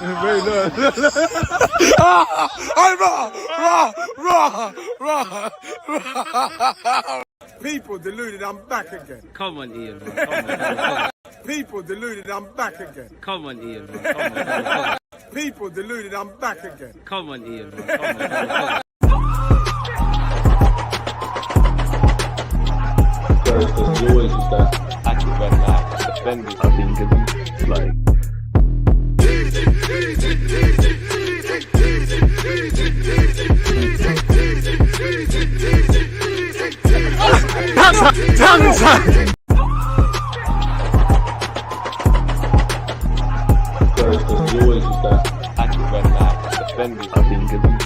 Wait, look. People deluded, I'm back again. Come on, Ian, man. Come on. People deluded, I'm back again. Come on, Ian, man. Come on. People deluded, I'm back again. Come on, Ian, man. Come on. There's always just that active red light defenders. I think it's like there's always just that active red light defenders. I think it's like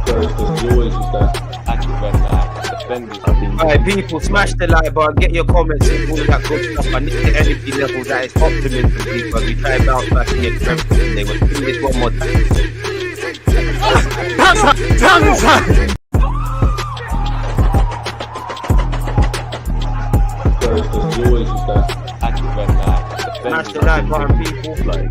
there's always just that active red light defenders. I think Alright, people, smash the like button, get your comments and all of that good stuff. I need the energy level that is optimum for people as we try and bounce back against Brentford today. We're doing this one more time. there's always just that active red light defenders. Smash the like button, people. Like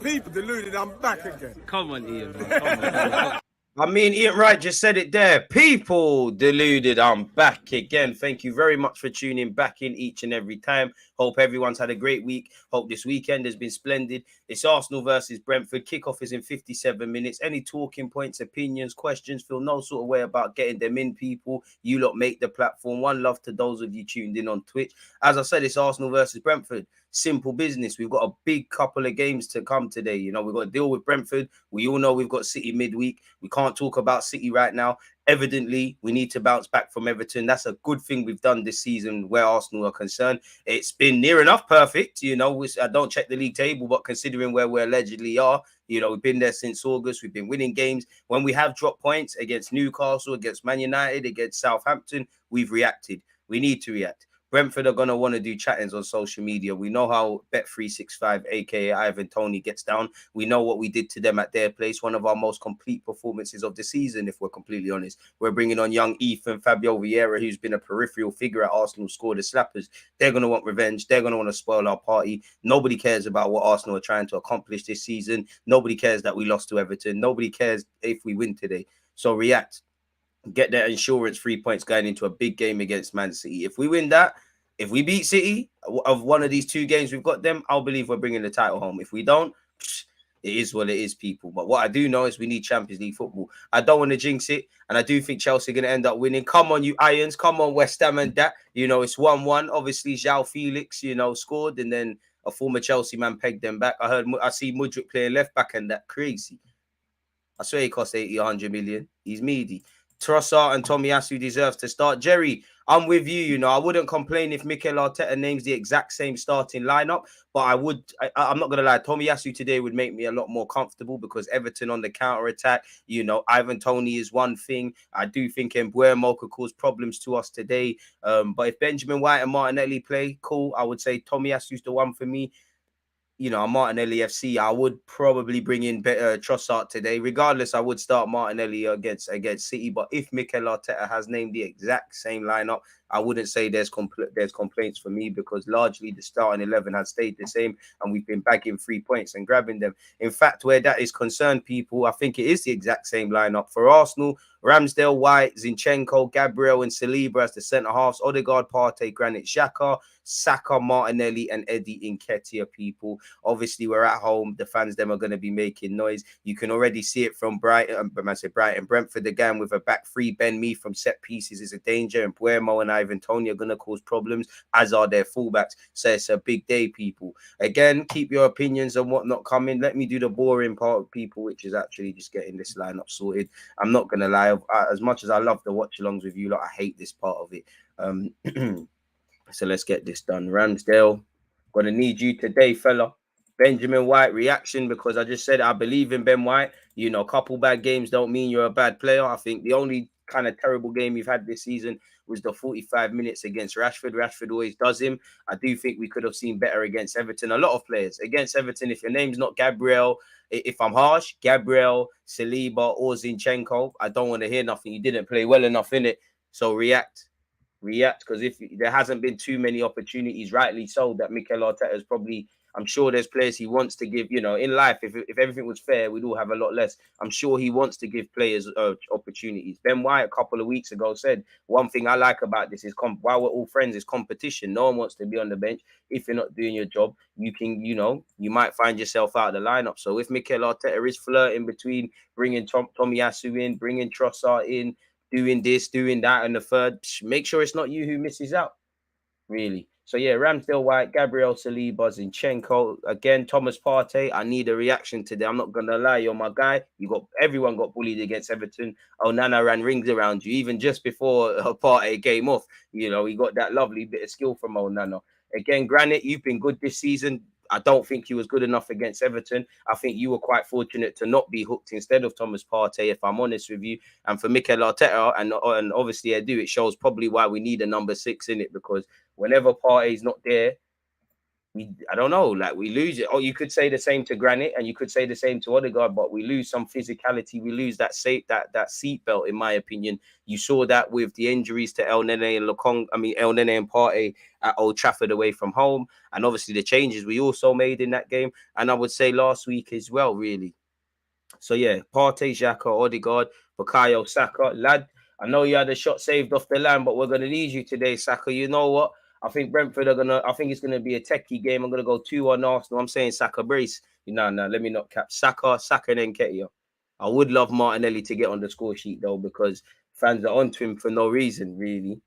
People deluded, I'm back again. Come on, Ian, man. Come on. I mean, Ian Wright just said it there. People deluded. I'm back again. Thank you very much for tuning back in each and every time. Hope everyone's had a great week. Hope this weekend has been splendid. It's Arsenal versus Brentford. Kickoff is in 57 minutes. Any talking points, opinions, questions, feel no sort of way about getting them in, people. You lot make the platform. One love to those of you tuned in on Twitch. As I said, it's Arsenal versus Brentford. Simple business. We've got a big couple of games to come today. You know, we've got to deal with Brentford. We all know we've got City midweek. We can't talk about City right now. Evidently, we need to bounce back from Everton. That's a good thing we've done this season where Arsenal are concerned. It's been near enough perfect. You know, I don't check the league table, but considering where we allegedly are, you know, we've been there since August. We've been winning games. When we have dropped points against Newcastle, against Man United, against Southampton, we've reacted. We need to react. Brentford are going to want to do chattings on social media. We know how Bet365, aka Ivan Toney, gets down. We know what we did to them at their place. One of our most complete performances of the season, if we're completely honest. We're bringing on young Ethan Fabio Vieira, who's been a peripheral figure at Arsenal, scored the slappers. They're going to want revenge. They're going to want to spoil our party. Nobody cares about what Arsenal are trying to accomplish this season. Nobody cares that we lost to Everton. Nobody cares if we win today. So react. Get their insurance 3 points going into a big game against Man City. If we win that, if we beat City of one of these two games we've got them, I'll believe we're bringing the title home. If we don't, it is what it is, people. But what I do know is we need Champions League football. I don't want to jinx it, and I do think Chelsea are going to end up winning. Come on, you Irons. Come on, West Ham and that. You know, it's 1-1. Obviously, João Felix, you know, scored, and then a former Chelsea man pegged them back. I see Mudryk playing left back, and that crazy. I swear he cost 80, 100 million. He's meaty. Trossard and Tomiyasu deserves to start. Jerry, I'm with you. You know, I wouldn't complain if Mikel Arteta names the exact same starting lineup, but I'm not going to lie. Tomiyasu today would make me a lot more comfortable because Everton on the counter attack, you know, Ivan Toney is one thing. I do think Mbeumo could cause problems to us today. But if Benjamin White and Martinelli play, cool. I would say Tomiyasu's the one for me. You know, Martinelli FC, I would probably bring in Trossard today. Regardless, I would start Martinelli against City. But if Mikel Arteta has named the exact same lineup, I wouldn't say there's complaints for me because largely the starting 11 has stayed the same and we've been bagging 3 points and grabbing them. In fact, where that is concerned, people, I think it is the exact same lineup. For Arsenal, Ramsdale, White, Zinchenko, Gabriel and Saliba as the centre-halves, Odegaard, Partey, Granit Xhaka, Saka, Martinelli and Eddie Nketiah, people. Obviously, we're at home. The fans, them are going to be making noise. You can already see it from Brighton. Brentford again with a back three. Ben Mee from set pieces is a danger. And Mbeumo and Ivan Toney are going to cause problems, as are their fullbacks. So it's a big day, people. Again, keep your opinions on whatnot coming. Let me do the boring part of people, which is actually just getting this lineup sorted. I'm not going to lie. As much as I love the watch-alongs with you, I hate this part of it. So let's get this done. Ramsdale, going to need you today, fella. Benjamin White reaction, because I just said I believe in Ben White. You know, a couple bad games don't mean you're a bad player. I think the only kind of terrible game you've had this season was the 45 minutes against Rashford. Rashford always does him. I do think we could have seen better against Everton. A lot of players against Everton. If your name's not Gabriel, if I'm harsh, Gabriel, Saliba, or Zinchenko, I don't want to hear nothing. You didn't play well enough in it. So react, because if there hasn't been too many opportunities, rightly so, that Mikel Arteta is probably, I'm sure there's players he wants to give, you know, in life, if everything was fair, we'd all have a lot less. I'm sure he wants to give players opportunities. Ben White a couple of weeks ago said, one thing I like about this is while we're all friends, is competition. No one wants to be on the bench. If you're not doing your job, you can, you know, you might find yourself out of the lineup. So if Mikel Arteta is flirting between bringing Tomiyasu in, bringing Trossard in, doing this, doing that, and the third, make sure it's not you who misses out, really. So yeah, Ramsdale, White, Gabriel Saliba, Zinchenko, again, Thomas Partey. I need a reaction today. I'm not gonna lie, you're my guy. Everyone got bullied against Everton. Onana ran rings around you, even just before Partey came off. You know, he got that lovely bit of skill from Onana. Again, Granit, you've been good this season. I don't think he was good enough against Everton. I think you were quite fortunate to not be hooked instead of Thomas Partey, if I'm honest with you. And for Mikel Arteta, and obviously I do, it shows probably why we need a number 6 in it, because whenever Partey's not there, I don't know, like we lose it. Or you could say the same to Granit, and you could say the same to Odegaard, but we lose some physicality. We lose that seatbelt, in my opinion. You saw that with the injuries to El Nene and El Nene and Partey at Old Trafford away from home, and obviously the changes we also made in that game. And I would say last week as well, really. So yeah, Partey, Xhaka, Odegaard, Bukayo Saka, lad. I know you had a shot saved off the line, but we're gonna need you today, Saka. You know what? I think Brentford are gonna. I think it's gonna be a techie game. I'm gonna go 2-1 Arsenal. I'm saying Saka brace. No, let me not cap Saka, and Nketiah. I would love Martinelli to get on the score sheet though, because fans are onto him for no reason, really.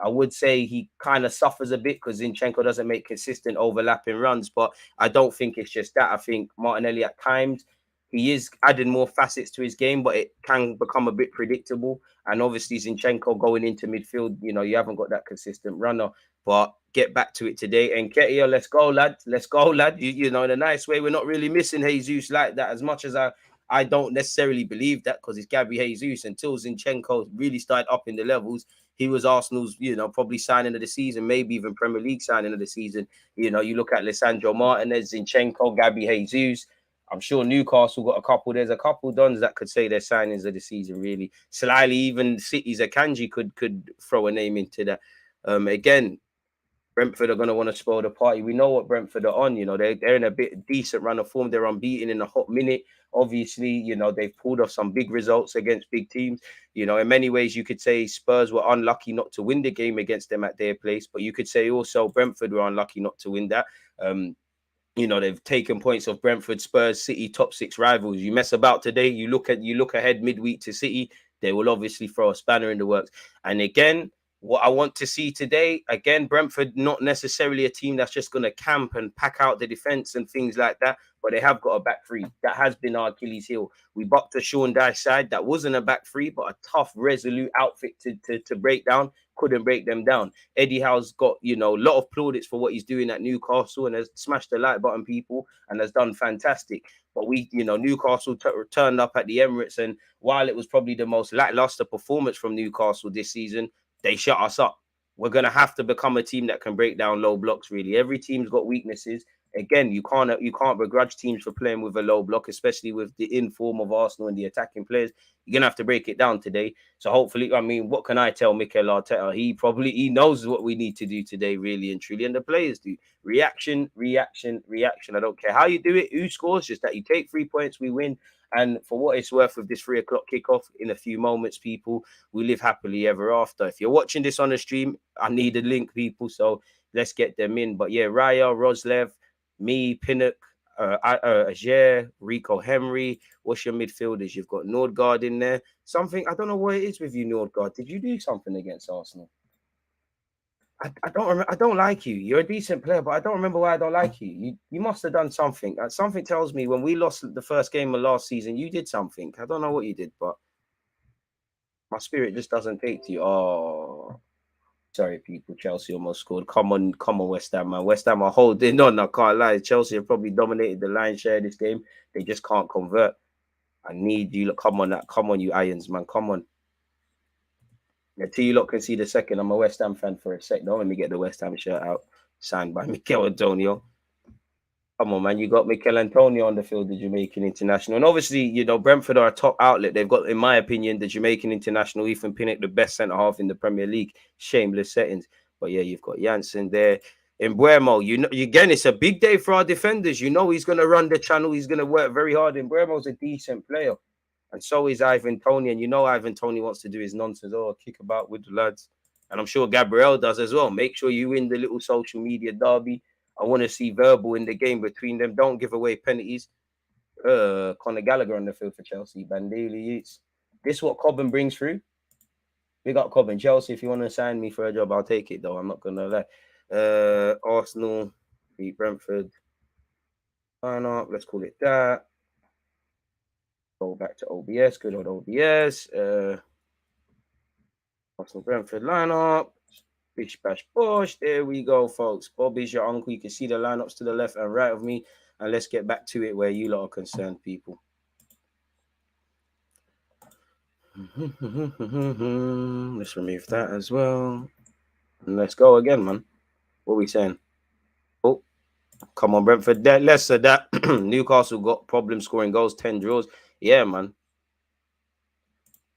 I would say he kind of suffers a bit because Zinchenko doesn't make consistent overlapping runs, but I don't think it's just that. I think Martinelli at times, he is adding more facets to his game, but it can become a bit predictable. And obviously Zinchenko going into midfield, you know, you haven't got that consistent runner. But get back to it today. And Nketiah, let's go, lad. Let's go, lad. You know, in a nice way, we're not really missing Jesus like that, as much as I don't necessarily believe that, because it's Gabby Jesus. Until Zinchenko really started up in the levels, he was Arsenal's, you know, probably signing of the season, maybe even Premier League signing of the season. You know, you look at Lisandro Martinez, Zinchenko, Gabby Jesus. I'm sure Newcastle got a couple. There's a couple dons that could say they're signings of the season, really. Slightly, even City's Akanji could throw a name into that. Again, Brentford are going to want to spoil the party. We know what Brentford are on. You know, they're in a bit decent run of form. They're unbeaten in a hot minute. Obviously, you know, they've pulled off some big results against big teams. You know, in many ways, you could say Spurs were unlucky not to win the game against them at their place. But you could say also Brentford were unlucky not to win that. You know, they've taken points off Brentford, Spurs, City, top 6 rivals. You mess about today, you look ahead midweek to City, they will obviously throw a spanner in the works. And again, what I want to see today, again, Brentford, not necessarily a team that's just going to camp and pack out the defence and things like that, but they have got a back three. That has been our Achilles heel. We bucked a Sean Dyche side that wasn't a back three, but a tough, resolute outfit to break down. Couldn't break them down. Eddie Howe's got, you know, a lot of plaudits for what he's doing at Newcastle, and has smashed the like button, people, and has done fantastic. But we, you know, Newcastle turned up at the Emirates, and while it was probably the most lackluster performance from Newcastle this season, they shut us up. We're going to have to become a team that can break down low blocks, really. Every team's got weaknesses. Again, you can't begrudge teams for playing with a low block, especially with the inform of Arsenal and the attacking players. You're going to have to break it down today. So hopefully, I mean, what can I tell Mikel Arteta? He knows what we need to do today, really and truly. And the players do. Reaction. I don't care how you do it, who scores, just that you take 3 points, we win. And for what it's worth, with this 3 o'clock kickoff in a few moments, people, we live happily ever after. If you're watching this on the stream, I need a link, people. So let's get them in. But yeah, Raya, Roslev, me, Pinnock, Ajer, Rico Henry. What's your midfielders? You've got Nordgaard in there. Something, I don't know what it is with you, Nordgaard. Did you do something against Arsenal? I don't like you. You're a decent player, but I don't remember why I don't like you. You must have done something. Something tells me when we lost the first game of last season, you did something. I don't know what you did, but my spirit just doesn't take to you. Oh, Sorry, people. Chelsea almost scored. Come on, West Ham, man. West Ham are holding on. I can't lie. Chelsea have probably dominated the lion's share of this game. They just can't convert. I need you. Look, come on, you Irons, man. Come on. Until you lot can see the second, I'm a West Ham fan for a sec. Don't let me get the West Ham shirt out. Signed by Mikel Antonio. Come on, man. You got Mikel Antonio on the field, the Jamaican international. And obviously, you know, Brentford are a top outlet. They've got, in my opinion, the Jamaican international, Ethan Pinnock, the best centre-half in the Premier League. Shameless settings. But yeah, you've got Janssen there. In Buemo, you know, again, it's a big day for our defenders. You know he's going to run the channel. He's going to work very hard. And Buemo's a decent player. And so is Ivan Toney. And you know Ivan Toney wants to do his nonsense. Oh, kick about with the lads. And I'm sure Gabriel does as well. Make sure you win the little social media derby. I want to see verbal in the game between them. Don't give away penalties. Conor Gallagher on the field for Chelsea. Bandeli Eats. This what Cobham brings through. Big up Cobham. Chelsea, if you want to sign me for a job, I'll take it, though. I'm not going to lie. Arsenal beat Brentford. Line up. Let's call it that. Go back to OBS. Good old OBS. Arsenal Brentford lineup. Bish bash bosh. There we go, folks. Bobby's your uncle. You can see the lineups to the left and right of me. And let's get back to it where you lot are concerned, people. Let's remove that as well. And let's go again, man. What are we saying? Oh, come on, Brentford. Leicester, that Newcastle got problems scoring goals, 10 draws. Yeah, man.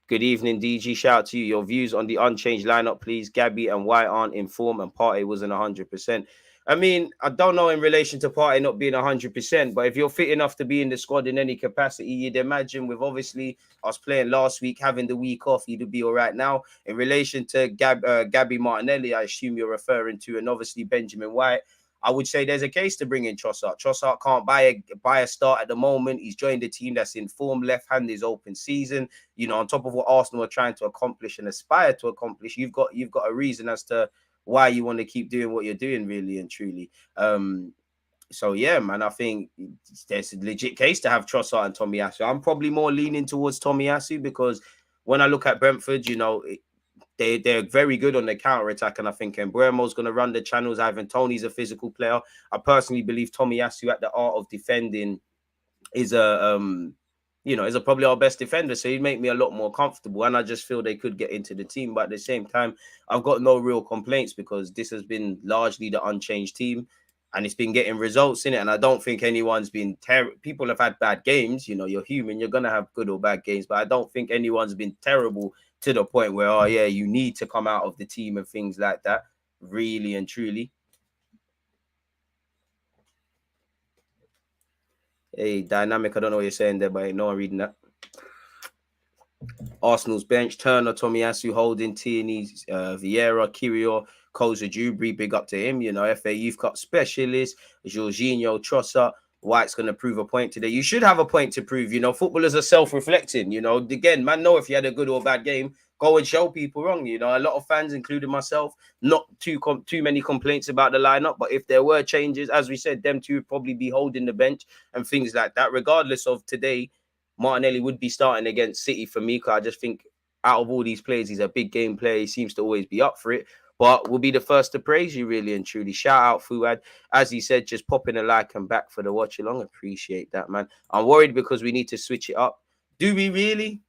Good evening, DG. Shout out to you. Your views on the unchanged lineup, please. Gabby and White aren't in form, and Partey wasn't 100%. I mean, I don't know in relation to Partey not being 100%, but if you're fit enough to be in the squad in any capacity, you'd imagine with obviously us playing last week, having the week off, you'd be all right now. In relation to Gabby Martinelli, I assume you're referring to, and obviously Benjamin White, I would say there's a case to bring in Trossard. Trossard can't buy a start at the moment. He's joined a team that's in form. Left hand is open season. You know, on top of what Arsenal are trying to accomplish and aspire to accomplish, you've got a reason as to why you want to keep doing what you're doing, really and truly. So yeah, man, I think there's a legit case to have Trossard and Tomiyasu. I'm probably more leaning towards Tomiyasu because when I look at Brentford, you know, they're very good on the counter attack, and I think Mbeumo's going to run the channels. Ivan Toney's a physical player. I personally believe Tomiyasu at the art of defending is probably our best defender, so he'd make me a lot more comfortable. And I just feel they could get into the team, but at the same time, I've got no real complaints because this has been largely the unchanged team, and it's been getting results in it. And I don't think anyone's been terrible. People have had bad games. You know, you're human. You're gonna have good or bad games, but I don't think anyone's been terrible to the point where, oh yeah, you need to come out of the team and things like that, really and truly. Hey, Dynamic, I don't know what you're saying there, but no one reading that. Arsenal's bench, Turner, Tomiyasu, Holding, Tierney, Vieira, Kiwior, Koza Dewberry, big up to him. You know, FA Youth Cup specialist, Jorginho, Trossard. White's going to prove a point today. You should have a point to prove. You know, footballers are self-reflecting. You know, again, man, know if you had a good or bad game, go and show people wrong. You know, a lot of fans, including myself, not too many complaints about the lineup. But if there were changes, as we said, them two would probably be holding the bench and things like that. Regardless of today, Martinelli would be starting against City for me, because I just think out of all these players, he's a big game player. He seems to always be up for it. But we'll be the first to praise you, really and truly. Shout out, Fuad. As he said, just popping a like and back for the watch along. Appreciate that, man. I'm worried because we need to switch it up. Do we really?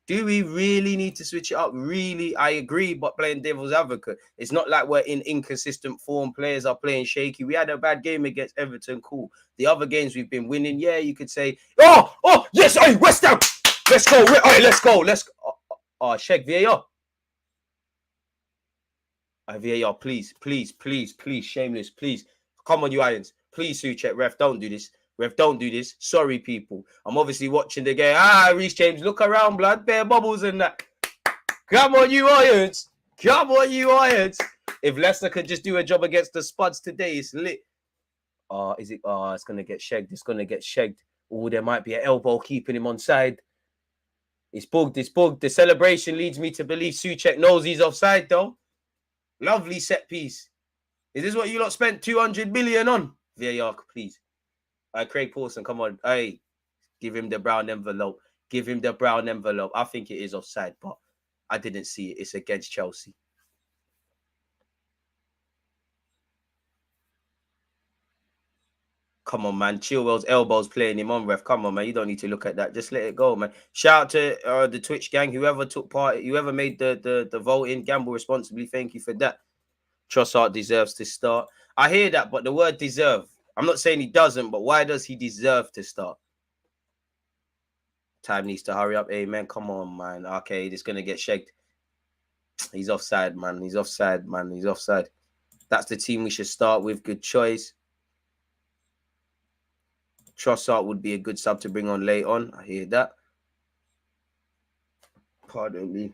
Do we really need to switch it up? Really, I agree, but playing devil's advocate. It's not like we're in inconsistent form. Players are playing shaky. We had a bad game against Everton, cool. The other games we've been winning, yeah, you could say, oh, yes, hey, West Ham. Let's go. All right, let's go. Check VAR. VAR, please, shameless, please. Come on, you Irons. Please, Suchek, ref, don't do this. Ref, don't do this. Sorry, people. I'm obviously watching the game. Reece James, look around, blood. Bare bubbles and that. Come on, you Irons. If Leicester could just do a job against the Spuds today, it's lit. It's going to get shagged. Oh, there might be an elbow keeping him on side. It's bugged. The celebration leads me to believe Suchek knows he's offside, though. Lovely set piece. Is this what you lot spent 200 million on? VAR, please. Craig Pawson, come on. Hey, give him the brown envelope. I think it is offside, but I didn't see it. It's against Chelsea. Come on, man. Chilwell's elbows playing him on, ref. Come on, man. You don't need to look at that. Just let it go, man. Shout out to the Twitch gang. Whoever took part, whoever made the voting, gamble responsibly. Thank you for that. Trossard deserves to start. I hear that, but the word deserve, I'm not saying he doesn't, but why does he deserve to start? Time needs to hurry up. Amen. Come on, man. Okay, it's going to get shagged. He's offside, man. He's offside, man. He's offside. That's the team we should start with. Good choice. Trossard would be a good sub to bring on late on. I hear that. Pardon me.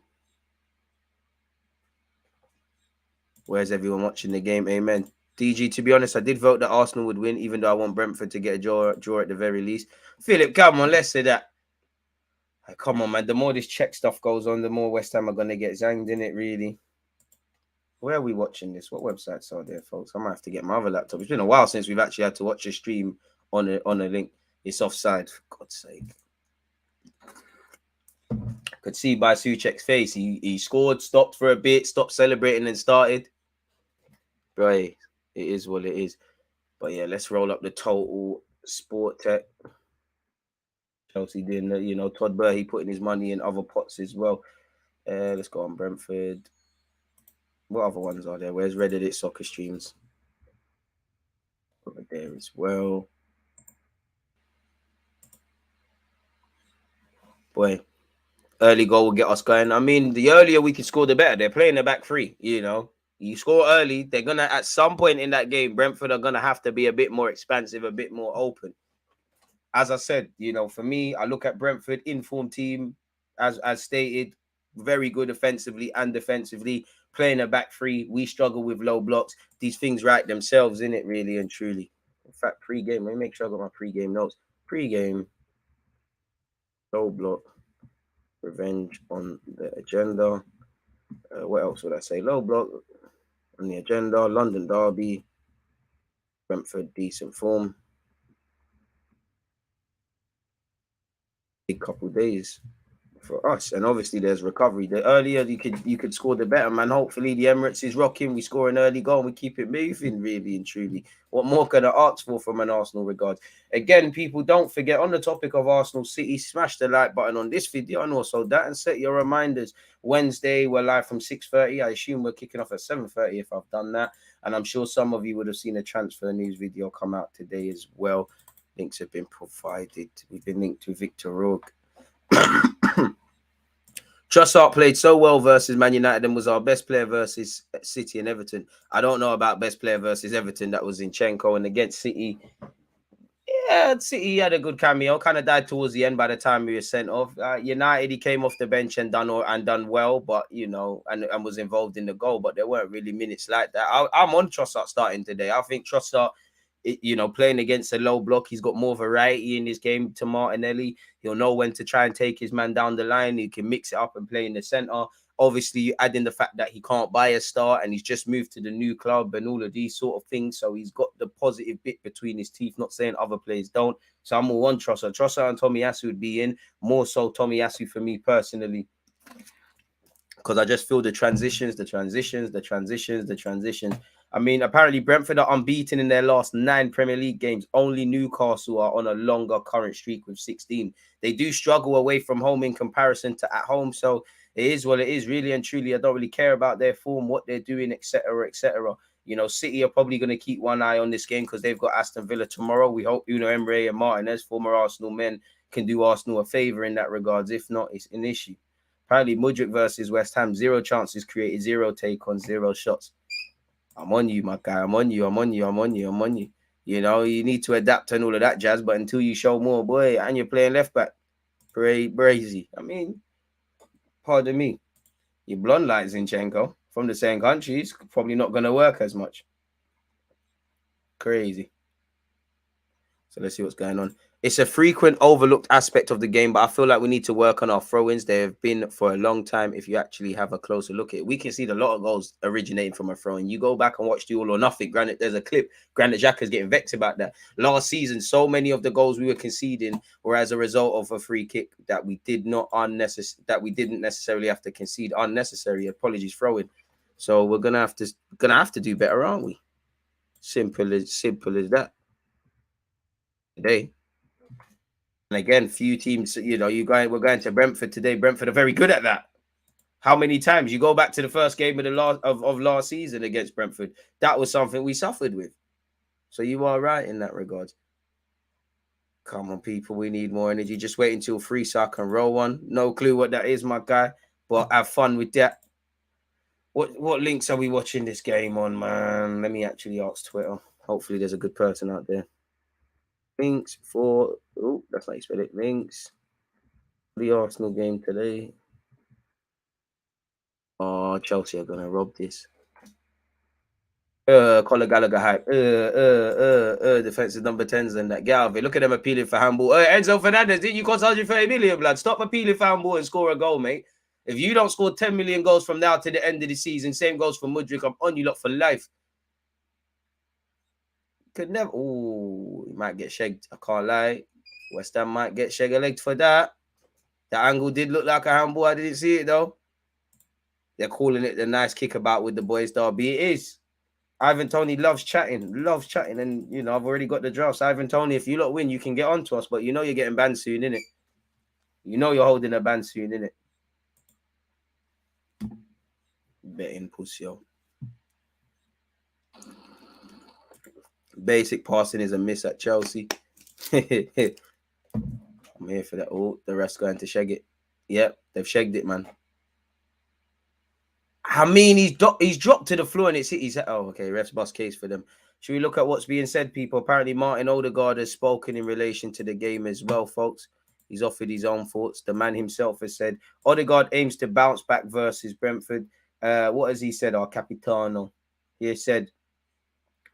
Where's everyone watching the game? Amen. DG, to be honest, I did vote that Arsenal would win, even though I want Brentford to get a draw at the very least. Philip, come on, let's say that. Come on, man. The more this check stuff goes on, the more West Ham are going to get zanged in it, really. Where are we watching this? What websites are there, folks? I might have to get my other laptop. It's been a while since we've actually had to watch a stream on a link. It's offside, for God's sake. Could see by Souček's face. He scored, stopped for a bit, stopped celebrating and started. Right, it is what it is. But yeah, let's roll up the total sport tech. Chelsea doing, you know, Todd Burley putting his money in other pots as well. Let's go on Brentford. What other ones are there? Where's Reddit soccer streams? Over there as well. Boy, early goal will get us going. I mean, the earlier we can score, the better. They're playing the back three, you know. You score early, they're going to, at some point in that game, Brentford are going to have to be a bit more expansive, a bit more open. As I said, you know, for me, I look at Brentford, informed team, as stated, very good offensively and defensively, playing a back three. We struggle with low blocks. These things right themselves, in it, really and truly. In fact, pre-game, let me make sure I got my pre-game notes. Pre-game, low block, revenge on the agenda. What else would I say? Low block on the agenda. London derby. Brentford decent form. Big couple days for us, and obviously there's recovery. The earlier you could score, the better, man. Hopefully the Emirates is rocking. We score an early goal and we keep it moving, really and truly. What more can I ask for from an Arsenal regard? Again, people, don't forget, on the topic of Arsenal City, smash the like button on this video and also that, and set your reminders. Wednesday we're live from 6:30. I assume we're kicking off at 7:30 if I've done that, and I'm sure some of you would have seen a transfer news video come out today as well. Links have been provided. We've been linked to Victor Rogue. Trossard played so well versus Man United and was our best player versus City and Everton. I don't know about best player versus Everton. That was Zinchenko. And against City, yeah, City had a good cameo. Kind of died towards the end by the time he was sent off. United, he came off the bench and done well, but you know, and was involved in the goal. But there weren't really minutes like that. I'm on Trossard starting today. I think Trossard, you know, playing against a low block, he's got more variety in his game to Martinelli. He'll know when to try and take his man down the line. He can mix it up and play in the center. Obviously, you add in the fact that he can't buy a start and he's just moved to the new club and all of these sort of things. So he's got the positive bit between his teeth, not saying other players don't. So I'm all on Trossard. Trossard and Tomiyasu would be in. More so Tomiyasu for me personally, because I just feel the transitions. I mean, apparently Brentford are unbeaten in their last 9 Premier League games. Only Newcastle are on a longer current streak with 16. They do struggle away from home in comparison to at home. So it is what it is, really and truly. I don't really care about their form, what they're doing, etc., etc. You know, City are probably going to keep one eye on this game because they've got Aston Villa tomorrow. We hope Unai Emery and Martinez, former Arsenal men, can do Arsenal a favour in that regards. If not, it's an issue. Apparently, Mudryk versus West Ham, 0 chances created, 0 take on, 0 shots. I'm on you, my guy. I'm on you. You know, you need to adapt and all of that jazz, but until you show more, boy, and you're playing left back, brazy. I mean, pardon me, you're blonde like Zinchenko from the same country. It's probably not going to work as much. Crazy. So let's see what's going on. It's a frequent overlooked aspect of the game, but I feel like we need to work on our throw-ins. They have been for a long time. If you actually have a closer look at it, we can see a lot of goals originating from a throw-in. You go back and watch the All or Nothing. Granted, there's a clip. Granit Xhaka's getting vexed about that. Last season, so many of the goals we were conceding were as a result of a free kick that we didn't necessarily have to concede unnecessary. Apologies, throw-in. So we're gonna have to do better, aren't we? Simple as that. today. And again, few teams, we're going to Brentford today. Brentford are very good at that. How many times you go back to the first game of the last season against Brentford? That was something we suffered with. So you are right in that regard. Come on, people, we need more energy. Just wait until 3 so I can roll one. No clue what that is, my guy. But have fun with that. What links are we watching this game on, man? Let me actually ask Twitter. Hopefully there's a good person out there. Links for that's how you spell it. Links. The Arsenal game today. Oh, Chelsea are gonna rob this. Conor Gallagher hype. Defensive number 10s and that. Get out of it. Look at them appealing for handball. Enzo Fernandez, didn't you cost 130 million, blood? Stop appealing for handball and score a goal, mate. If you don't score 10 million goals from now to the end of the season, same goes for Mudryk. I'm on you lot for life. Could never. Oh, he might get shagged. I can't lie. West Ham might get shag-a-legged for that. The angle did look like a handball. I didn't see it though. They're calling it the nice kickabout with the boys derby. It is. Ivan Toney loves chatting, and I've already got the drafts. Ivan Toney, if you lot win, you can get on to us, but you're getting banned soon, innit? You know you're holding a ban soon, innit? Betting pussy, yo. Basic passing is a miss at Chelsea. I'm here for that. Oh, the rest going to shag it. Yep, they've shagged it, man. I mean, he's dropped to the floor and it's hit his head. Oh, okay, ref's bust case for them. Should we look at what's being said, people? Apparently, Martin Odegaard has spoken in relation to the game as well, folks. He's offered his own thoughts. The man himself has said, Odegaard aims to bounce back versus Brentford. What has he said, our Capitano? He has said,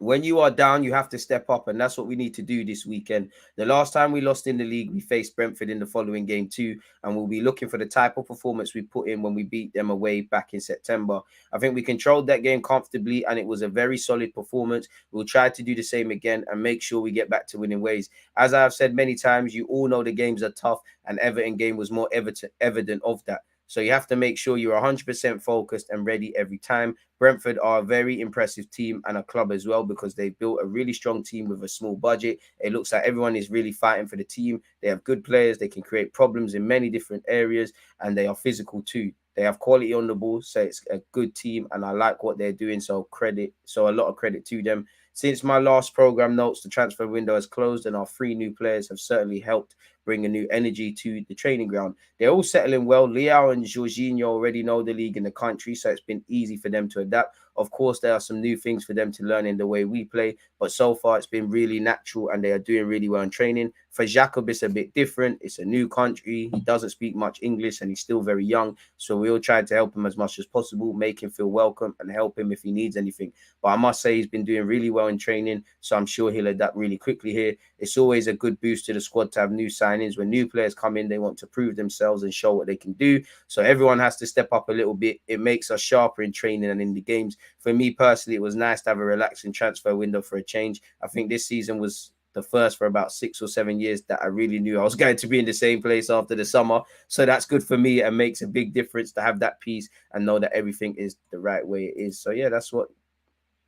when you are down, you have to step up, and that's what we need to do this weekend. The last time we lost in the league, we faced Brentford in the following game too, and we'll be looking for the type of performance we put in when we beat them away back in September. I think we controlled that game comfortably, and it was a very solid performance. We'll try to do the same again and make sure we get back to winning ways. As I have said many times, you all know the games are tough, and Everton game was more evident of that. So you have to make sure you're 100% focused and ready every time. Brentford are a very impressive team and a club as well, because they built a really strong team with a small budget. It looks like everyone is really fighting for the team. They have good players. They can create problems in many different areas, and they are physical too. They have quality on the ball, so it's a good team, and I like what they're doing. So a lot of credit to them. Since my last program notes, the transfer window has closed, and our 3 new players have certainly helped bring a new energy to the training ground. They're all settling well. Leao and Jorginho already know the league and the country, so it's been easy for them to adapt. Of course, there are some new things for them to learn in the way we play, but so far it's been really natural, and they are doing really well in training. For Jacob, it's a bit different. It's a new country. He doesn't speak much English, and he's still very young, so we all try to help him as much as possible, make him feel welcome, and help him if he needs anything. But I must say he's been doing really well in training, so I'm sure he'll adapt really quickly here. It's always a good boost to the squad to have new signings. When new players come in, they want to prove themselves and show what they can do. So everyone has to step up a little bit. It makes us sharper in training and in the games. For me personally, it was nice to have a relaxing transfer window for a change. I think this season was the first for about 6 or 7 years that I really knew I was going to be in the same place after the summer. So that's good for me and makes a big difference to have that peace and know that everything is the right way it is. So yeah, that's what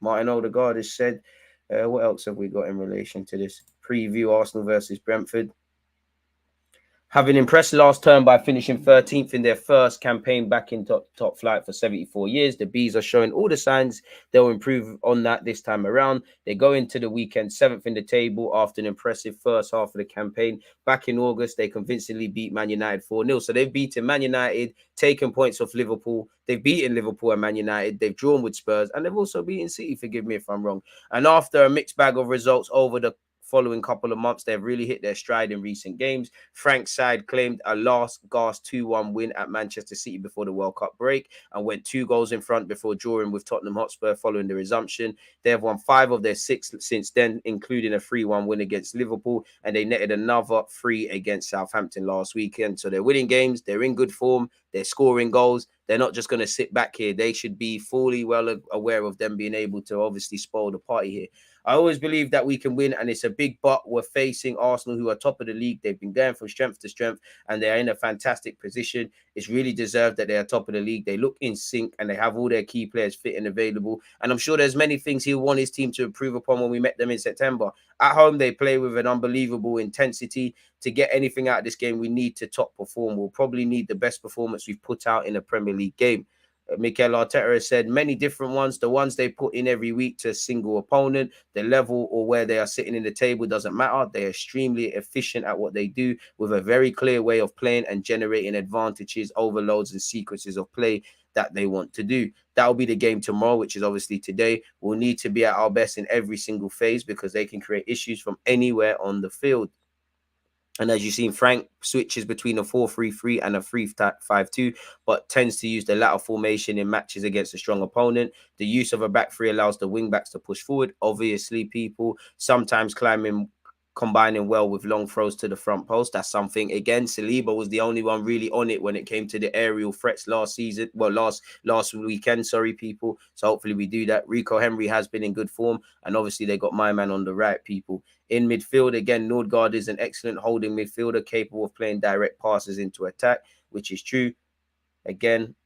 Martin Odegaard has said. What else have we got in relation to this? Preview Arsenal versus Brentford. Having impressed last term by finishing 13th in their first campaign back in top flight for 74 years, the Bees are showing all the signs they'll improve on that this time around. They go into the weekend 7th in the table after an impressive first half of the campaign. Back in August, they convincingly beat Man United 4-0. So they've beaten Man United, taken points off Liverpool. They've beaten Liverpool and Man United. They've drawn with Spurs, and they've also beaten City, forgive me if I'm wrong. And after a mixed bag of results over the following couple of months, they've really hit their stride in recent games. Frank's side claimed a last-gasp 2-1 win at Manchester City before the World Cup break and went 2 goals in front before drawing with Tottenham Hotspur following the resumption. They have won 5 of their 6 since then, including a 3-1 win against Liverpool, and they netted another 3 against Southampton last weekend. So they're winning games, they're in good form, they're scoring goals. They're not just going to sit back here. They should be fully well aware of them being able to obviously spoil the party here. I always believe that we can win, and it's a big but. We're facing Arsenal, who are top of the league. They've been going from strength to strength, and they are in a fantastic position. It's really deserved that they are top of the league. They look in sync, and they have all their key players fit and available. And I'm sure there's many things he'll want his team to improve upon when we met them in September. At home, they play with an unbelievable intensity. To get anything out of this game, we need to top perform. We'll probably need the best performance we've put out in a Premier League game. Mikel Arteta has said many different ones. The ones they put in every week to a single opponent, the level or where they are sitting in the table doesn't matter. They're extremely efficient at what they do with a very clear way of playing and generating advantages, overloads, and sequences of play that they want to do. That'll be the game tomorrow, which is obviously today. We'll need to be at our best in every single phase because they can create issues from anywhere on the field. And as you've seen, Frank switches between a 4-3-3 and a 3-5-2, but tends to use the latter formation in matches against a strong opponent. The use of a back three allows the wing-backs to push forward. Obviously, people sometimes combining well with long throws to the front post. That's something, again, Saliba was the only one really on it when it came to the aerial threats last season. Well, last weekend, sorry, people. So hopefully we do that. Rico Henry has been in good form. And obviously they got my man on the right, people. In midfield, again, Nordgaard is an excellent holding midfielder capable of playing direct passes into attack, which is true. Again,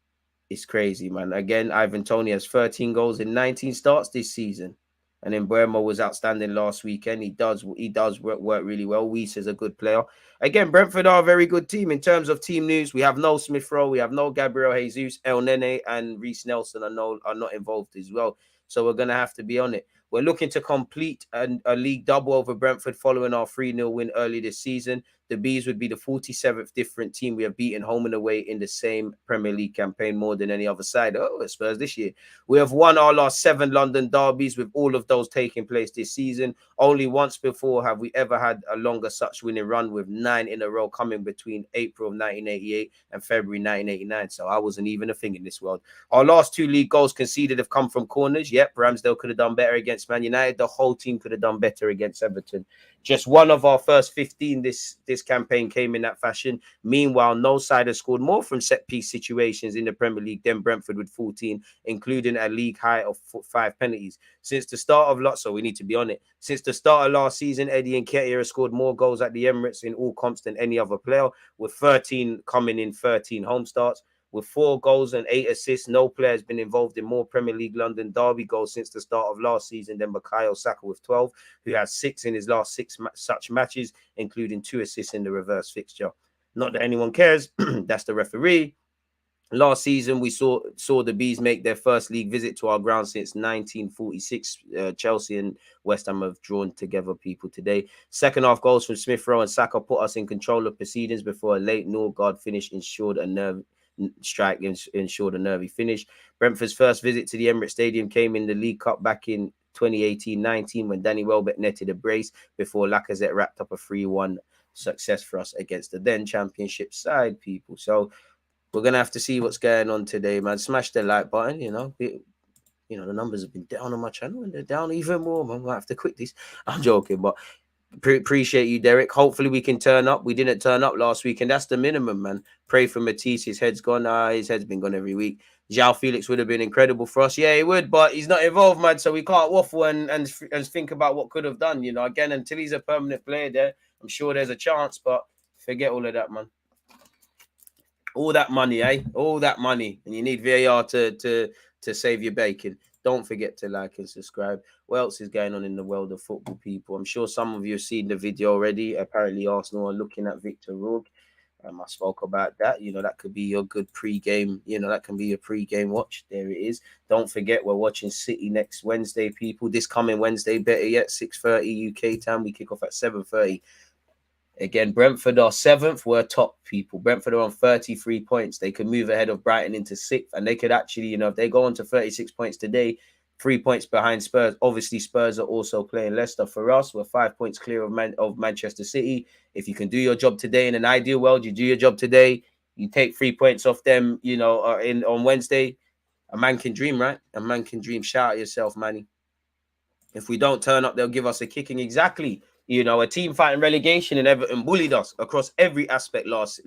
it's crazy, man. Again, Ivan Toney has 13 goals in 19 starts this season. And then Burma was outstanding last weekend. He does work really well. Weiss is a good player. Again, Brentford are a very good team. In terms of team news, we have no Smith Rowe, we have no Gabriel Jesus, El Nene and Reece Nelson are not involved as well. So we're going to have to be on it. We're looking to complete a league double over Brentford following our 3-0 win early this season. The Bees would be the 47th different team we have beaten home and away in the same Premier League campaign more than any other side. Oh, Spurs this year. We have won our last 7 London derbies, with all of those taking place this season. Only once before have we ever had a longer such winning run, with 9 in a row coming between April of 1988 and February 1989. So I wasn't even a thing in this world. Our last 2 league goals conceded have come from corners. Yep, Ramsdale could have done better against Man United. The whole team could have done better against Everton. Just one of our first 15 this campaign came in that fashion. Meanwhile, no side has scored more from set-piece situations in the Premier League than Brentford with 14, including a league high of 5 penalties. Since the start of so we need to be on it. Since the start of last season, Eddie Nketiah has scored more goals at the Emirates in all comps than any other player, with 13 coming in 13 home starts. With 4 goals and 8 assists, no player has been involved in more Premier League London derby goals since the start of last season than Bukayo Saka with 12, who has 6 in his last 6 such matches, including 2 assists in the reverse fixture. Not that anyone cares. That's the referee. Last season, we saw the Bees make their first league visit to our ground since 1946. Chelsea and West Ham have drawn together, people, today. Second half goals from Smith Rowe and Saka put us in control of proceedings before a late Nordgaard finish ensured a nervy finish. Brentford's first visit to the Emirates Stadium came in the League Cup back in 2018-19 when Danny Welbeck netted a brace before Lacazette wrapped up a 3-1 success for us against the then championship side, people. So we're gonna have to see what's going on today, man. Smash the like button. The numbers have been down on my channel and they're down even more, man. We'll have to quit this. I'm joking, but appreciate you, Derek. Hopefully we can turn up. We didn't turn up last week, and that's the minimum, man. Pray for Matisse. His head's gone. His head's been gone every week. João Felix would have been incredible for us. Yeah, he would, but he's not involved, man. So we can't waffle and think about what could have done. Again, until he's a permanent player there, I'm sure there's a chance, but forget all of that, man. All that money, eh? All that money, and you need VAR to save your bacon. Don't forget to like and subscribe. What else is going on in the world of football, people? I'm sure some of you have seen the video already. Apparently, Arsenal are looking at Victor Rourke. I spoke about that. That could be your good pre-game. That can be your pre-game watch. There it is. Don't forget, we're watching City next Wednesday, people. This coming Wednesday, better yet, 6:30 UK time. We kick off at 7:30. Again, Brentford are 7th. We're top, people. Brentford are on 33 points. They could move ahead of Brighton into 6th. And they could actually, if they go on to 36 points today, 3 points behind Spurs. Obviously, Spurs are also playing Leicester. For us, we're 5 points clear of Manchester City. If you can do your job today, in an ideal world, you do your job today. You take 3 points off them, on Wednesday. A man can dream, right? A man can dream. Shout at yourself, Manny. If we don't turn up, they'll give us a kicking. Exactly. A team fighting relegation and Everton bullied us across every aspect last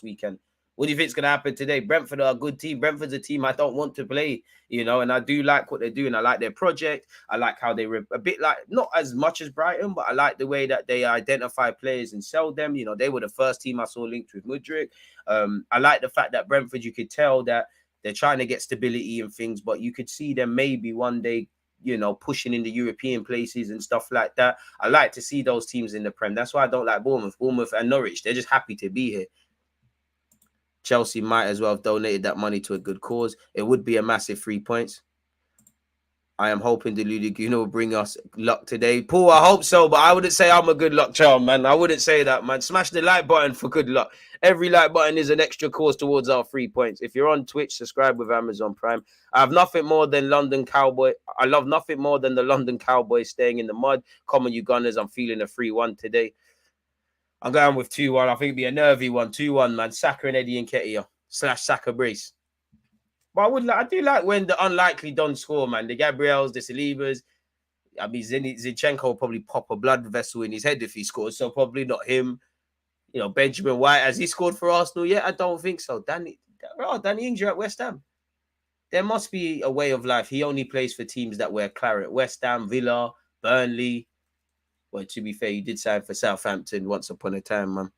weekend. What do you think is going to happen today? Brentford are a good team. Brentford's a team I don't want to play, you know, and I do like what they're doing. I like their project. I like how they a bit like, not as much as Brighton, but I like the way that they identify players and sell them. You know, they were the first team I saw linked with Mudryk. I like the fact that Brentford, you could tell that they're trying to get stability and things, but you could see them maybe one day, you know, pushing in the European places and stuff like that. I like to see those teams in the Prem. That's why I don't like Bournemouth. Bournemouth and Norwich, they're just happy to be here. Chelsea might as well have donated that money to a good cause. It would be a massive 3 points. I am hoping Deluded Guna will bring us luck today. Paul, I hope so, but I wouldn't say I'm a good luck charm, man. I wouldn't say that, man. Smash the like button for good luck. Every like button is an extra cause towards our 3 points. If you're on Twitch, subscribe with Amazon Prime. I have nothing more than London Cowboy. I love nothing more than the London Cowboys staying in the mud. Come on, you Gunners. I'm feeling a 3-1 today. I'm going with 2-1. I think it'd be a nervy one. 2-1, man. Saka and Eddie Nketiah / Saka brace. But I do like when the unlikely don't score, man. The Gabriels, the Salibas. I mean, Zinchenko will probably pop a blood vessel in his head if he scores, so probably not him. You know, Benjamin White, has he scored for Arsenal yet? I don't think so. Danny Ings at West Ham. There must be a way of life. He only plays for teams that wear claret. West Ham, Villa, Burnley. Well, to be fair, he did sign for Southampton once upon a time, man.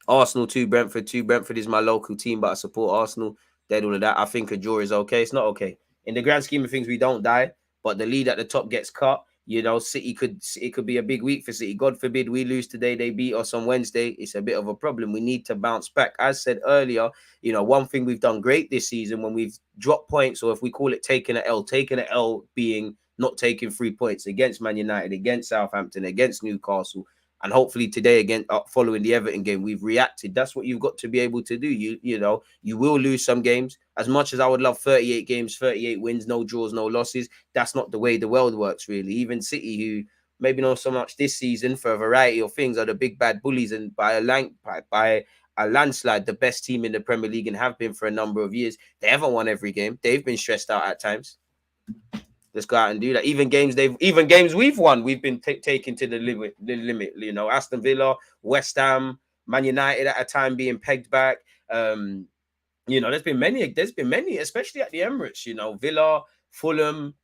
Arsenal 2, Brentford 2. Brentford is my local team, but I support Arsenal. Dead all of that. I think a draw is okay. It's not okay. In the grand scheme of things, we don't die, but the lead at the top gets cut. You know, it could be a big week for City. God forbid we lose today. They beat us on Wednesday. It's a bit of a problem. We need to bounce back. As said earlier, you know, one thing we've done great this season when we've dropped points, or if we call it taking an L being not taking 3 points against Man United, against Southampton, against Newcastle, and hopefully today again, following the Everton game, we've reacted. That's what you've got to be able to do. You know, you will lose some games. As much as I would love 38 games, 38 wins, no draws, no losses, that's not the way the world works, really. Even City, who maybe not so much this season for a variety of things, are the big bad bullies, and by a landslide, the best team in the Premier League, and have been for a number of years. They haven't won every game. They've been stressed out at times. Let's go out and do that. Even games we've won, we've been taken to the limit. You know, Aston Villa, West Ham, Man United at a time being pegged back. You know, there's been many, especially at the Emirates. You know, Villa, Fulham,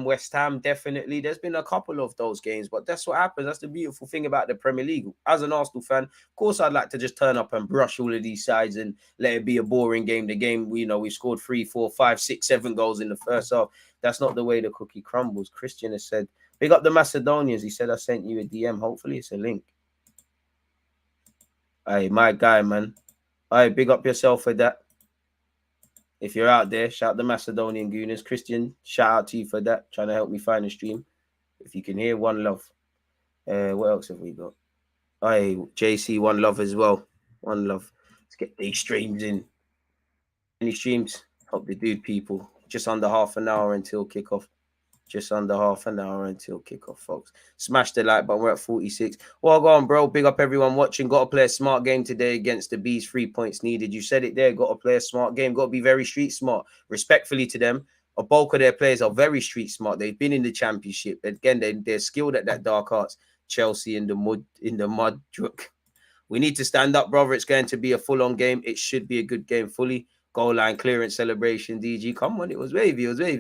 West Ham, definitely. There's been a couple of those games, but that's what happens. That's the beautiful thing about the Premier League. As an Arsenal fan, of course, I'd like to just turn up and brush all of these sides and let it be a boring game. The game, you know, we scored 3, 4, 5, 6, 7 goals in the first half. That's not the way the cookie crumbles. Christian has said, big up the Macedonians. He said, I sent you a DM. Hopefully it's a link. Hey, my guy, man. Hey, big up yourself for that. If you're out there, shout the Macedonian Gooners. Christian, shout out to you for that. Trying to help me find a stream. If you can hear, one love. What else have we got? Hey, JC, one love as well. One love. Let's get these streams in. Any streams? Hope they do, people. Just under half an hour until kickoff. Just under half an hour until kickoff, folks. Smash the like button. We're at 46. Well, go on, bro. Big up everyone watching. Got to play a smart game today against the Bees. 3 points needed. You said it there. Got to play a smart game. Got to be very street smart. Respectfully to them, a bulk of their players are very street smart. They've been in the championship. Again, they're skilled at that dark arts. Chelsea in the mud. We need to stand up, brother. It's going to be a full-on game. It should be a good game fully. Goal line clearance celebration, DG. Come on, it was wavy. The guy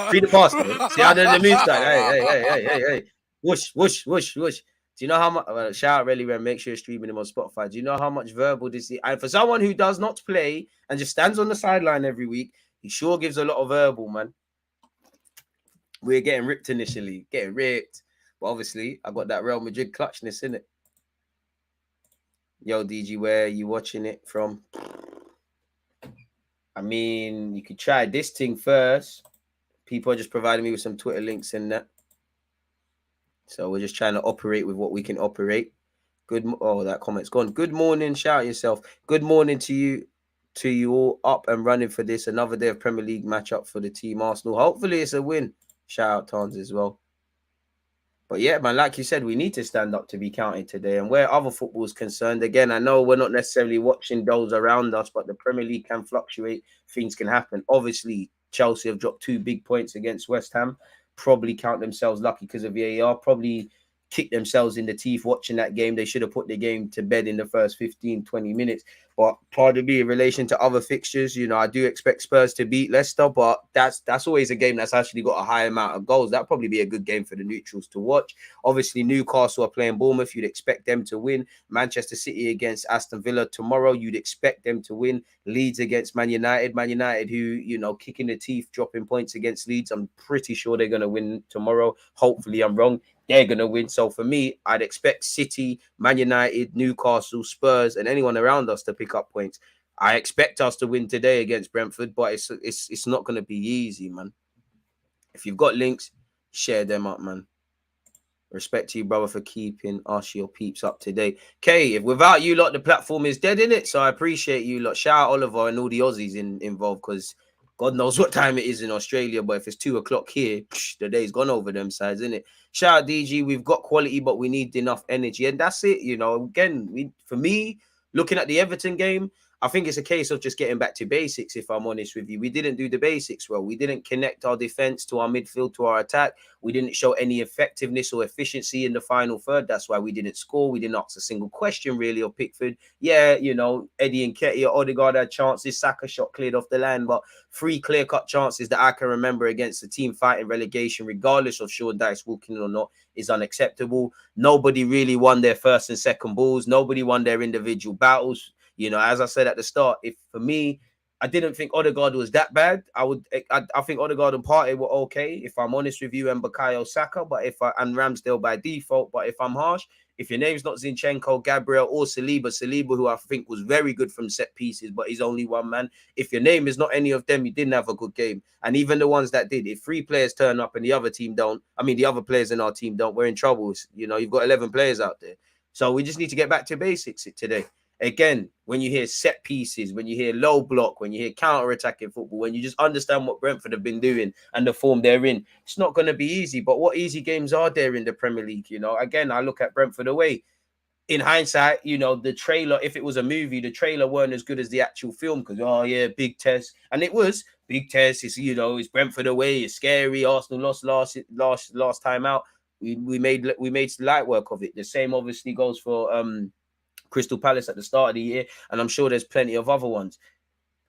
Free the pass, bro. See how the moon style. Hey. Whoosh. Do you know how much? Shout out, really, man. Make sure you're streaming him on Spotify. Do you know how much verbal this is? And for someone who does not play and just stands on the sideline every week, he sure gives a lot of verbal, man. We're getting ripped initially, But obviously, I got that Real Madrid clutchness in it. Yo, DG, where are you watching it from? I mean, you could try this thing first. People are just providing me with some Twitter links and that. So we're just trying to operate with what we can operate. Oh, that comment's gone. Good morning. Shout yourself. Good morning to you all, up and running for this. Another day of Premier League matchup for the team Arsenal. Hopefully it's a win. Shout out Tons as well. But yeah, man, like you said, we need to stand up to be counted today. And where other football is concerned, again, I know we're not necessarily watching those around us, but the Premier League can fluctuate. Things can happen. Obviously, Chelsea have dropped 2 big points against West Ham. probably count themselves lucky because of VAR, probably kick themselves in the teeth watching that game. They should have put the game to bed in the first 15, 20 minutes. But pardon me, in relation to other fixtures, you know, I do expect Spurs to beat Leicester, but that's always a game that's actually got a high amount of goals. That'd probably be a good game for the neutrals to watch. Obviously, Newcastle are playing Bournemouth. You'd expect them to win. Manchester City against Aston Villa tomorrow. You'd expect them to win. Leeds against Man United. Man United, who, you know, kicking the teeth, dropping points against Leeds. I'm pretty sure they're going to win tomorrow. Hopefully, I'm wrong. They're going to win. So for me, I'd expect City, Man United, Newcastle, Spurs, and anyone around us to pick up points. I expect us to win today against Brentford, but it's not going to be easy, man. If you've got links, share them up, man. Respect to you, brother, for keeping us, your peeps, up to date. Okay, if without you lot, the platform is dead, in it. So I appreciate you lot. Shout out Oliver and all the Aussies involved, because God knows what time it is in Australia, but if it's 2 o'clock here, the day's gone over them sides, isn't it? Shout out DG, we've got quality, but we need enough energy, and that's it. You know, again, for me, looking at the Everton game, I think it's a case of just getting back to basics, if I'm honest with you. We didn't do the basics well. We didn't connect our defense to our midfield, to our attack. We didn't show any effectiveness or efficiency in the final third. That's why we didn't score. We didn't ask a single question, really, of Pickford. Yeah, you know, Eddie and Nketiah, Odegaard had chances. Saka shot cleared off the line, but 3 clear-cut chances that I can remember against the team fighting relegation, regardless of Sean Dyche walking in or not, is unacceptable. Nobody really won their first and second balls. Nobody won their individual battles. You know, as I said at the start, if for me, I didn't think Odegaard was that bad. I think Odegaard and Partey were okay, if I'm honest with you, and Bukayo Saka, and Ramsdale by default. But if I'm harsh, if your name's not Zinchenko, Gabriel, or Saliba, who I think was very good from set pieces, but he's only one man. If your name is not any of them, you didn't have a good game. And even the ones that did, if 3 players turn up and the other team don't, the other players in our team don't, we're in trouble. You know, you've got 11 players out there. So we just need to get back to basics today. Again, when you hear set pieces, when you hear low block, when you hear counter-attacking football, when you just understand what Brentford have been doing and the form they're in, it's not going to be easy. But what easy games are there in the Premier League? You know, again, I look at Brentford away. In hindsight, you know, the trailer, if it was a movie, the trailer weren't as good as the actual film, because, oh, yeah, big test. And it was big test. It's, you know, it's Brentford away. It's scary. Arsenal lost last time out. We made light work of it. The same obviously goes for Crystal Palace at the start of the year, and I'm sure there's plenty of other ones.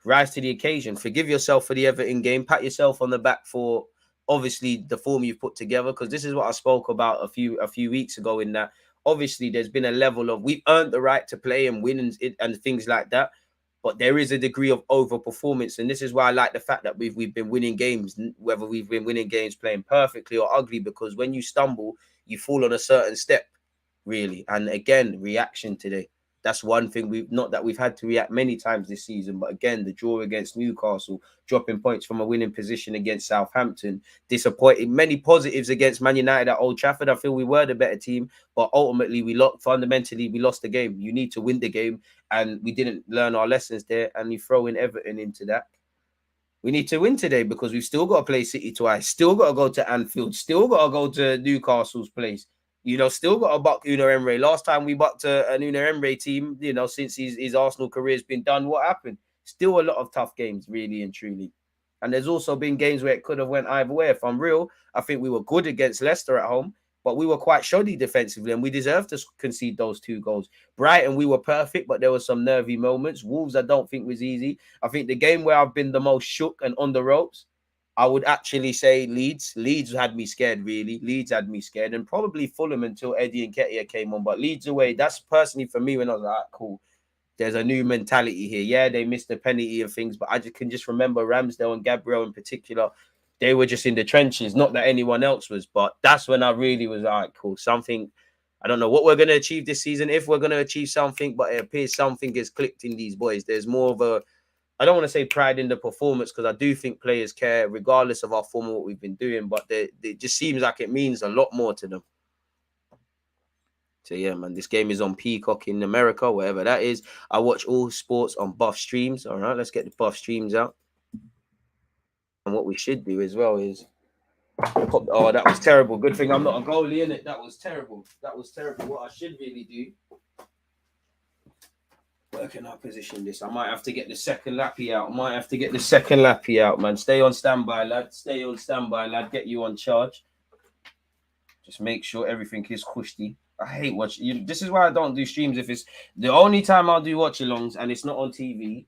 Rise to the occasion. Forgive yourself for the Everton game. Pat yourself on the back for obviously the form you've put together, because this is what I spoke about a few weeks ago, in that obviously there's been a level of, we've earned the right to play and win and things like that, but there is a degree of overperformance, and this is why I like the fact that we've been winning games, whether we've been winning games playing perfectly or ugly, because when you stumble, you fall on a certain step, really. And again, reaction today. That's one thing we've had to react many times this season, but again, the draw against Newcastle, dropping points from a winning position against Southampton, disappointed. Many positives against Man United at Old Trafford. I feel we were the better team, but ultimately we lost the game. You need to win the game, and we didn't learn our lessons there, and you throw in Everton into that. We need to win today, because we've still got to play City twice, still got to go to Anfield, still got to go to Newcastle's place. You know, still got to buck Unai Emery. Last time we bucked an Unai Emery team, you know, since his Arsenal career has been done, what happened? Still a lot of tough games, really and truly. And there's also been games where it could have went either way. If I'm real, I think we were good against Leicester at home, but we were quite shoddy defensively, and we deserved to concede those 2 goals. Brighton, we were perfect, but there were some nervy moments. Wolves, I don't think was easy. I think the game where I've been the most shook and on the ropes, I would actually say Leeds. Leeds had me scared, really. Leeds had me scared, and probably Fulham until Eddie and Nketiah came on. But Leeds away, that's personally for me when I was like, cool, there's a new mentality here. Yeah, they missed the penalty and things, but I can just remember Ramsdale and Gabriel in particular. They were just in the trenches, not that anyone else was. But that's when I really was like, cool, something. I don't know what we're going to achieve this season, if we're going to achieve something, but it appears something is clicked in these boys. There's more of a, I don't want to say pride in the performance, because I do think players care regardless of our form and what we've been doing, but it just seems like it means a lot more to them. So yeah, man, this game is on Peacock in America, wherever that is. I watch all sports on Buff Streams. All right, let's get the Buff Streams out. And what we should do as well is, oh, that was terrible. Good thing I'm not a goalie, innit? That was terrible. That was terrible. What I should really do Where can I position this? I might have to get the second lappy out. Man. Stay on standby, lad. Stay on standby, lad. Get you on charge. Just make sure everything is cushy. I hate watching. This is why I don't do streams. If it's the only time I'll do watch-alongs and it's not on TV,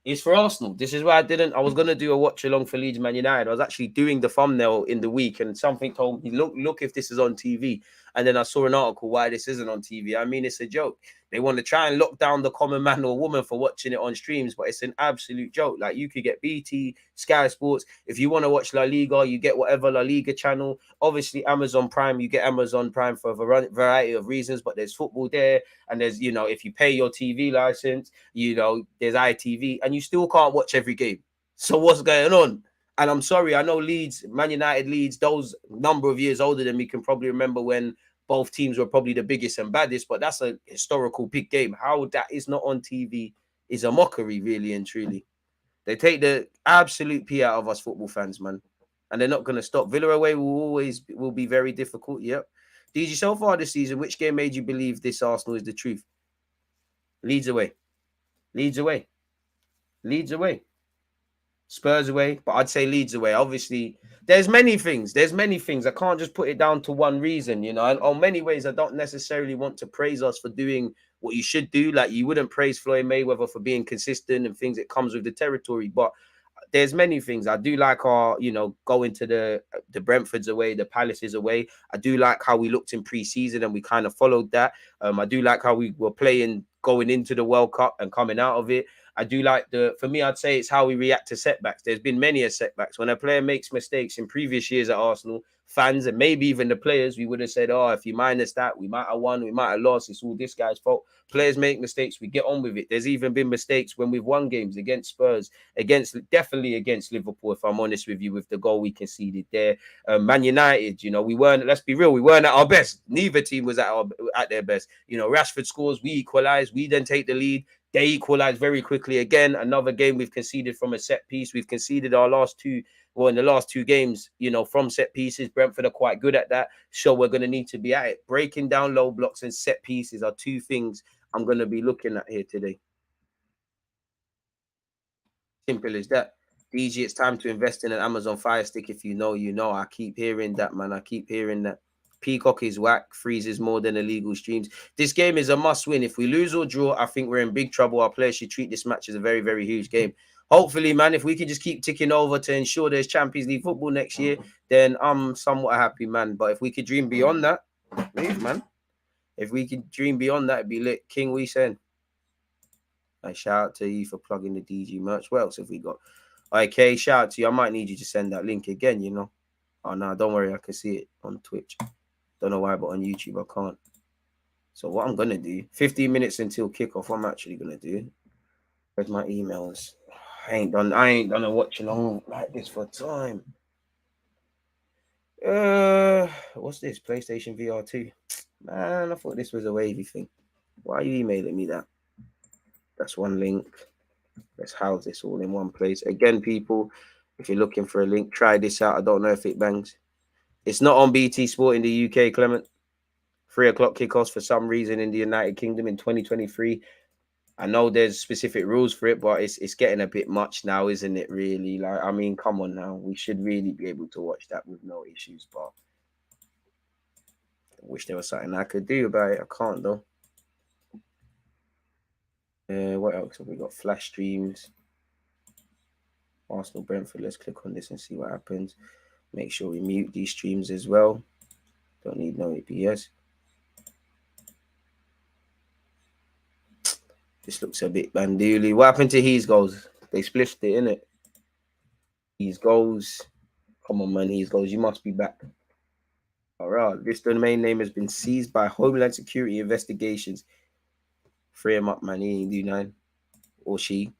it's for Arsenal. This is why I was gonna do a watch-along for Leeds Man United. I was actually doing the thumbnail in the week, and something told me, look if this is on TV. And then I saw an article why this isn't on TV. I mean, it's a joke. They want to try and lock down the common man or woman for watching it on streams, but it's an absolute joke. Like, you could get BT, Sky Sports. If you want to watch La Liga, you get whatever La Liga channel. Obviously, Amazon Prime, you get Amazon Prime for a variety of reasons, but there's football there. And there's, if you pay your TV license, there's ITV, and you still can't watch every game. So what's going on? And I'm sorry, I know Leeds, Man United, Leeds, those number of years older than me can probably remember when both teams were probably the biggest and baddest, but that's a historical big game. How that is not on TV is a mockery, really and truly. They take the absolute pee out of us football fans, man. And they're not going to stop. Villa away will be very difficult. Yep. DG, so far this season, which game made you believe this Arsenal is the truth? Leeds away. Leeds away. Leeds away. Spurs away, but I'd say Leeds away. Obviously, there's many things. I can't just put it down to one reason, And on many ways, I don't necessarily want to praise us for doing what you should do. Like, you wouldn't praise Floyd Mayweather for being consistent and things that comes with the territory. But there's many things. I do like our, going to the Brentfords away, the Palaces away. I do like how we looked in pre-season and we kind of followed that. I do like how we were playing going into the World Cup and coming out of it. I do like for me, I'd say it's how we react to setbacks. There's been many setbacks. When a player makes mistakes in previous years at Arsenal, fans and maybe even the players, we would have said, oh, if you minus that, we might have won, we might have lost. It's all this guy's fault. Players make mistakes, we get on with it. There's even been mistakes when we've won games against Spurs, definitely against Liverpool, if I'm honest with you, with the goal we conceded there. Man United, we weren't, let's be real, we weren't at our best. Neither team was at their best. Rashford scores, we equalise, we then take the lead. They equalised very quickly. Again, another game we've conceded from a set piece. We've conceded in the last two games, from set pieces. Brentford are quite good at that. So we're going to need to be at it. Breaking down low blocks and set pieces are two things I'm going to be looking at here today. Simple as that. DG, it's time to invest in an Amazon Fire Stick. If you know, you know. I keep hearing that, man. I keep hearing that. Peacock is whack, freezes more than illegal streams. This game is a must-win. If we lose or draw, I think we're in big trouble. Our players should treat this match as a very, very huge game. Hopefully, man, if we can just keep ticking over to ensure there's Champions League football next year, then I'm somewhat happy, man. But if we could dream beyond that, move, man. If we could dream beyond that, it'd be lit. King, we saying. And shout out to you for plugging the DG merch. What else have we got? Okay, shout out to you. I might need you to send that link again, Oh, no, don't worry. I can see it on Twitch. Don't know why, but on YouTube, I can't. So what I'm going to do, 15 minutes until kickoff, I'm actually going to do. Where's my emails? I ain't done a watch along like this for time. What's this? PlayStation VR 2. Man, I thought this was a wavy thing. Why are you emailing me that? That's one link. Let's house this all in one place. Again, people, if you're looking for a link, try this out. I don't know if it bangs. It's not on BT Sport in the UK, Clement. 3 o'clock kickoffs for some reason in the United Kingdom in 2023. I know there's specific rules for it, but it's getting a bit much now, isn't it, really? Like, I mean, come on now. We should really be able to watch that with no issues, but I wish there was something I could do about it. I can't, though. What else have we got? Flash streams. Arsenal Brentford. Let's click on this and see what happens. Make sure we mute these streams as well. Don't need no APS. This looks a bit bandooli. What happened to his goals? They spliffed it, innit? His goals. Come on, man. His goals. You must be back. All right. This domain name has been seized by Homeland Security investigations. Free him up, man. He ain't do nothing. Or she.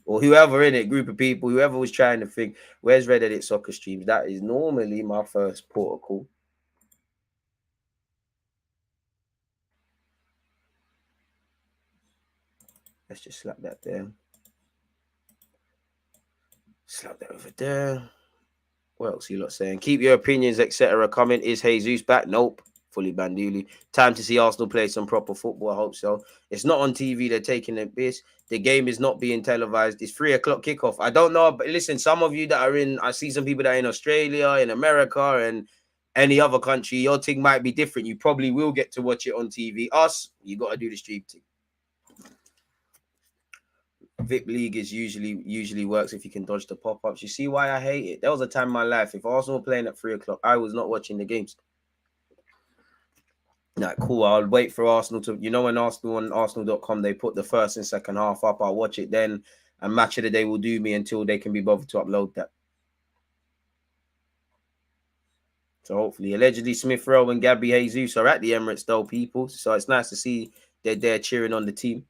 Or whoever in it, group of people, whoever was trying to think, where's Red Edit Soccer Streams? That is normally my first port of call. Let's just slap that there. Slap that over there. What else are you lot saying? Keep your opinions, etc. coming. Is Jesus back? Nope. fully Bandulu. Time to see Arsenal play some proper football. I hope so. It's not on TV. They're taking a piss. The game is not being televised. It's 3 o'clock kickoff. I don't know, but listen, some of you that are in, I see some people that are in Australia, in America, and any other country. Your thing might be different. You probably will get to watch it on TV. Us, you got to do the stream thing. VIP League is usually works if you can dodge the pop-ups. You see why I hate it? There was a time in my life, if Arsenal were playing at 3 o'clock, I was not watching the games. Nah, cool. I'll wait for Arsenal to, when Arsenal on Arsenal.com, they put the first and second half up. I'll watch it then. And Match of the Day will do me until they can be bothered to upload that. So hopefully, allegedly, Smith Rowe and Gabby Jesus are at the Emirates, though, people. So it's nice to see they're there cheering on the team.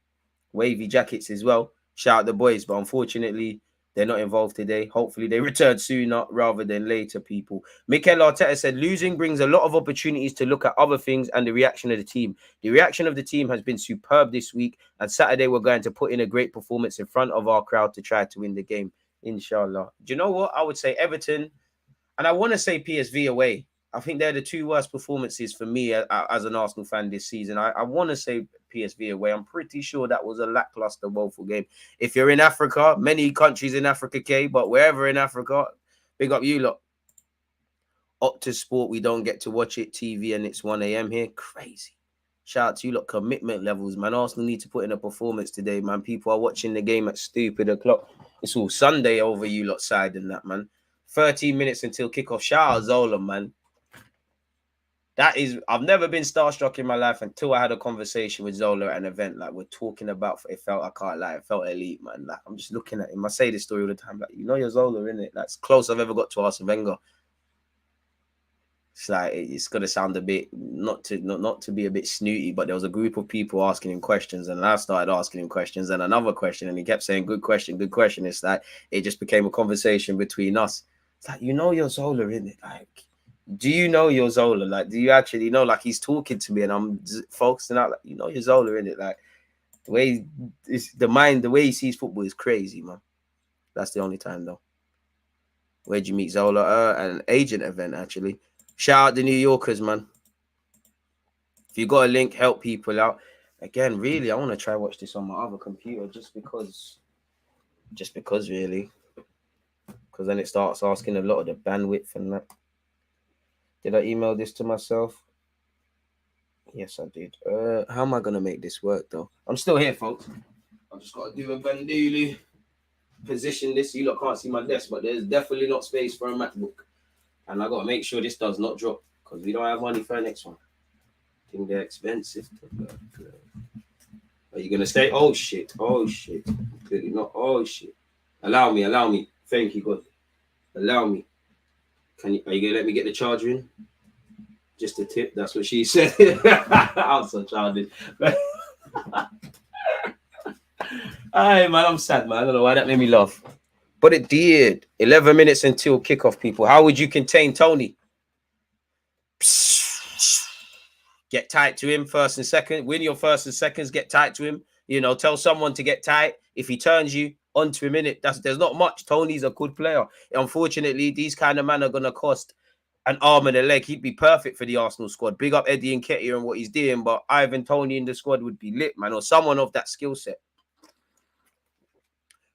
Wavy jackets as well. Shout out the boys, but unfortunately, they're not involved today. Hopefully, they return sooner rather than later, people. Mikel Arteta said, losing brings a lot of opportunities to look at other things and the reaction of the team. The reaction of the team has been superb this week, and Saturday we're going to put in a great performance in front of our crowd to try to win the game, inshallah. Do you know what? I would say Everton, and I want to say PSV away. I think they're the 2 worst performances for me as an Arsenal fan this season. I want to say PSV away. I'm pretty sure that was a lackluster, woeful game. If you're in Africa, many countries in Africa, but wherever in Africa, big up you lot. Optus Sport, we don't get to watch it. TV, and it's 1 a.m. here. Crazy. Shout out to you lot. Commitment levels, man. Arsenal need to put in a performance today, man. People are watching the game at stupid o'clock. It's all Sunday over you lot side and that, man. 13 minutes until kickoff. Shout out Zola, man. That is, I've never been starstruck in my life until I had a conversation with Zola at an event. Like, we're talking about, it felt, I can't lie, it felt elite, man. Like, I'm just looking at him. I say this story all the time. Like, you're Zola, innit? That's close I've ever got to Arsene Wenger. It's like, it's going to sound a bit, not to be a bit snooty, but there was a group of people asking him questions, and I started asking him questions and another question, and he kept saying, good question, good question. It's like, it just became a conversation between us. It's like, you're Zola, innit? Like, do you know you're Zola? Like, do you actually know? Like, he's talking to me and I'm focusing out. Like, you're Zola, innit? Like, the way the way he sees football is crazy, man. That's the only time, though. Where'd you meet Zola? At an agent event, actually. Shout out the New Yorkers, man. If you got a link, help people out. Again, really, I want to try watch this on my other computer just because, really. Because then it starts asking a lot of the bandwidth and that. Did I email this to myself? Yes, I did. How am I going to make this work, though? I'm still here, folks. I've just got to do a Bandulu. Position this. You lot can't see my desk, but there's definitely not space for a MacBook. And I got to make sure this does not drop because we don't have money for the next one. I think they're expensive. Are you going to stay? Oh, shit. Oh, shit. Clearly not. Oh, shit. Allow me. Thank you, God. Allow me. Are you going to let me get the charger in? Just a tip. That's what she said. I'm so childish. Hey, man, I'm sad, man. I don't know why that made me laugh. But it did. 11 minutes until kickoff, people. How would you contain Tony? Get tight to him first and second. Win your first and seconds. Get tight to him. Tell someone to get tight. If he turns you, onto a minute. There's not much. Tony's a good player. Unfortunately, these kind of men are gonna cost an arm and a leg. He'd be perfect for the Arsenal squad. Big up Eddie Nketiah and what he's doing, but Ivan Toney in the squad would be lit, man, or someone of that skill set.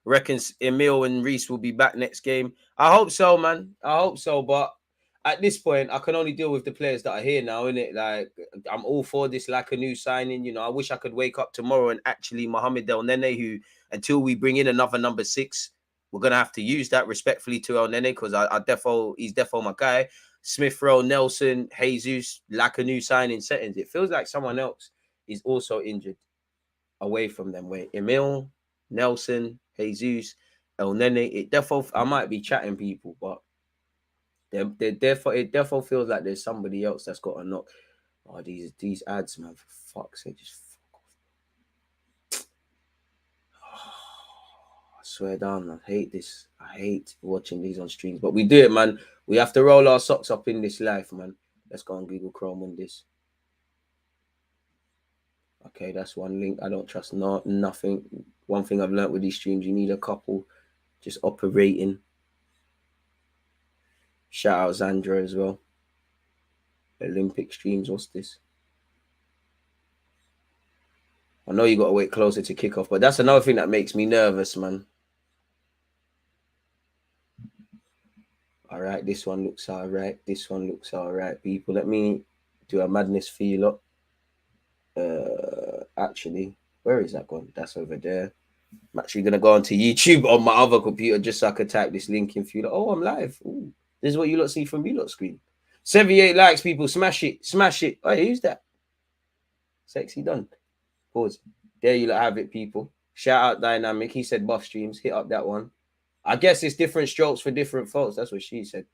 Reckons Emil and Reece will be back next game. I hope so, man. I hope so, but at this point, I can only deal with the players that are here now, innit? Like, I'm all for this, like a new signing. I wish I could wake up tomorrow and actually Mohamed El Nene, who, until we bring in another number 6, we're going to have to use that respectfully to El Nene because he's defo my guy. Smith Rowe, Nelson, Jesus, like a new signing settings. It feels like someone else is also injured away from them. Wait, Emil, Nelson, Jesus, El Nene. I might be chatting people, but it therefore feels like there's somebody else that's got a knock. Oh, these ads, man, for fuck's sake, just fuck off. Oh, I swear down, I hate this. I hate watching these on streams, but we do it, man. We have to roll our socks up in this life, man. Let's go on Google Chrome on this. Okay, that's one link. I don't trust nothing. One thing I've learned with these streams, you need a couple just operating. Shout out Zandra as well. Olympic streams. What's this? I know you got to wait closer to kickoff, but that's another thing that makes me nervous, man. All right, this one looks all right. This one looks all right, people. Let me do a madness for you lot. Actually, where is that gone? That's over there. I'm actually gonna go onto YouTube on my other computer just so I can type this link in for you. Oh, I'm live. Ooh, this is what you lot see from me lot screen. 78 likes, people. Smash it, smash it. Oh, who's that? Sexy done. Pause. There you lot have it, people. Shout out Dynamic. He said buff streams. Hit up that one. I guess it's different strokes for different folks. That's what she said.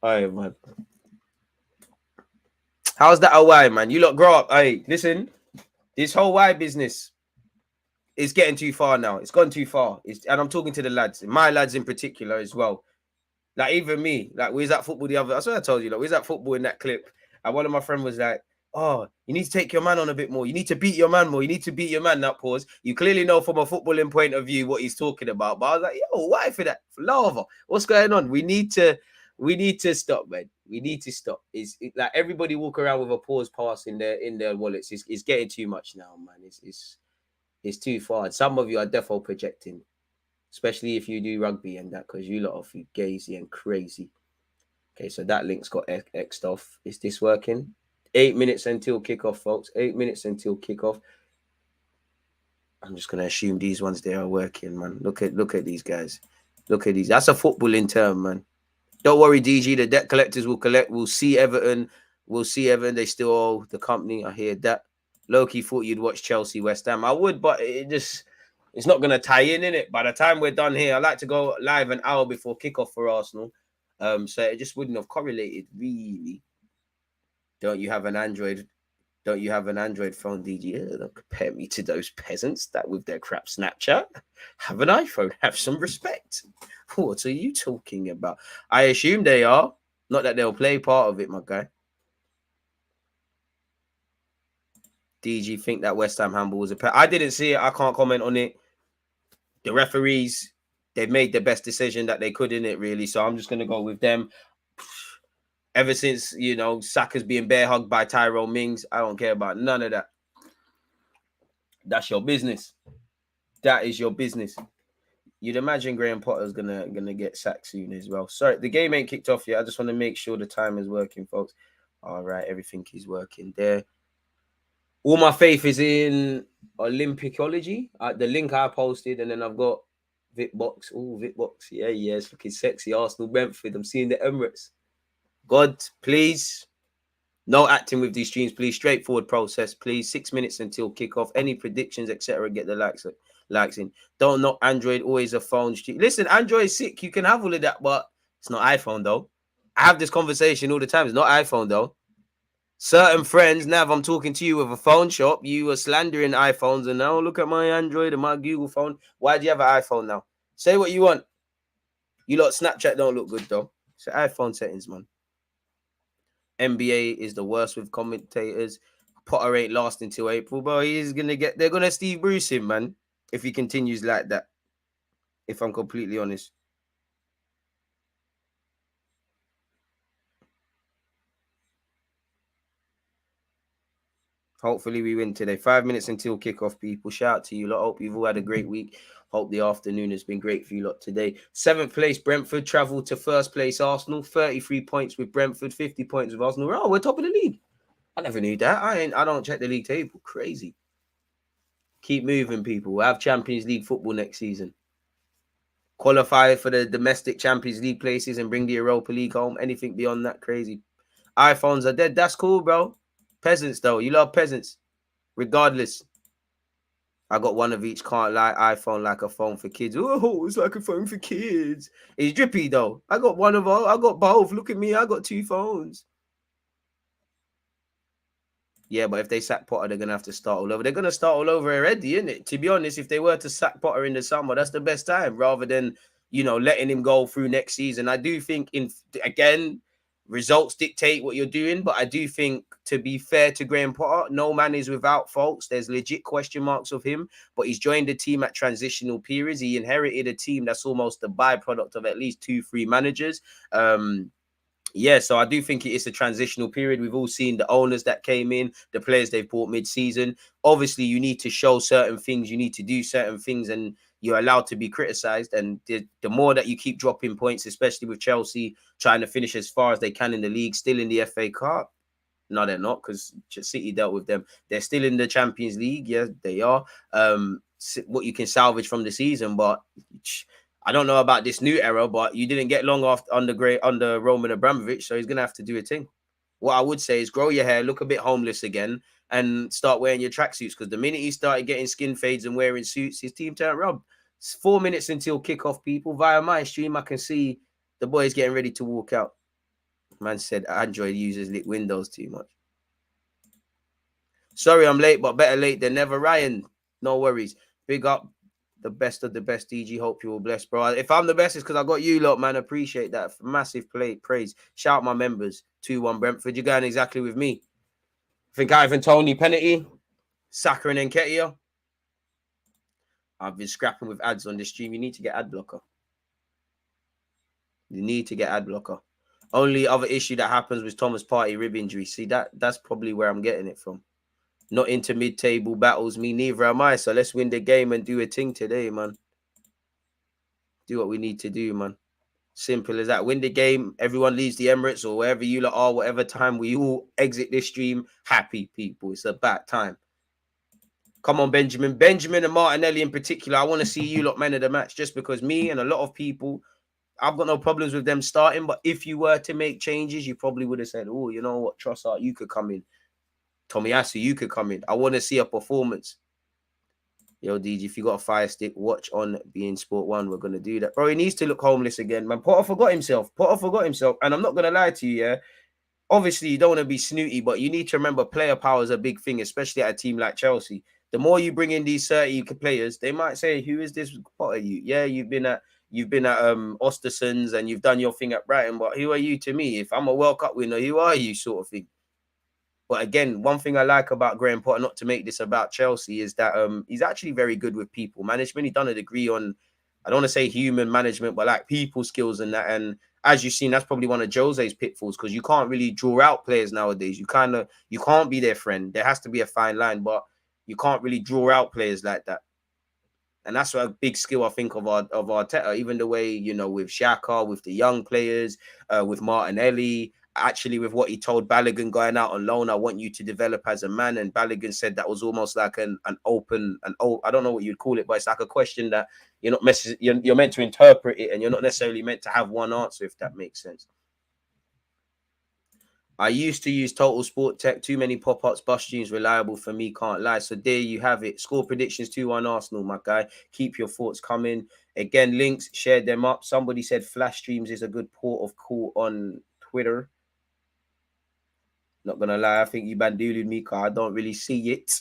All right, man. How's that a why, man? You lot grow up. Hey, listen, this whole why business is getting too far now. It's gone too far. And I'm talking to the lads, my lads in particular as well. Like, even me, like, where's that football the other? That's what I told you, like, where's that football in that clip? And one of my friends was like, oh, you need to take your man on a bit more. You need to beat your man more. You need to beat your man. That pause. You clearly know from a footballing point of view what he's talking about. But I was like, yo, why for that? For lava. What's going on? We need to stop, man. We need to stop. Like everybody walk around with a pause pass in their wallets. It's getting too much now, man. It's too far. Some of you are defo projecting, especially if you do rugby and that, because you lot are gazy and crazy. Okay, so that link's got X'd off. Is this working? 8 minutes until kickoff, folks. 8 minutes until kickoff. I'm just gonna assume these ones they are working, man. Look at these guys. Look at these. That's a footballing term, man. Don't worry, DG. The debt collectors will collect. We'll see Everton. We'll see Everton. They still owe the company. I hear that. Loki thought you'd watch Chelsea, West Ham. I would, but it's not gonna tie in it. By the time we're done here, I like to go live an hour before kickoff for Arsenal. So it just wouldn't have correlated really. Don't you have an Android? Don't you have an Android phone, DG? Don't compare me to those peasants that with their crap Snapchat. Have an iPhone. Have some respect. What are you talking about? I assume they are. Not that they'll play part of it, my guy. DG think that West Ham handball was I didn't see it. I can't comment on it. The referees, they've made the best decision that they could in it, really. So I'm just going to go with them. Ever since, you know, Saka's being bear hugged by Tyrone Mings, I don't care about none of that. That's your business. That is your business. You'd imagine Graham Potter's gonna get sacked soon as well. Sorry, the game ain't kicked off yet. I just want to make sure the time is working, folks. All right, everything is working there. All my faith is in Olympicology. The link I posted, and then I've got Vitbox. Oh, Vitbox. Yeah, it's looking sexy. Arsenal, Brentford. I'm seeing the Emirates. God, please, no acting with these streams, please. Straightforward process, please. 6 minutes until kickoff. Any predictions, etc. Get the likes in. Don't knock Android. Always a phone. Listen, Android is sick. You can have all of that, but it's not iPhone though. I have this conversation all the time. It's not iPhone though. Certain friends, now if I'm talking to you with a phone shop, you are slandering iPhones, and now look at my Android and my Google phone. Why do you have an iPhone now? Say what you want. You lot Snapchat don't look good though. It's iPhone settings, man. NBA is the worst with commentators. Potter ain't lasting till April, but they're gonna Steve Bruce him, man, if he continues like that. If I'm completely honest. Hopefully we win today. 5 minutes until kickoff, people. Shout out to you lot. Hope you've all had a great week. Hope the afternoon has been great for you lot today. 7th place, Brentford, travel to 1st place, Arsenal. 33 points with Brentford, 50 points with Arsenal. Oh, we're top of the league. I never knew that. I don't check the league table. Crazy. Keep moving, people. We'll have Champions League football next season. Qualify for the domestic Champions League places and bring the Europa League home. Anything beyond that, crazy. iPhones are dead. That's cool, bro. Peasants, though. You love peasants. Regardless. I got one of each. Can't lie. iPhone like a phone for kids. Oh, it's like a phone for kids. It's drippy, though. I got one of all. I got both. Look at me. I got 2 phones. Yeah, but if they sack Potter, they're going to have to start all over. They're going to start all over already, isn't it? To be honest, if they were to sack Potter in the summer, that's the best time rather than, you know, letting him go through next season. I do think, again, results dictate what you're doing. But I do think, to be fair to Graham Potter, no man is without faults. There's legit question marks of him, but he's joined the team at transitional periods. He inherited a team that's almost the byproduct of at least 2-3 managers. Yeah, so I do think it is a transitional period. We've all seen the owners that came in, the players they've bought mid-season. Obviously, you need to show certain things, you need to do certain things, and you're allowed to be criticised. And the more that you keep dropping points, especially with Chelsea trying to finish as far as they can in the league, still in the FA Cup. No, they're not, because City dealt with them. They're still in the Champions League. Yeah, they are. What you can salvage from the season, but I don't know about this new era, but you didn't get long off under Roman Abramovich, so he's gonna have to do a thing. What I would say is grow your hair, look a bit homeless again, and start wearing your tracksuits. Because the minute he started getting skin fades and wearing suits, his team turned robbed. It's 4 minutes until kickoff, people. Via my stream, I can see the boys getting ready to walk out. Man said Android users lit Windows too much. Sorry, I'm late, but better late than never. Ryan, no worries. Big up. The best of the best, DG. Hope you all blessed, bro. If I'm the best, it's because I got you lot, man. Appreciate that. Massive praise. Shout my members. 2-1 Brentford. You're going exactly with me. I think Ivan Toney penalty. Saka and Nketiah. I've been scrapping with ads on this stream. You need to get ad blocker. You need to get ad blocker. Only other issue that happens was Thomas Partey rib injury. See, that's probably where I'm getting it from. Not into mid-table battles. Me neither am I. So let's win the game and do a thing today, man. Do what we need to do, man. Simple as that. Win the game. Everyone leaves the Emirates or wherever you lot are, whatever time we all exit this stream. Happy, people. It's about time. Come on, Benjamin. Benjamin and Martinelli in particular. I want to see you lot men of the match, just because me and a lot of people, I've got no problems with them starting. But if you were to make changes, you probably would have said, oh, you know what, Trossard, you could come in. Tomiyasu, you could come in. I want to see a performance. Yo, DG, if you got a fire stick, watch on Being Sport 1. We're going to do that. Bro, he needs to look homeless again, man. Potter forgot himself. And I'm not going to lie to you, yeah. Obviously, you don't want to be snooty, but you need to remember player power is a big thing, especially at a team like Chelsea. The more you bring in these 30 players, they might say, who is this Potter? Yeah, you've been at Osterson's and you've done your thing at Brighton, but who are you to me? If I'm a World Cup winner, who are you, sort of thing? But again, one thing I like about Graham Potter, not to make this about Chelsea, is that he's actually very good with people management. He's done a degree on, I don't want to say human management, but like people skills and that. And as you've seen, that's probably one of Jose's pitfalls, because you can't really draw out players nowadays. You can't be their friend. There has to be a fine line, but you can't really draw out players like that. And that's a big skill, I think, of Arteta. Even the way, you know, with Xhaka, with the young players, with Martinelli, actually with what he told Balogun going out on loan, I want you to develop as a man. And Balogun said that was almost like an open, I don't know what you'd call it, but it's like a question that you're meant to interpret it, and you're not necessarily meant to have one answer, if that makes sense. I used to use Total Sport Tech. Too many pop-ups, bus streams, reliable for me, can't lie. So there you have it. Score predictions 2-1 Arsenal, my guy. Keep your thoughts coming. Again, links, share them up. Somebody said Flash Streams is a good port of call on Twitter. Not gonna lie, I think you bandooed me, because I don't really see it.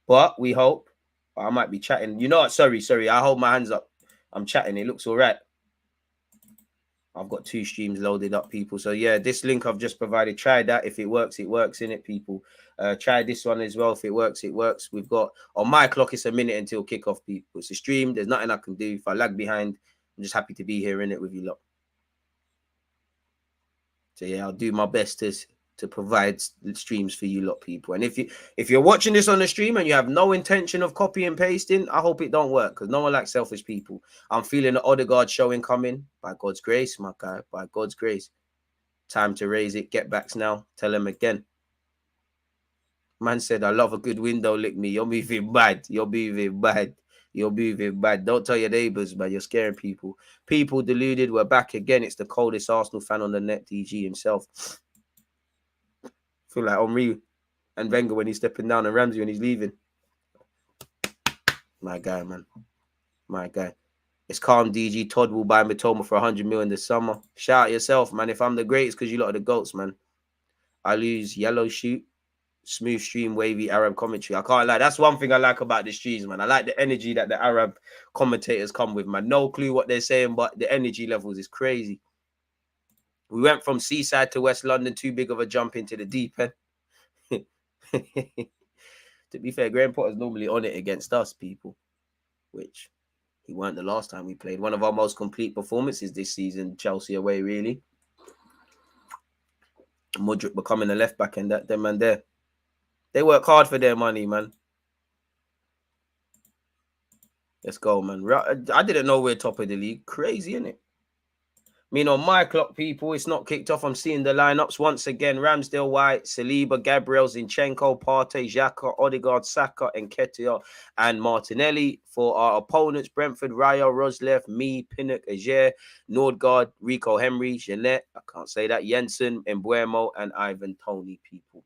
But we hope. I might be chatting. You know what? Sorry. I hold my hands up. I'm chatting. It looks all right. I've got 2 streams loaded up, people. So yeah, this link I've just provided, try that. If it works, it works, innit, people. Try this one as well. If it works, it works. We've got, on my clock, it's a minute until kickoff, people. It's a stream. There's nothing I can do. If I lag behind, I'm just happy to be here, innit, with you lot. So yeah, I'll do my best to provide streams for you lot, people. And if you're watching this on the stream and you have no intention of copy and pasting, I hope it don't work, because no one likes selfish people. I'm feeling the Odegaard showing coming, by God's grace, my guy, by God's grace. Time to raise it. Get backs now. Tell him again. Man said, I love a good window lick me. You're moving bad. You're moving bad. You're moving bad. Don't tell your neighbours, man. You're scaring people. People deluded. We're back again. It's the coldest Arsenal fan on the net, DG himself. Feel like Henry and Wenger when he's stepping down, and Ramsey when he's leaving. My guy, man. My guy. It's calm, DG. Todd will buy Matoma for 100 million this summer. Shout out yourself, man. If I'm the greatest, because you lot are the goats, man. I lose yellow shoot. Smooth stream, wavy Arab commentary. I can't lie. That's one thing I like about the streams, man. I like the energy that the Arab commentators come with, man. No clue what they're saying, but the energy levels is crazy. We went from Seaside to West London, too big of a jump into the deep end. To be fair, Graham Potter's normally on it against us, people, which he weren't the last time we played. One of our most complete performances this season, Chelsea away, really. Mudryk becoming a left back and that them man there. They work hard for their money, man. Let's go, man. I didn't know we're top of the league. Crazy, isn't it? I mean, on my clock, people, it's not kicked off. I'm seeing the lineups once again. Ramsdale, White, Saliba, Gabriel, Zinchenko, Partey, Xhaka, Odegaard, Saka, Nketiah, and Martinelli. For our opponents, Brentford, Raya, Roslev, me, Pinnock, Ajer, Nordgaard, Rico Henry, Jeanette, I can't say that, Jensen, Embuemo, and Ivan Toney, people.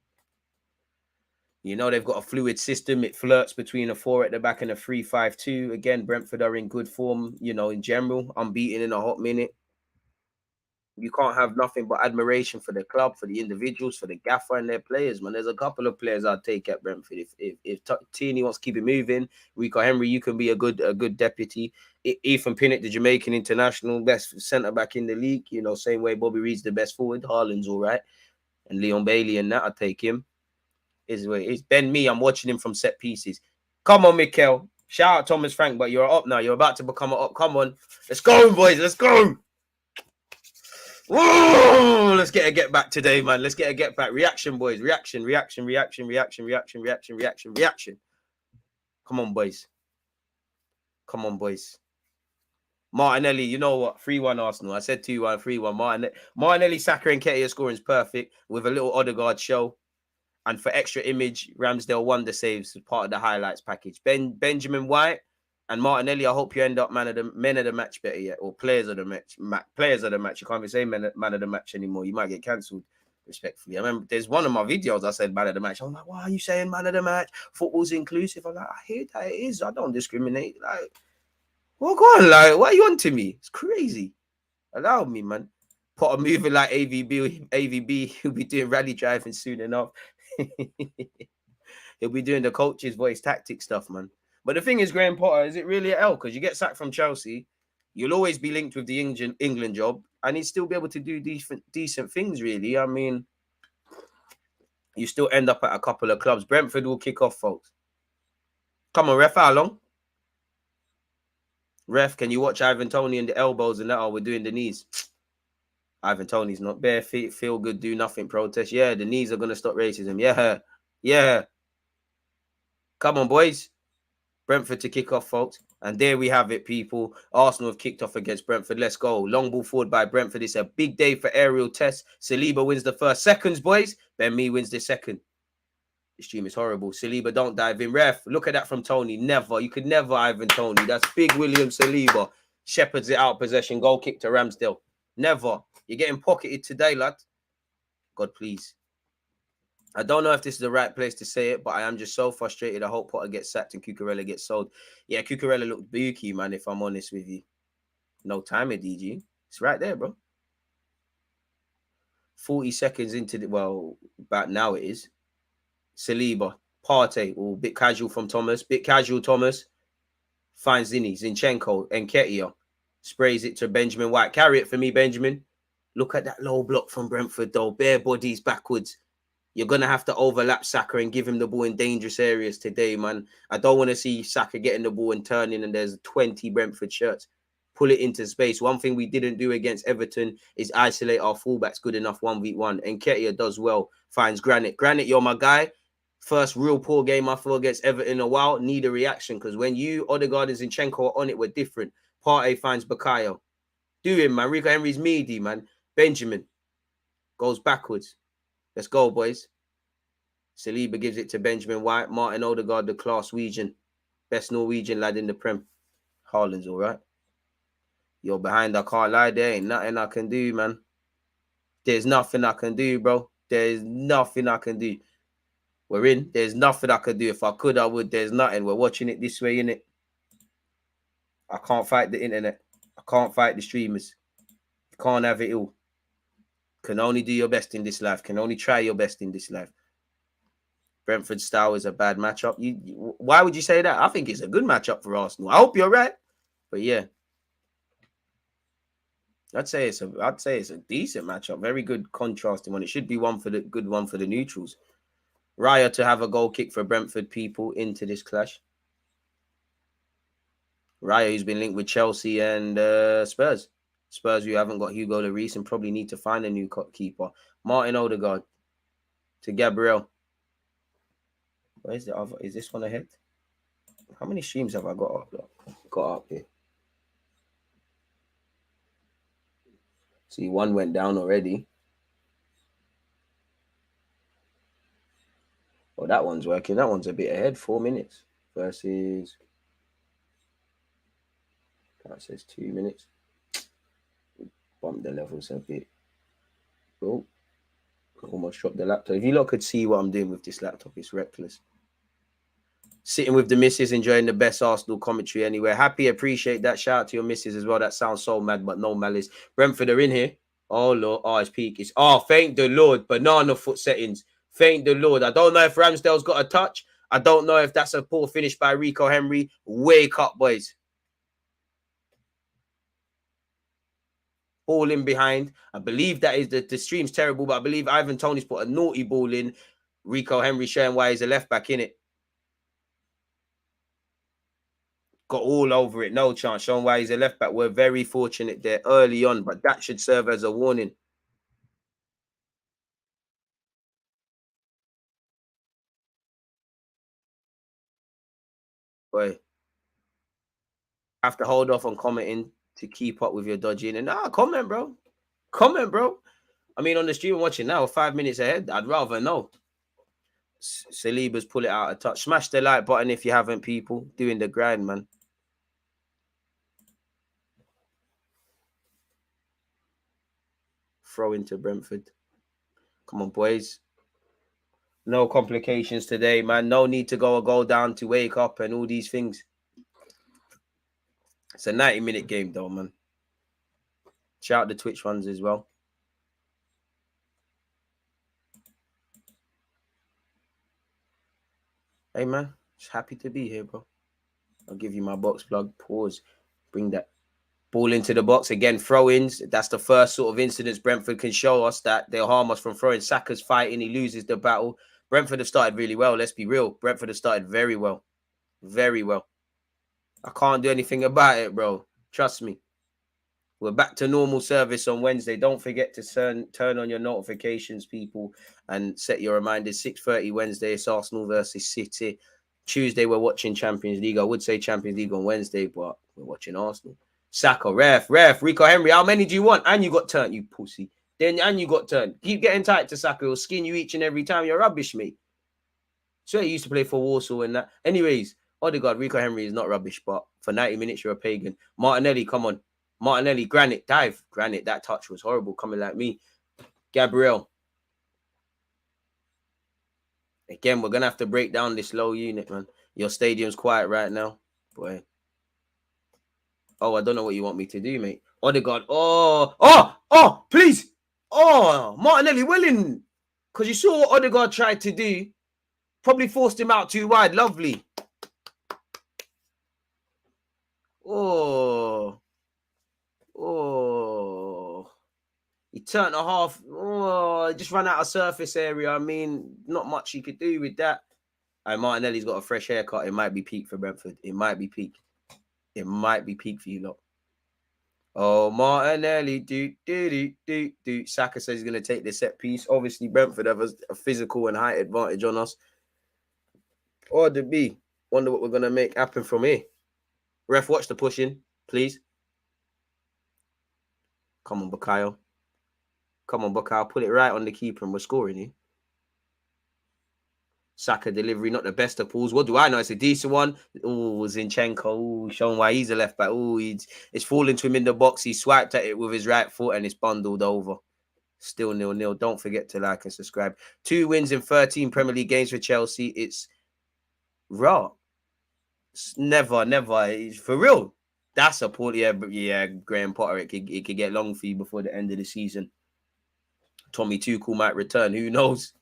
You know, they've got a fluid system. It flirts between a 4 at the back and a 3-5-2. Again, Brentford are in good form, you know, in general. Unbeaten in a hot minute. You can't have nothing but admiration for the club, for the individuals, for the gaffer and their players, man. There's a couple of players I'd take at Brentford. If Tierney wants to keep it moving, Rico Henry, you can be a good deputy. Ethan Pinnock, the Jamaican international, best centre-back in the league. You know, same way Bobby Reed's the best forward. Haaland's all right. And Leon Bailey and that, I'd take him. It's Ben Mee. I'm watching him from set pieces. Come on, Mikel. Shout out Thomas Frank, but you're up now. You're about to become an up. Come on. Let's go, boys. Let's go. Whoa, let's get back today, man. Let's get a get back. Reaction, boys. Reaction. Come on, boys. Come on, boys. Martinelli, you know what? 3-1 Arsenal. I said 2-1, 3-1. Martinelli, Saka, and Nketiah scoring is perfect with a little Odegaard show. And for extra image, Ramsdale wonder saves as part of the highlights package. Benjamin White and Martinelli, I hope you end up men of the match better yet, or players of the match. Players of the match. You can't even say man of the match anymore. You might get cancelled, respectfully. I remember there's one of my videos I said man of the match. I'm like, why are you saying man of the match? Football's inclusive. I'm like, I hear that it is. I don't discriminate. Like, well, go on, like, what are you on to me? It's crazy. Allow me, man. Potter moving like AVB. He'll be doing rally driving soon enough. He'll be doing the coach's voice tactic stuff, man. But the thing is, Graham Potter, is it really an L? Because you get sacked from Chelsea, you'll always be linked with the England job, and he'd still be able to do decent things, really. I mean, you still end up at a couple of clubs. Brentford will kick off, folks. Come on, ref, how long? Ref, can you watch Ivan Toney and the elbows and that? Oh, we're doing the knees. Ivan Toney's not bare feet, feel good, do nothing, protest. Yeah, the knees are going to stop racism. Yeah. Come on, boys. Brentford to kick off, folks. And there we have it, people. Arsenal have kicked off against Brentford. Let's go. Long ball forward by Brentford. It's a big day for aerial tests. Saliba wins the first. Seconds, boys. Ben Mee wins the second. The stream is horrible. Saliba, don't dive in. Ref, look at that from Toney. Never. You could never Ivan Toney. That's big William Saliba. Shepherds it out possession. Goal kick to Ramsdale. Never. You're getting pocketed today, lad. God, please. I don't know if this is the right place to say it, but I am just so frustrated. I hope Potter gets sacked and Cucurella gets sold. Yeah, Cucurella looked booky, man, if I'm honest with you. No time at DG. It's right there, bro. 40 seconds into the... Well, about now it is. Saliba. Partey. Oh, bit casual from Thomas. Bit casual, Thomas. Finds Zinchenko. Nketiah. Sprays it to Benjamin White. Carry it for me, Benjamin. Look at that low block from Brentford, though. Bare bodies backwards. You're going to have to overlap Saka and give him the ball in dangerous areas today, man. I don't want to see Saka getting the ball and turning and there's 20 Brentford shirts. Pull it into space. One thing we didn't do against Everton is isolate our fullbacks good enough 1v1. And Nketiah does well. Finds Granit. Granit, you're my guy. First real poor game I feel against Everton in a while. Need a reaction because when you, Odegaard and Zinchenko are on it, we're different. Partey finds Bukayo. Do him, man. Rico Henry's meaty, man. Benjamin goes backwards. Let's go, boys. Saliba gives it to Benjamin White. Martin Odegaard, the class Norwegian. Best Norwegian lad in the Prem. Haaland's all right. You're behind, I can't lie. There ain't nothing I can do, man. There's nothing I can do, bro. There's nothing I can do. We're in. There's nothing I could do. If I could, I would. There's nothing. We're watching it this way, innit? I can't fight the internet. I can't fight the streamers. You can't have it all. Can only do your best in this life. Can only try your best in this life. Brentford style is a bad matchup. Why would you say that? I think it's a good matchup for Arsenal. I hope you're right. But yeah. I'd say it's a decent matchup. Very good contrasting one. It should be one for the good one for the neutrals. Raya to have a goal kick for Brentford people into this clash. Raya, who's been linked with Chelsea and Spurs. Spurs, who haven't got Hugo Lloris and probably need to find a new keeper. Martin Odegaard to Gabriel. Where's the other? Is this one ahead? How many streams have I got up here? See, one went down already. Oh, that one's working. That one's a bit ahead. 4 minutes versus. That says 2 minutes. Bump the levels a bit. Oh, almost dropped the laptop. If you lot could see what I'm doing with this laptop, it's reckless. Sitting with the missus, enjoying the best Arsenal commentary anywhere. Happy, appreciate that. Shout out to your missus as well. That sounds so mad, but no malice. Brentford are in here. Oh, Lord. Oh, it's peak. It's, thank the Lord. Banana foot settings. Thank the Lord. I don't know if Ramsdale's got a touch. I don't know if that's a poor finish by Rico Henry. Wake up, boys. Ball in behind. I believe that is the stream's terrible, but I believe Ivan Toney's put a naughty ball in. Rico Henry showing why he's a left back in it. Got all over it. No chance. Showing why he's a left back. We're very fortunate there early on, but that should serve as a warning. Boy, have to hold off on commenting to keep up with your dodging. And comment, bro. Comment, bro. I mean, on the stream I'm watching now, 5 minutes ahead. I'd rather know. Saliba's pull it out a touch. Smash the like button if you haven't, people. Doing the grind, man. Throw into Brentford. Come on, boys. No complications today, man. No need to go a goal down to wake up and all these things. It's a 90-minute game, though, man. Shout out the Twitch ones as well. Hey, man. Just happy to be here, bro. I'll give you my box plug. Pause. Bring that ball into the box. Again, throw-ins. That's the first sort of incidents Brentford can show us that they'll harm us from throwing. Saka's fighting. He loses the battle. Brentford have started really well. Let's be real. Brentford have started very well. Very well. I can't do anything about it, bro. Trust me. We're back to normal service on Wednesday. Don't forget to turn on your notifications, people, and set your reminders. 6:30 Wednesday, it's Arsenal versus City. Tuesday, we're watching Champions League. I would say Champions League on Wednesday, but we're watching Arsenal. Saka, ref, Rico Henry. How many do you want? And you got turned, you pussy. And you got turned. Keep getting tight to Saka. He'll skin you each and every time. You're rubbish, mate. So he used to play for Warsaw and that. Anyways, Odegaard, Rico Henry is not rubbish, but for 90 minutes, you're a pagan. Martinelli, come on. Martinelli, Granite, dive. Granite, that touch was horrible coming like me. Gabriel. Again, we're going to have to break down this low unit, man. Your stadium's quiet right now. Boy. Oh, I don't know what you want me to do, mate. Odegaard. Oh, please. Oh, Martinelli willing. Because you saw what Odegaard tried to do. Probably forced him out too wide. Lovely. Oh. He turned a half. Oh, just ran out of surface area. I mean, not much he could do with that. And Martinelli's got a fresh haircut. It might be peak for Brentford. It might be peak. It might be peak for you lot. Oh, Martinelli. Do. Saka says he's going to take the set piece. Obviously, Brentford have a physical and height advantage on us. Or the B. Wonder what we're going to make happen from here. Ref, watch the pushing, please. Come on, Bukayo. Come on, Bukayo. Put it right on the keeper and we're scoring here. Saka delivery, not the best of pulls. What do I know? It's a decent one. Oh, Zinchenko. Oh, showing why he's a left back. Oh, it's falling to him in the box. He swiped at it with his right foot and it's bundled over. Still 0-0. Don't forget to like and subscribe. 2 wins in 13 Premier League games for Chelsea. It's raw. Never. It's for real. That's a poor, yeah, Graham Potter. It could get long for you before the end of the season. Tommy Tuchel might return. Who knows?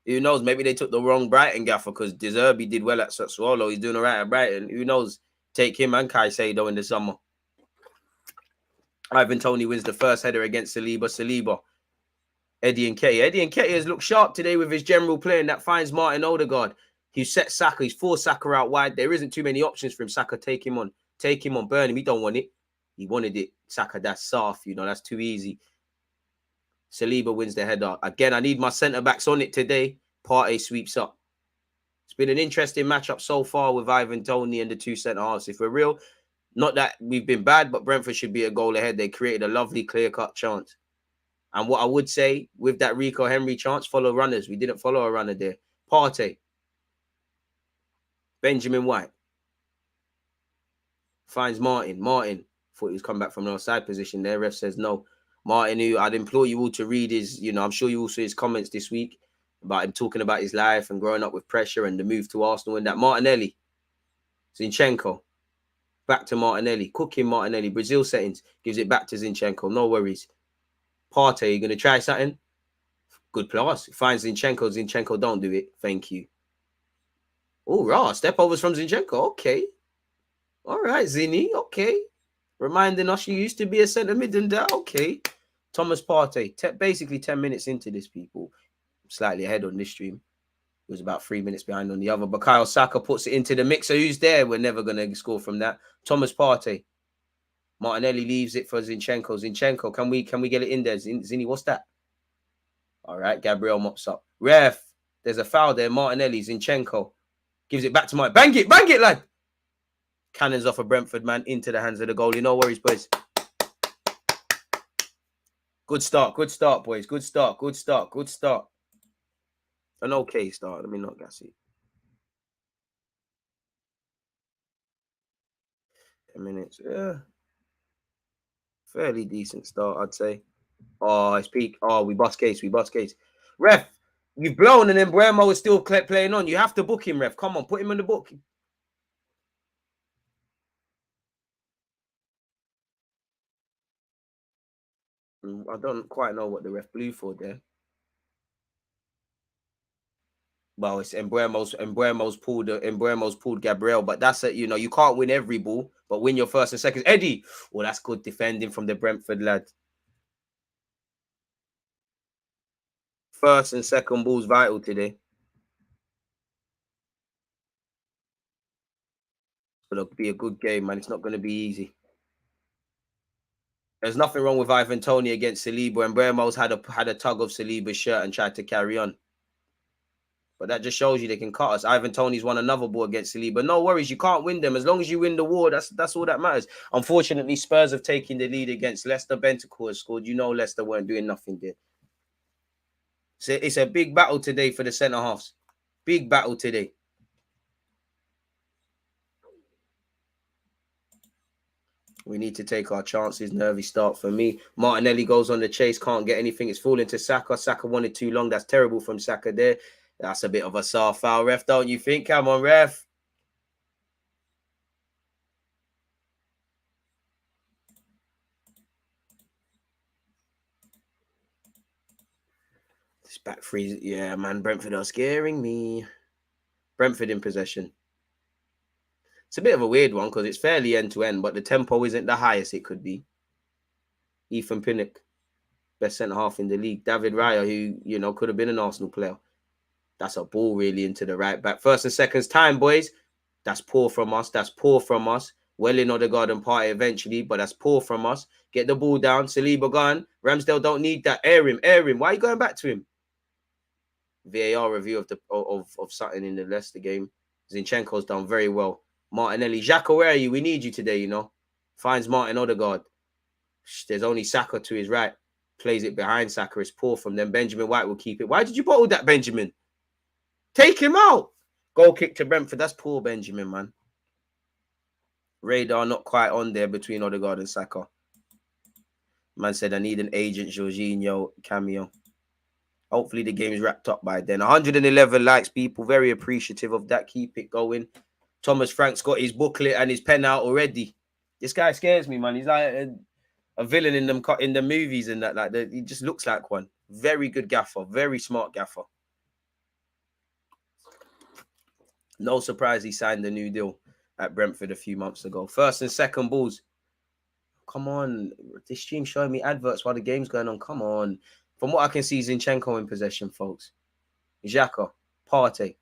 Who knows? Maybe they took the wrong Brighton gaffer because De Zerbi did well at Sassuolo. He's doing all right at Brighton. Who knows? Take him and Caicedo in the summer. Ivan Toney wins the first header against Saliba. Saliba. Eddie and Nketiah. Eddie and Nketiah has looked sharp today with his general playing. That finds Martin Odegaard. He set Saka. He's forced Saka out wide. There isn't too many options for him. Saka, take him on. Take him on. Burn him. He don't want it. He wanted it. Saka, that's soft. You know, that's too easy. Saliba wins the header. Again, I need my centre-backs on it today. Partey sweeps up. It's been an interesting matchup so far with Ivan Toney and the two centre-halves. If we're real, not that we've been bad, but Brentford should be a goal ahead. They created a lovely clear-cut chance. And what I would say, with that Rico Henry chance, follow runners. We didn't follow a runner there. Partey. Benjamin White. Finds Martin. Martin. Thought he was coming back from an offside position there. Ref says no. Martin, who I'd implore you all to read his, I'm sure you all saw his comments this week about him talking about his life and growing up with pressure and the move to Arsenal and that. Martinelli. Zinchenko. Back to Martinelli. Cooking Martinelli. Brazil settings. Gives it back to Zinchenko. No worries. Partey, you going to try something? Good pass. Finds Zinchenko. Zinchenko, don't do it. Thank you. Oh, raw. Step overs from Zinchenko. Okay. All right, Zinny. Okay. Reminding us you used to be a centre mid and that. Okay. Thomas Partey. Basically 10 minutes into this, people. Slightly ahead on this stream. It was about 3 minutes behind on the other. But Bukayo Saka puts it into the mixer. Who's there? We're never going to score from that. Thomas Partey. Martinelli leaves it for Zinchenko. Zinchenko, can we get it in there? Zinny, what's that? All right, Gabriel mops up. Ref, there's a foul there. Martinelli, Zinchenko. Gives it back to Mike. Bang it, lad. Cannons off a Brentford man into the hands of the goalie. No worries, boys. Good start, boys. Good start. An okay start. Let me not gas it. 10 minutes. Yeah. Fairly decent start, I'd say. Oh, it's peak. Oh, we bust case. Ref, you've blown and then Bremo is still playing on. You have to book him, ref. Come on, put him in the book. I don't quite know what the ref blew for there. Well, it's Mbremo's pulled Gabriel, but that's it. You can't win every ball, but win your first and seconds. Eddie, well, that's good defending from the Brentford lad. First and second balls vital today. It'll be a good game, man. It's not going to be easy. There's nothing wrong with Ivan Toney against Saliba, and Bremo's had a tug of Saliba's shirt and tried to carry on. But that just shows you they can cut us. Ivan Toney's won another ball against Saliba. No worries, you can't win them. As long as you win the war, that's all that matters. Unfortunately, Spurs have taken the lead against Leicester. Bentancur has scored. Leicester weren't doing nothing there. So it's a big battle today for the centre-halves. Big battle today. We need to take our chances. Nervy start for me. Martinelli goes on the chase. Can't get anything. It's falling to Saka. Saka wanted too long. That's terrible from Saka there. That's a bit of a soft foul, ref, don't you think? Come on, ref. This back freeze. Yeah, man. Brentford are scaring me. Brentford in possession. It's a bit of a weird one because it's fairly end-to-end, but the tempo isn't the highest it could be. Ethan Pinnock, best centre-half in the league. David Raya, who, could have been an Arsenal player. That's a ball really into the right back. First and seconds time, boys. That's poor from us. Well in Odegaard and Partey eventually, but that's poor from us. Get the ball down. Saliba gone. Ramsdale don't need that. Air him. Why are you going back to him? VAR review of something in the Leicester game. Zinchenko's done very well. Martinelli. Xhaka, where are you? We need you today, Finds Martin Odegaard. There's only Saka to his right. Plays it behind Saka. It's poor from them. Benjamin White will keep it. Why did you bottle that, Benjamin? Take him out. Goal kick to Brentford. That's poor Benjamin, man. Radar not quite on there between Odegaard and Saka. Man said, I need an agent Jorginho cameo. Hopefully the game is wrapped up by then. 111 likes, people. Very appreciative of that. Keep it going. Thomas Frank's got his booklet and his pen out already. This guy scares me, man. He's like a villain in the movies and that. Like he just looks like one. Very good gaffer. Very smart gaffer. No surprise he signed a new deal at Brentford a few months ago. First and second balls. Come on. This stream showing me adverts while the game's going on. Come on. From what I can see, Zinchenko in possession, folks. Xhaka, Partey.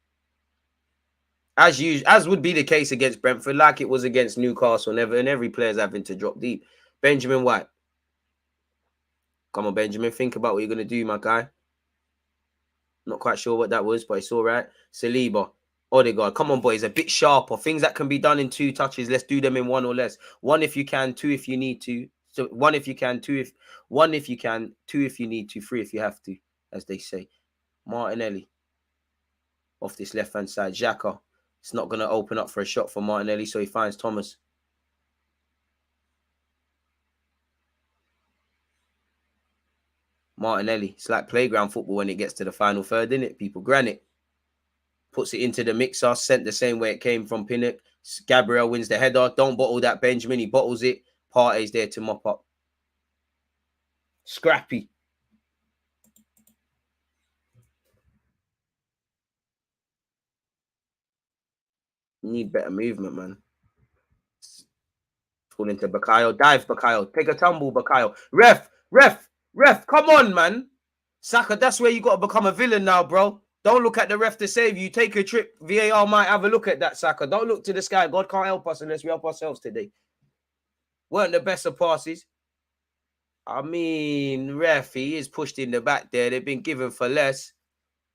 As would be the case against Brentford, like it was against Newcastle, and every player's having to drop deep. Benjamin White. Come on, Benjamin. Think about what you're going to do, my guy. Not quite sure what that was, but it's all right. Saliba. Odegaard. Come on, boys. A bit sharper. Things that can be done in 2 touches. Let's do them in 1 or less. 1 if you can, 2 if you need to. So 1 if you can, 2 if... 1 if you can, 2 if you need to, 3 if you have to, as they say. Martinelli. Off this left-hand side. Xhaka. It's not going to open up for a shot for Martinelli, so he finds Thomas. Martinelli. It's like playground football when it gets to the final third, isn't it? People. Granite. Puts it into the mixer. Sent the same way it came from Pinnock. Gabriel wins the header. Don't bottle that, Benjamin. He bottles it. Partey's there to mop up. Scrappy. Need better movement, man. Fall into Bakayo. Dive, Bakayo. Take a tumble, Bakayo. Ref. Come on, man. Saka, that's where you got to become a villain now, bro. Don't look at the ref to save you. Take a trip. VAR might have a look at that, Saka. Don't look to the sky. God can't help us unless we help ourselves today. Weren't the best of passes. I mean, ref, he is pushed in the back there. They've been given for less.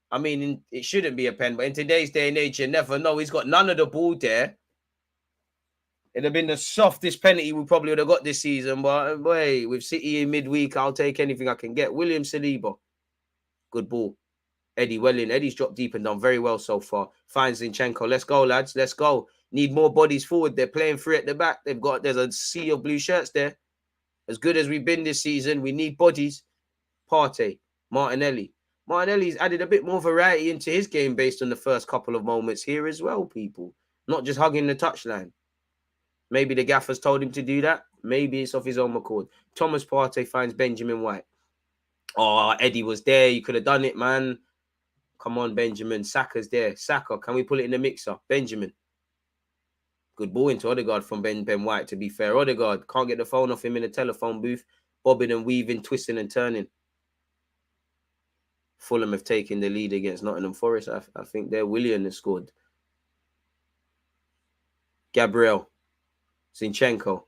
I mean, it shouldn't be a pen, but in today's day and age, you never know. He's got none of the ball there. It'd have been the softest penalty we probably would have got this season. But boy, with City in midweek, I'll take anything I can get. William Saliba. Good ball. Eddie well in. Eddie's dropped deep and done very well so far. Finds Zinchenko. Let's go, lads. Let's go. Need more bodies forward. They're playing free at the back. There's a sea of blue shirts there. As good as we've been this season, we need bodies. Partey. Martinelli. Martinelli's added a bit more variety into his game based on the first couple of moments here as well, people. Not just hugging the touchline. Maybe the gaffers told him to do that. Maybe it's off his own accord. Thomas Partey finds Benjamin White. Oh, Eddie was there. You could have done it, man. Come on, Benjamin. Saka's there. Saka, can we pull it in the mixer? Benjamin. Good ball into Odegaard from Ben White, to be fair. Odegaard can't get the phone off him in the telephone booth. Bobbing and weaving, twisting and turning. Fulham have taken the lead against Nottingham Forest. I think they're Willian has scored. Gabriel. Zinchenko.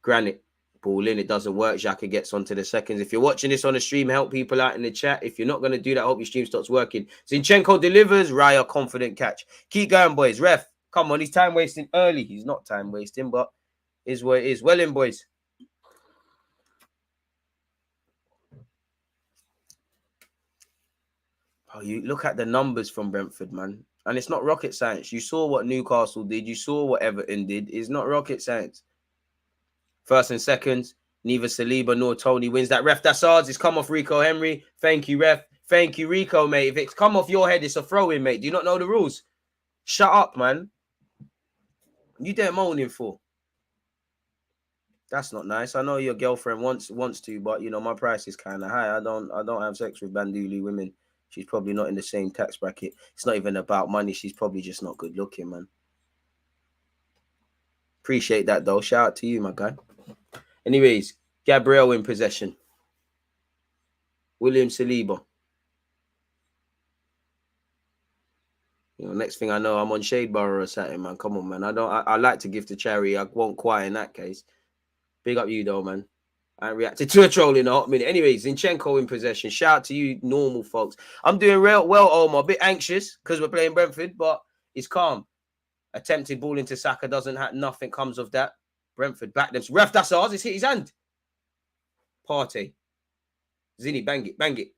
Granite. Ball in. It doesn't work. Xhaka gets onto the seconds. If you're watching this on the stream, help people out in the chat. If you're not going to do that, I hope your stream starts working. Zinchenko delivers. Raya, confident catch. Keep going, boys. Ref. Come on. He's time wasting early. He's not time wasting, but is what it is. Well in, boys. Oh, you look at the numbers from Brentford, man. And it's not rocket science. You saw what Newcastle did. You saw what Everton did. It's not rocket science. First and seconds, neither Saliba nor Tony wins that. Ref, that's ours. It's come off Rico Henry. Thank you, ref. Thank you, Rico, mate. If it's come off your head, it's a throw-in, mate. Do you not know the rules? Shut up, man. You there moaning for? That's not nice. I know your girlfriend wants to, but you know my price is kind of high. I don't have sex with Banduli women. She's probably not in the same tax bracket. It's not even about money. She's probably just not good looking, man. Appreciate that, though. Shout out to you, my guy. Anyways, Gabriel in possession. William Saliba. You know, next thing I know, I'm on Shade Bar or something, man. Come on, man. I like to give to charity. I won't quite in that case. Big up you, though, man. I reacted to a troll in a hot minute. Anyways, Zinchenko in possession. Shout out to you, normal folks. I'm doing real well, Omar. A bit anxious because we're playing Brentford, but it's calm. Attempted ball into Saka doesn't have nothing comes of that. Brentford back them. Ref, that's ours. It's hit his hand. Partey. Zinni, bang it.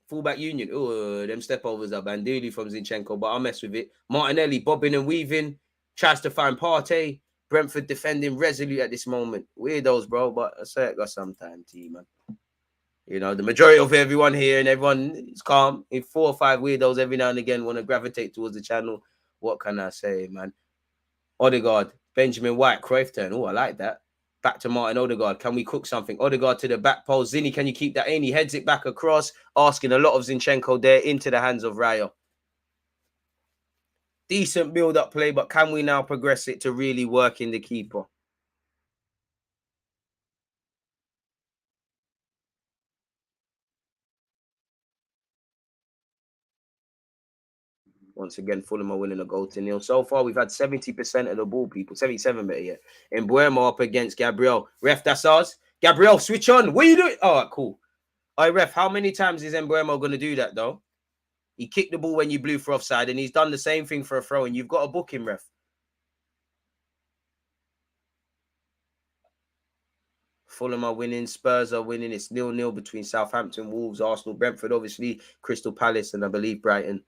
Fullback Union. Oh, them step overs are Banduli from Zinchenko, but I'll mess with it. Martinelli bobbing and weaving. Tries to find Partey. Brentford defending resolute at this moment. Weirdos, bro, but I say it got some time to you, man. You know, the majority of everyone here and everyone is calm. If 4 or 5 weirdos every now and again want to gravitate towards the channel, what can I say, man? Odegaard, Benjamin White, Cruyff turn. Oh, I like that. Back to Martin Odegaard. Can we cook something? Odegaard to the back post. Zinni, can you keep that in? He heads it back across, asking a lot of Zinchenko there into the hands of Raya. Decent build-up play, but can we now progress it to really work in the keeper? Once again, Fulham are winning a goal to nil. So far, we've had 70% of the ball, people. 77 better yet. Mbuemo up against Gabriel. Ref, that's ours. Gabriel, switch on. What are you doing? All right, cool. All right, ref, how many times is Mbuemo going to do that, though? He kicked the ball when you blew for offside, and he's done the same thing for a throw, and you've got to book him, ref. Fulham are winning. Spurs are winning. It's 0-0 between Southampton, Wolves, Arsenal, Brentford, obviously, Crystal Palace, and I believe Brighton.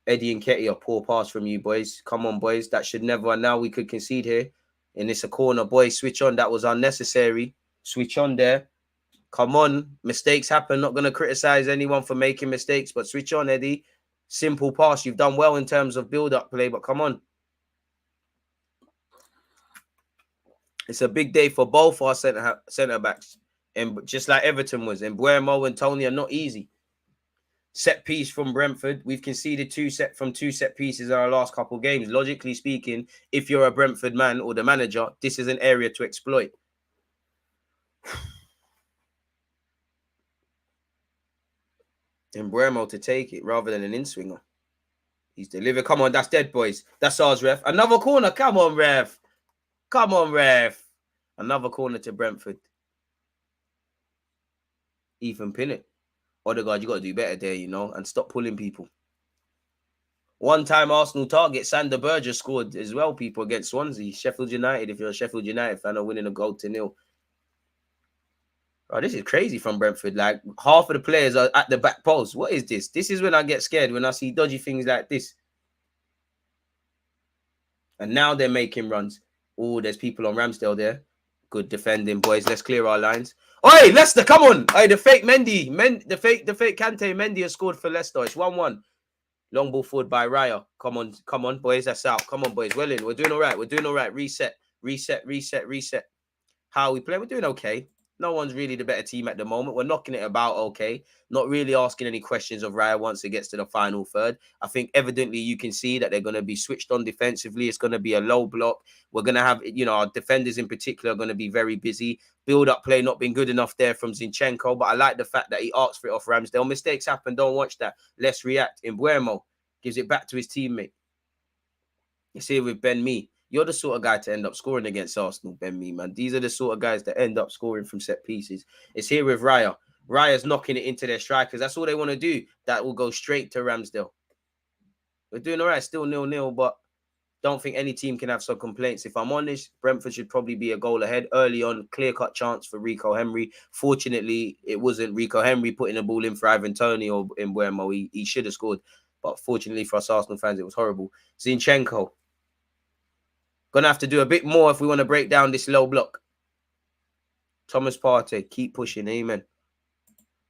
Eddie and Ketty, a poor pass from you, boys. Come on, boys. That should never. And now we could concede here. And it's a corner, boys. Switch on. That was unnecessary. Switch on there. Come on. Mistakes happen. Not going to criticize anyone for making mistakes, but switch on, Eddie. Simple pass. You've done well in terms of build-up play, but come on. It's a big day for both our centre-backs. And just like Everton was. And Mbuemo and Tony are not easy. Set piece from Brentford. We've conceded two set pieces in our last couple of games. Logically speaking, if you're a Brentford man or the manager, this is an area to exploit. And Mbuemo to take it rather than an in-swinger. He's delivered. Come on, that's dead, boys. That's ours, ref. Another corner. Come on, ref. Come on, ref. Another corner to Brentford. Ethan Pinnock. Odegaard, you got to do better there, you know, and stop pulling people. One-time Arsenal target, Sander Berger scored as well, people, against Swansea. Sheffield United, if you're a Sheffield United fan, are winning a goal to nil. Oh, this is crazy from Brentford. Like, half of the players are at the back post. What is this? This is when I get scared, when I see dodgy things like this. And now they're making runs. Oh, there's people on Ramsdale there. Good defending, boys. Let's clear our lines. Oi, Leicester, come on. Oi, the fake Mendy. The fake Kante Mendy has scored for Leicester. It's 1-1. Long ball forward by Raya. Come on, boys. That's out. Come on, boys. Well in. We're doing all right. Reset. How are we playing? We're doing okay. No one's really the better team at the moment. We're knocking it about okay. Not really asking any questions of Raya once it gets to the final third. I think evidently you can see that they're going to be switched on defensively. It's going to be a low block. We're going to have, you know, our defenders in particular are going to be very busy. Build-up play not been good enough there from Zinchenko, but I like the fact that he asked for it off Ramsdale. Mistakes happen. Don't watch that. Let's react. Mbuemo gives it back to his teammate. It's here with Ben Mee. You're the sort of guy to end up scoring against Arsenal, Ben Mee, man. These are the sort of guys that end up scoring from set pieces. It's here with Raya. Raya's knocking it into their strikers. That's all they want to do. That will go straight to Ramsdale. We're doing all right. Still 0-0, but don't think any team can have some complaints. If I'm honest, Brentford should probably be a goal ahead. Early on, clear-cut chance for Rico Henry. Fortunately, it wasn't Rico Henry putting the ball in for Ivan Toney or Mbuemo. He should have scored. But fortunately for us Arsenal fans, it was horrible. Zinchenko. Going to have to do a bit more if we want to break down this low block. Thomas Partey, keep pushing. Amen.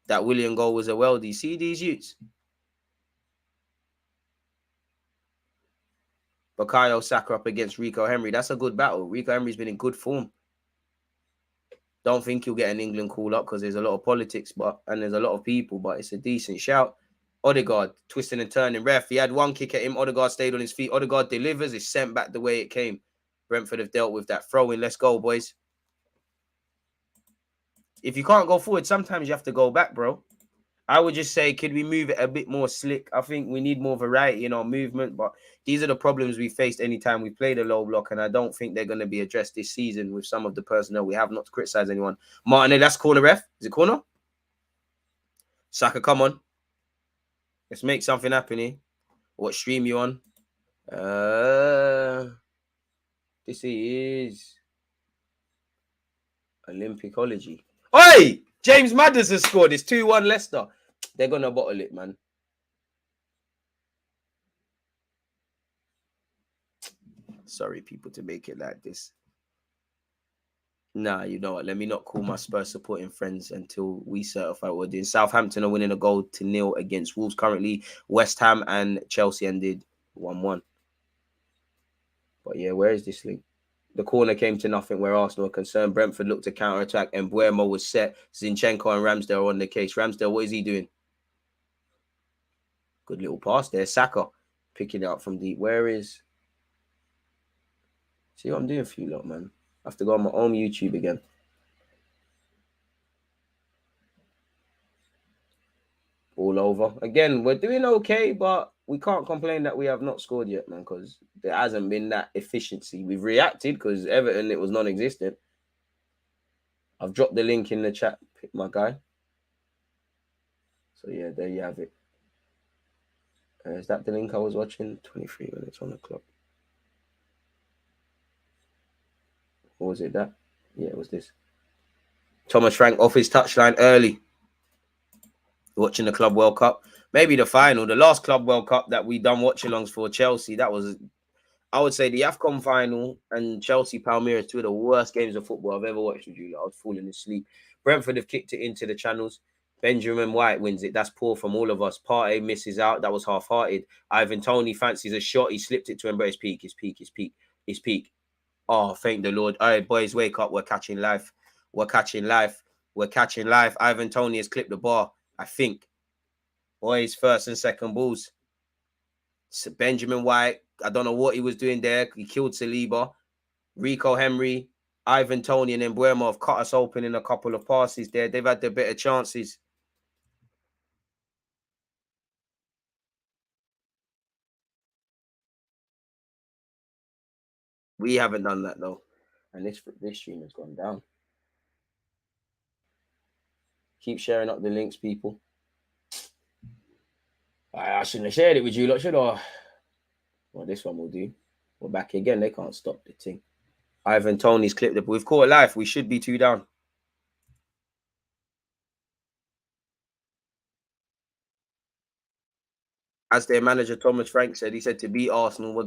That Willian goal was a worldie. See these youths? Bukayo Saka up against Rico Henry. That's a good battle. Rico Henry's been in good form. Don't think he'll get an England call up because there's a lot of politics and there's a lot of people, but it's a decent shout. Odegaard, twisting and turning. Ref, he had one kick at him. Odegaard stayed on his feet. Odegaard delivers. It's sent back the way it came. Brentford have dealt with that throw-in. Let's go, boys. If you can't go forward, sometimes you have to go back, bro. I would just say, could we move it a bit more slick? I think we need more variety in our movement, but these are the problems we faced anytime we played a low block, and I don't think they're going to be addressed this season with some of the personnel we have. Not to criticize anyone. Martinelli, that's corner, ref. Is it corner? Saka, come on. Let's make something happen here. What stream you on? This is Olympicology. Oi! James Madders has scored. It's 2-1 Leicester. They're going to bottle it, man. Sorry, people, to make it like this. Nah, you know what? Let me not call my Spurs supporting friends until we certify what we're doing. Southampton are winning a goal to nil against Wolves currently. West Ham and Chelsea ended 1-1. But yeah, where is this link? The corner came to nothing where Arsenal are concerned. Brentford looked to counter-attack and Mbuemo was set. Zinchenko and Ramsdale are on the case. Ramsdale, what is he doing? Good little pass there. Saka picking it up from deep. Where is... See what I'm doing for you lot, man. I have to go on my own YouTube again. All over. Again, we're doing okay, but we can't complain that we have not scored yet, man, because there hasn't been that efficiency. We've reacted because Everton, it was non-existent. I've dropped the link in the chat, my guy. So, yeah, there you have it. Is that the link I was watching? 23 minutes on the clock. Or was it that? Yeah, it was this. Thomas Frank off his touchline early. Watching the Club World Cup. Maybe the final. The last Club World Cup that we done watch-alongs for Chelsea, that was, I would say, the AFCON final and Chelsea-Palmeiras, two of the worst games of football I've ever watched with you. I was falling asleep. Brentford have kicked it into the channels. Benjamin White wins it. That's poor from all of us. Partey misses out. That was half-hearted. Ivan Toney fancies a shot. He slipped it to him, but it's peak. It's peak. It's peak. It's peak. Oh, thank the Lord. All right, boys, wake up. We're catching life. We're catching life. We're catching life. Ivan Toney has clipped the bar, I think. Boys, first and second balls. Benjamin White, I don't know what he was doing there. He killed Saliba. Rico Henry, Ivan Toney, and then Buemo have cut us open in a couple of passes there. They've had their better chances. We haven't done that, though. And this stream has gone down. Keep sharing up the links, people. I shouldn't have shared it with you, lot, should I? Well, this one will do. We're back again. They can't stop the thing. Ivan Toney's clipped it. We've caught life. We should be 2 down. As their manager Thomas Frank said, he said to beat Arsenal, our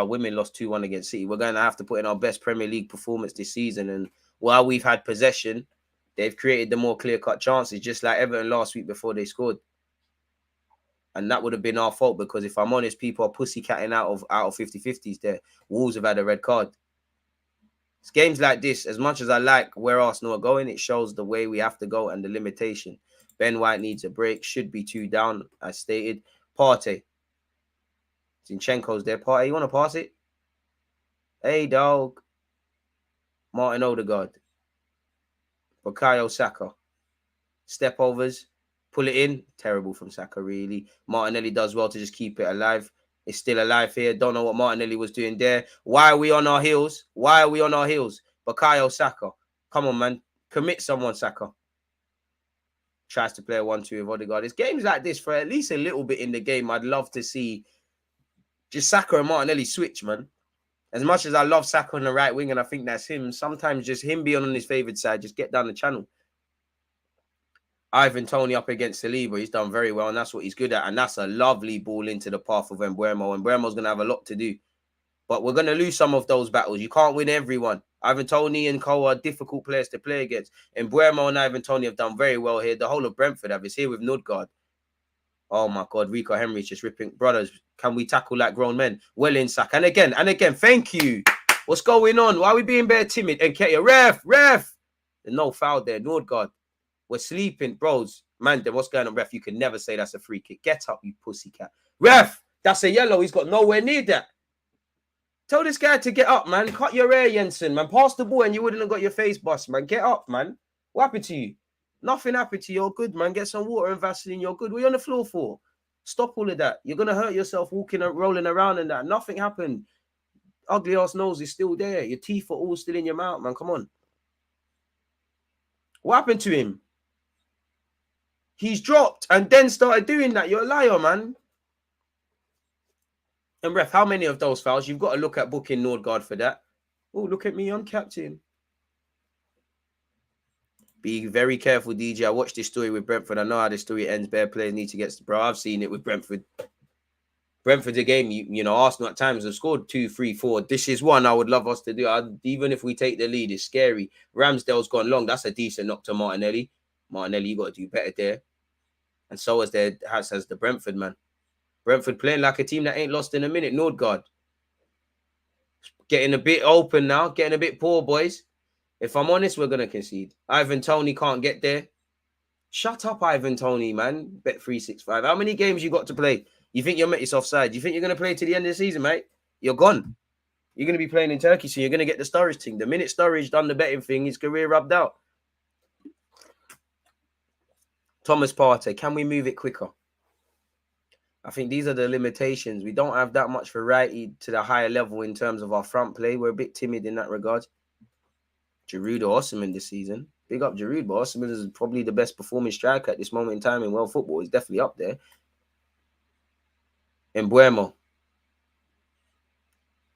women lost 2-1 against City. We're going to have to put in our best Premier League performance this season. And while we've had possession, they've created the more clear-cut chances, just like Everton last week before they scored. And that would have been our fault because if I'm honest, people are pussycatting out of 50-50s there. Wolves have had a red card. It's games like this, as much as I like where Arsenal are going, it shows the way we have to go and the limitation. Ben White needs a break. Should be 2 down, as stated. Partey. Zinchenko's there. Partey, you want to pass it? Hey, dog. Martin Odegaard. Bukayo Saka. Step overs. Pull it in. Terrible from Saka, really. Martinelli does well to just keep it alive. It's still alive here. Don't know what Martinelli was doing there. Why are we on our heels? Why are we on our heels? Bukayo Saka. Come on, man. Commit someone, Saka. Tries to play a 1-2 with Odegaard. It's games like this for at least a little bit in the game. I'd love to see just Saka and Martinelli switch, man. As much as I love Saka on the right wing and I think that's him, sometimes just him being on his favoured side, just get down the channel. Ivan Toney up against Saliba. He's done very well, and that's what he's good at. And that's a lovely ball into the path of Mbeumo. And Mbeumo's going to have a lot to do. But we're going to lose some of those battles. You can't win everyone. Ivan Toney and Co are difficult players to play against. And Mbeumo and Ivan Toney have done very well here. The whole of Brentford have. It's here with Nodgaard. Oh, my God. Rico Henry's just ripping. Brothers, can we tackle like grown men? Well in, Sack. And again, thank you. What's going on? Why are we being very timid? And Ref. There's no foul there. Nodgaard. We're sleeping. Bros, man, what's going on, ref? You can never say that's a free kick. Get up, you pussycat. Ref, that's a yellow. He's got nowhere near that. Tell this guy to get up, man. Cut your hair, Jensen, man. Pass the ball and you wouldn't have got your face bust, man. Get up, man. What happened to you? Nothing happened to you. You're good, man. Get some water and Vaseline. You're good. What are you on the floor for? Stop all of that. You're going to hurt yourself walking and rolling around and that. Nothing happened. Ugly ass nose is still there. Your teeth are all still in your mouth, man. Come on. What happened to him? He's dropped and then started doing that. You're a liar, man. And ref, how many of those fouls? You've got to look at booking Nordgaard for that. Oh, look at me. I'm captain. Be very careful, DJ. I watched this story with Brentford. I know how this story ends. Bare players need to get... Bro, I've seen it with Brentford. Brentford's a game, you know, Arsenal at times have scored 2, 3, 4. This is one I would love us to do. Even if we take the lead, it's scary. Ramsdale's gone long. That's a decent knock to Martinelli. Martinelli, you got to do better there. And so has the Brentford, man. Brentford playing like a team that ain't lost in a minute. Nordgaard. Getting a bit open now. Getting a bit poor, boys. If I'm honest, we're going to concede. Ivan Toney can't get there. Shut up, Ivan Toney, man. Bet 365. How many games you got to play? You think it's offside? You think you're going to play to the end of the season, mate? You're gone. You're going to be playing in Turkey, so you're going to get the Sturridge thing. The minute Sturridge done the betting thing, his career rubbed out. Thomas Partey, can we move it quicker? I think these are the limitations. We don't have that much variety to the higher level in terms of our front play. We're a bit timid in that regard. Giroud or Osimhen this season. Big up Giroud, but Osimhen is probably the best performing striker at this moment in time in world football. He's definitely up there. Mbuemo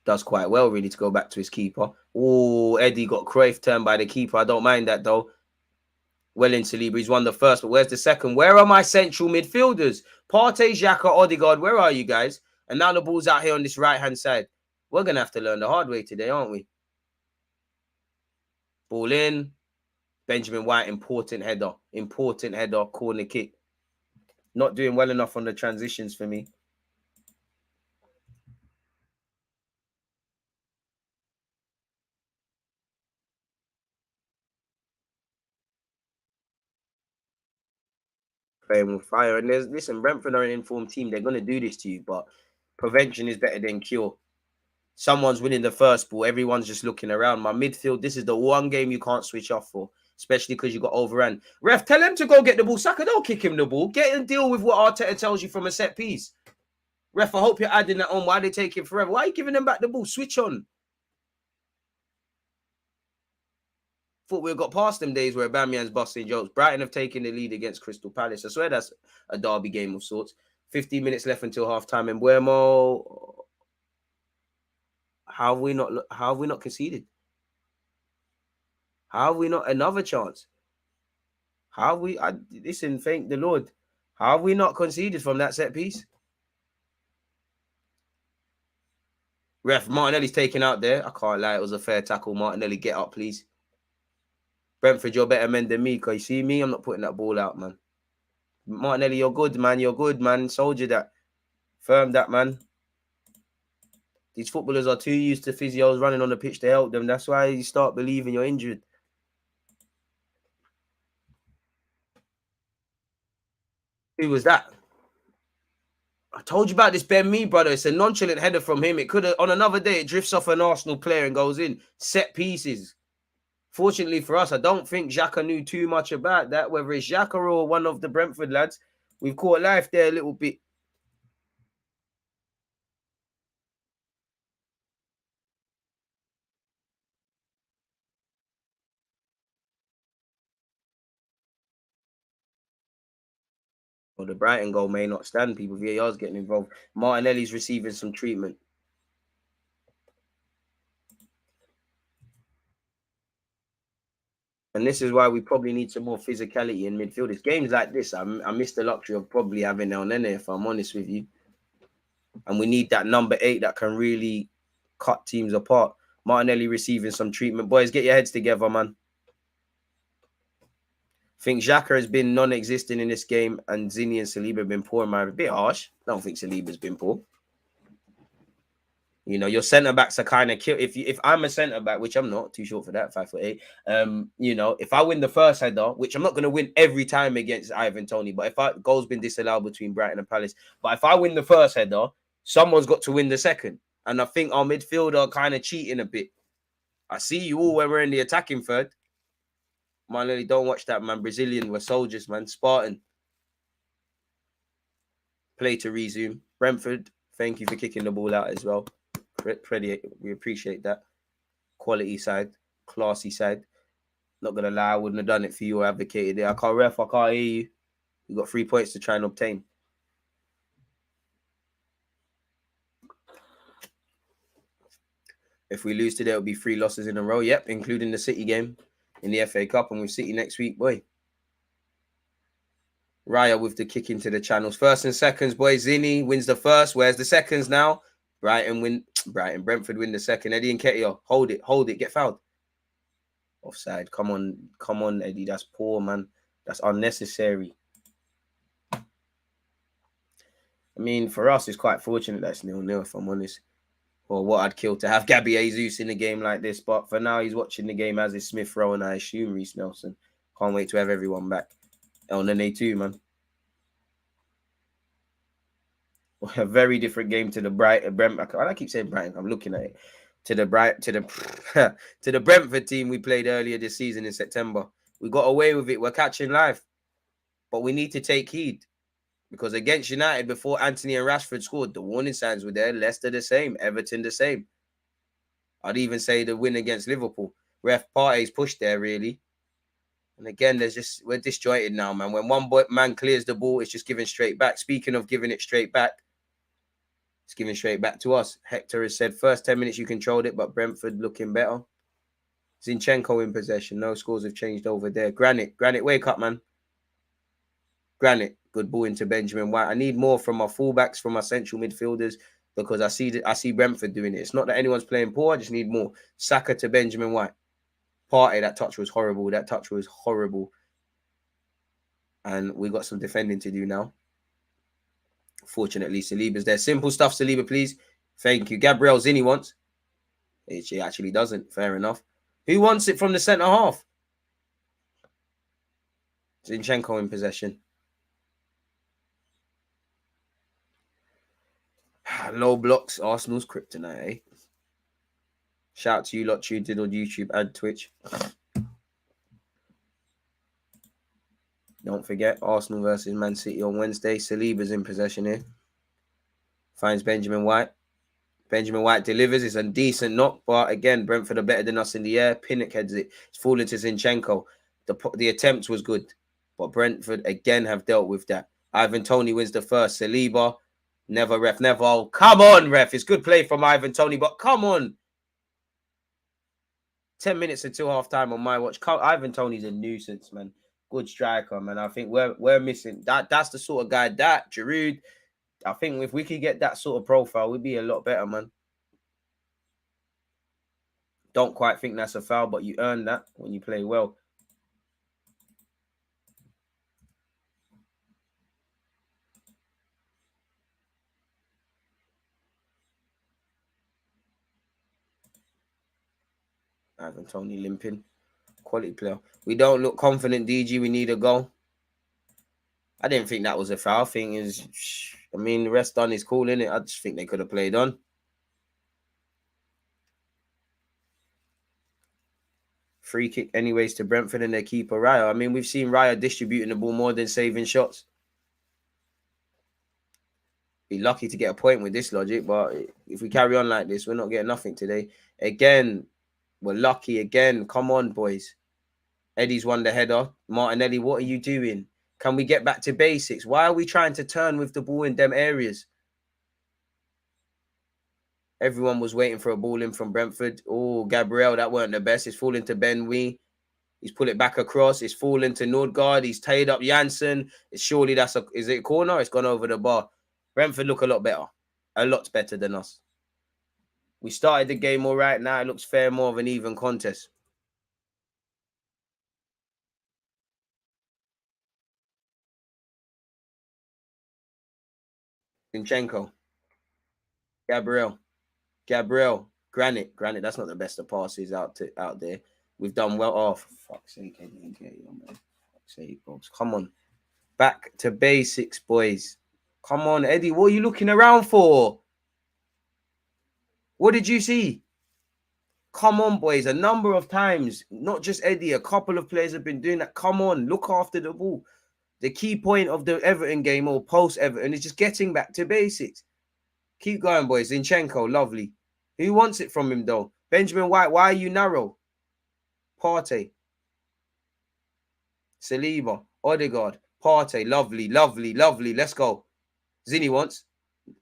does quite well, really, to go back to his keeper. Oh, Eddie got Cruyff turned by the keeper. I don't mind that, though. Well in Saliba. He's won the first, but where's the second? Where are my central midfielders? Partey, Xhaka, Odegaard, where are you guys? And now the ball's out here on this right-hand side. We're going to have to learn the hard way today, aren't we? Ball in. Benjamin White, important header. Important header, corner kick. Not doing well enough on the transitions for me. Playing with fire. And listen, Brentford are an informed team. They're going to do this to you, but prevention is better than cure. Someone's winning the first ball. Everyone's just looking around. My midfield, this is the one game you can't switch off for, especially because you got overrun. Ref, tell him to go get the ball. Saka, don't kick him the ball. Get and deal with what Arteta tells you from a set piece. Ref, I hope you're adding that on. Why are they taking forever? Why are you giving them back the ball? Switch on. Thought we got past them days where Aubameyang's busting jokes. Brighton have taken the lead against Crystal Palace. I swear that's a derby game of sorts. 15 minutes left until half-time. And Mbuemo, how have we not conceded? How have we not another chance? How have we listen, thank the Lord. How have we not conceded from that set piece? Ref, Martinelli's taken out there. I can't lie, it was a fair tackle. Martinelli, get up, please. Brentford, you're better men than me. Because you see me, I'm not putting that ball out, man. Martinelli, you're good, man. You're good, man. Soldier that. Firm that, man. These footballers are too used to physios running on the pitch to help them. That's why you start believing you're injured. Who was that? I told you about this Ben Mee, brother. It's a nonchalant header from him. It could have, on another day, it drifts off an Arsenal player and goes in. Set pieces. Fortunately for us, I don't think Xhaka knew too much about that. Whether it's Xhaka or one of the Brentford lads, we've caught life there a little bit. Well, the Brighton goal may not stand. People, VAR's getting involved. Martinelli's receiving some treatment. And this is why we probably need some more physicality in midfield. It's games like this, I miss the luxury of probably having El Nene, if I'm honest with you. And we need that number 8 that can really cut teams apart. Martinelli receiving some treatment. Boys, get your heads together, man. I think Xhaka has been non-existent in this game, and Zini and Saliba have been poor. A bit harsh. I don't think Saliba's been poor. You know, your centre backs are kind of killed. If I'm a centre back, which I'm not, too short for that, 5'8". You know, if I win the first header, which I'm not going to win every time against Ivan Toney, but if goal's been disallowed between Brighton and Palace, but if I win the first header, someone's got to win the second. And I think our midfield are kind of cheating a bit. I see you all when we're in the attacking third. Man, really don't watch that, man. Brazilian, we're soldiers, man. Spartan. Play to resume. Brentford, thank you for kicking the ball out as well. We appreciate that. Quality side, classy side. Not gonna lie, I wouldn't have done it for you or advocated it. I can't hear you. You got 3 points to try and obtain. If we lose today, it'll be 3 losses in a row. Yep, including the City game in the FA Cup, and with City next week, boy. Raya with the kick into the channels. First and seconds, boy. Zini wins the first. Where's the seconds now? Brentford win the second. Eddie and Nketiah, hold it, get fouled. Offside. Come on, Eddie. That's poor, man. That's unnecessary. I mean, for us, it's quite fortunate that's 0-0, if I'm honest. Or what I'd kill to have Gabby Jesus in a game like this. But for now, he's watching the game, as is Smith Rowe and I assume Reece Nelson. Can't wait to have everyone back. El Nene too, man. A very different game to the Brentford. I keep saying Brighton. I'm looking at it. To the Brentford team we played earlier this season in September. We got away with it. We're catching life, but we need to take heed. Because against United, before Anthony and Rashford scored, the warning signs were there. Leicester the same. Everton the same. I'd even say the win against Liverpool. Ref Partey's pushed there, really. And again, we're disjointed now, man. When one man clears the ball, it's just given straight back. Speaking of giving it straight back, it's giving straight back to us. Hector has said, first 10 minutes you controlled it, but Brentford looking better. Zinchenko in possession. No scores have changed over there. Granite, wake up, man. Granite, good ball into Benjamin White. I need more from my fullbacks, from my central midfielders, because I see Brentford doing it. It's not that anyone's playing poor. I just need more. Saka to Benjamin White. Partey, that touch was horrible. And we got some defending to do now. Fortunately, Saliba's there. Simple stuff, Saliba, please. Thank you. Gabriel Zini wants. She actually doesn't. Fair enough. Who wants it from the centre half? Zinchenko in possession. Low blocks. Arsenal's kryptonite, eh? Shout out to you lot tuned in on YouTube and Twitch. Don't forget, Arsenal versus Man City on Wednesday. Saliba's in possession here. Finds Benjamin White. Benjamin White delivers. It's a decent knock, but again, Brentford are better than us in the air. Pinnock heads it. It's falling to Zinchenko. The attempt was good, but Brentford again have dealt with that. Ivan Toney wins the first. Saliba, never ref, never. Oh, come on, ref. It's good play from Ivan Toney, but come on. 10 minutes until half time on my watch. Ivan Toney's a nuisance, man. Good striker, man. I think we're missing that. That's the sort of guy that Giroud. I think if we could get that sort of profile, we'd be a lot better, man. Don't quite think that's a foul, but you earn that when you play well. Ivan Toney limping. Quality player. We don't look confident, DG. We need a goal. I didn't think that was a foul. The rest done is cool, innit? I just think they could have played on. Free kick anyways to Brentford and their keeper, Raya. I mean, we've seen Raya distributing the ball more than saving shots. Be lucky to get a point with this logic, but if we carry on like this, we're not getting nothing today. Again, we're lucky again. Come on, boys. Eddie's won the header. Martinelli, what are you doing? Can we get back to basics? Why are we trying to turn with the ball in them areas? Everyone was waiting for a ball in from Brentford. Oh, Gabriel, that weren't the best. It's falling to Ben Wee. He's put it back across. It's falling to Nordgaard. He's tied up Janssen. Surely is it a corner? It's gone over the bar. Brentford look a lot better. A lot better than us. We started the game all right. Now it looks fair, more of an even contest. Zinchenko. Gabriel. Granite. That's not the best of passes out there. We've done well. Oh, for fuck's sake, Eddie. Fuck's sake, folks. Come on. Back to basics, boys. Come on, Eddie. What are you looking around for? What did you see? Come on, boys. A number of times, not just Eddie, a couple of players have been doing that. Come on, look after the ball. The key point of the Everton game or post-Everton is just getting back to basics. Keep going, boys. Zinchenko, lovely. Who wants it from him, though? Benjamin White, why are you narrow? Partey. Saliba. Odegaard. Partey, lovely. Let's go. Zini wants.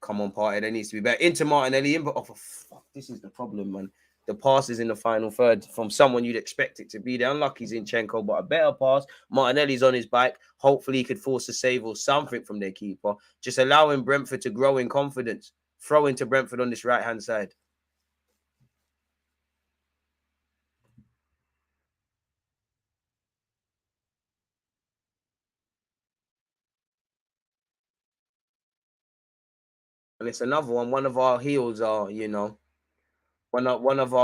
Come on, Partey. There needs to be better. Into Martinelli. Oh, fuck. This is the problem, man. The pass is in the final third from someone you'd expect it to be. The unlucky Zinchenko, but a better pass. Martinelli's on his bike. Hopefully, he could force a save or something from their keeper. Just allowing Brentford to grow in confidence. Throw into Brentford on this right-hand side. And it's another one. One of our heels are, one of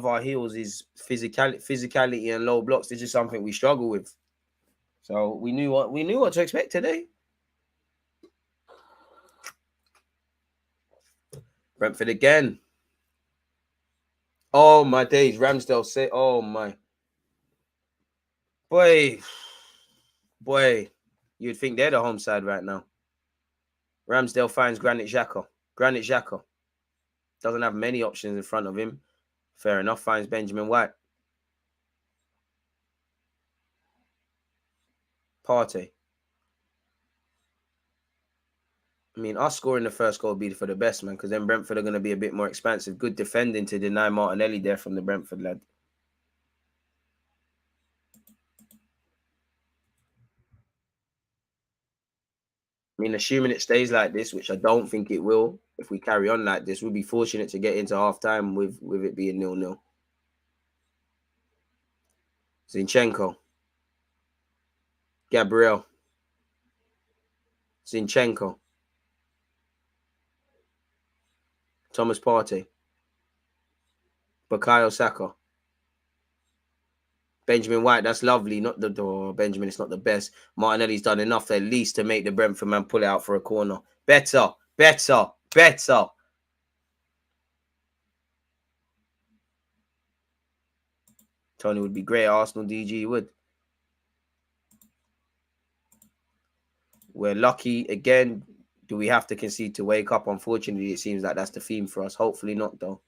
our heels is physicality and low blocks. This is something we struggle with. So we knew what to expect today. Brentford again. Oh my days. Ramsdale say, oh my. Boy. You'd think they're the home side right now. Ramsdale finds Granit Xhaka. Granit Xhaka doesn't have many options in front of him. Fair enough. Finds Benjamin White. Partey. I mean, us scoring the first goal would be for the best, man, because then Brentford are going to be a bit more expansive. Good defending to deny Martinelli there from the Brentford lad. I mean, assuming it stays like this, which I don't think it will, if we carry on like this, we'll be fortunate to get into half-time with it being 0-0. Zinchenko. Gabriel. Zinchenko. Thomas Partey. Bukayo Saka. Benjamin White, that's lovely. Not the door. Benjamin, it's not the best. Martinelli's done enough at least to make the Brentford man pull it out for a corner. Better. Tony would be great at Arsenal, DG would. We're lucky again. Do we have to concede to wake up? Unfortunately, it seems like that's the theme for us. Hopefully not, though.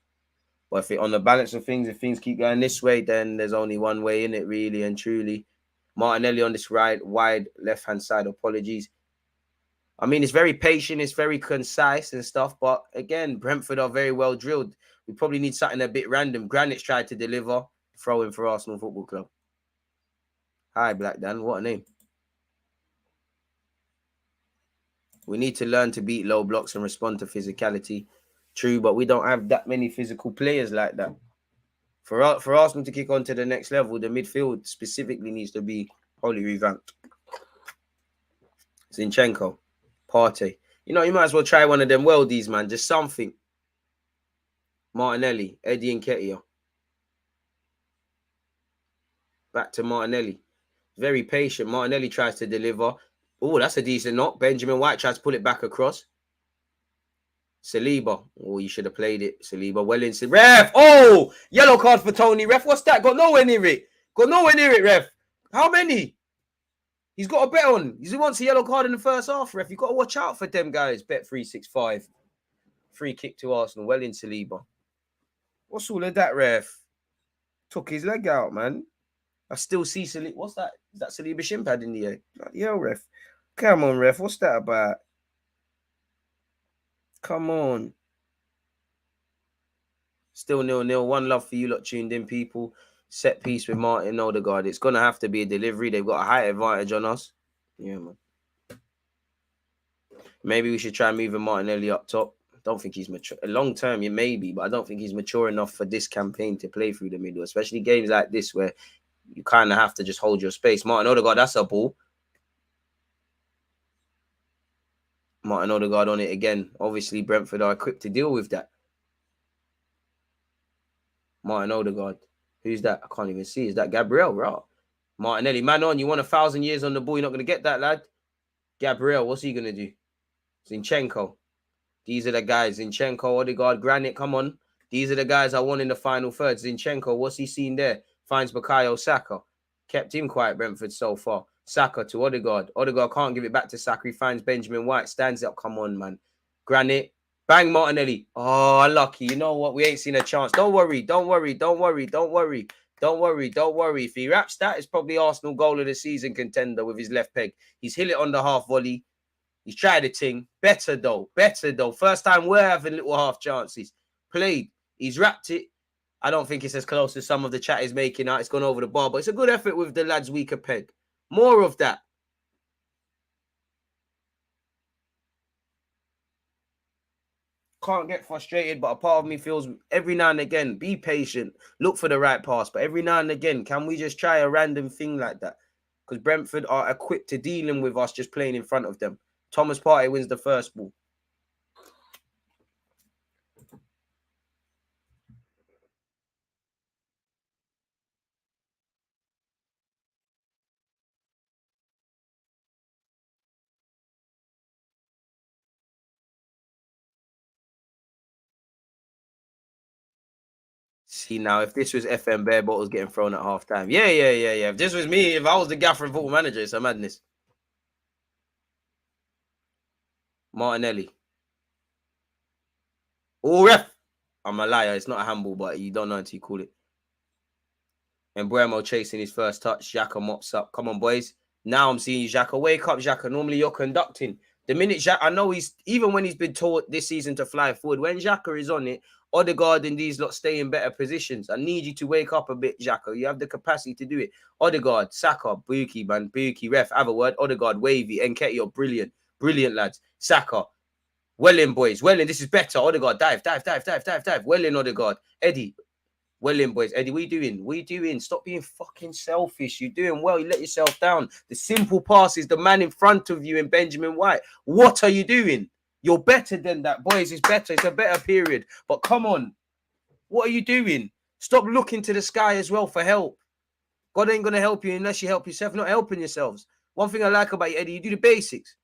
But if on the balance of things, if things keep going this way, then there's only one way in it, really and truly. Martinelli on this wide left-hand side. Apologies. I mean, it's very patient. It's very concise and stuff. But again, Brentford are very well drilled. We probably need something a bit random. Granit's tried to deliver. Throw in for Arsenal Football Club. Hi, Black Dan. What a name. We need to learn to beat low blocks and respond to physicality. True, but we don't have that many physical players like that. For Arsenal to kick on to the next level, the midfield specifically needs to be wholly revamped. Zinchenko, Partey. You know, you might as well try one of them worldies, man. Just something. Martinelli, Eddie Nketiah. Back to Martinelli. Very patient. Martinelli tries to deliver. Oh, that's a decent knock. Benjamin White tries to pull it back across. Saliba. Oh, you should have played it. Saliba well in. Ref! Oh! Yellow card for Tony. Ref, what's that? Got nowhere near it. Ref. How many? He's got a bet on. He wants a yellow card in the first half, ref. You've got to watch out for them guys. Bet 365. Free kick to Arsenal. Well in Saliba. What's all of that, ref? Took his leg out, man. I still see Saliba. What's that? Is that Saliba shin pad in the air? Yeah, ref. Come on, ref. What's that about? Come on. Still 0-0. One love for you lot tuned in, people. Set piece with Martin Odegaard. It's going to have to be a delivery. They've got a height advantage on us. Yeah, man. Maybe we should try moving Martinelli up top. I don't think he's mature. Long term, maybe, but I don't think he's mature enough for this campaign to play through the middle, especially games like this where you kind of have to just hold your space. Martin Odegaard, that's a ball. Martin Odegaard on it again. Obviously, Brentford are equipped to deal with that. Martin Odegaard. Who's that? I can't even see. Is that Gabriel? Right. Martinelli, man on. You want 1,000 years on the ball. You're not going to get that, lad. Gabriel, what's he going to do? Zinchenko. These are the guys. Zinchenko, Odegaard, Granit. Come on. These are the guys I want in the final third. Zinchenko, what's he seen there? Finds Bukayo Saka. Kept him quiet, Brentford, so far. Saka to Odegaard. Odegaard can't give it back to Saka. He finds Benjamin White. Stands up. Come on, man. Granit. Bang, Martinelli. Oh, unlucky. You know what? We ain't seen a chance. Don't worry. If he wraps that, it's probably Arsenal goal of the season contender with his left peg. He's hit it on the half volley. He's tried a thing. Better though. First time we're having little half chances. Played. He's wrapped it. I don't think it's as close as some of the chat is making out. It's gone over the bar, but it's a good effort with the lad's weaker peg. More of that. Can't get frustrated, but a part of me feels every now and again, be patient, look for the right pass. But every now and again, can we just try a random thing like that? Because Brentford are equipped to dealing with us just playing in front of them. Thomas Partey wins the first ball. See, now, if this was FM Bear Bottles getting thrown at halftime. Yeah. If this was me, if I was the gaffer and football manager, it's a madness. Martinelli. Oh, ref. I'm a liar. It's not a handball, but you don't know until you call it. And Buemo chasing his first touch. Xhaka mops up. Come on, boys. Now I'm seeing you, Xhaka. Wake up, Xhaka. Normally you're conducting. The minute Xhaka, I know he's, even when he's been taught this season to fly forward, when Xhaka is on it, Odegaard and these lot stay in better positions. I need you to wake up a bit, Xhaka. You have the capacity to do it. Odegaard, Saka, Buki, man. Buki, ref, have a word. Odegaard, Wavy, Nketiah, you're brilliant. Brilliant, lads. Saka. Well in, boys. Well in. This is better. Odegaard, dive. Well in, Odegaard. Eddie. Well in, boys. Eddie, what are you doing? What are you doing? Stop being fucking selfish. You're doing well. You let yourself down. The simple pass is the man in front of you in Benjamin White. What are you doing? You're better than that, boys. It's better. It's a better period. But come on. What are you doing? Stop looking to the sky as well for help. God ain't going to help you unless you help yourself. Not helping yourselves. One thing I like about you, Eddie, you do the basics.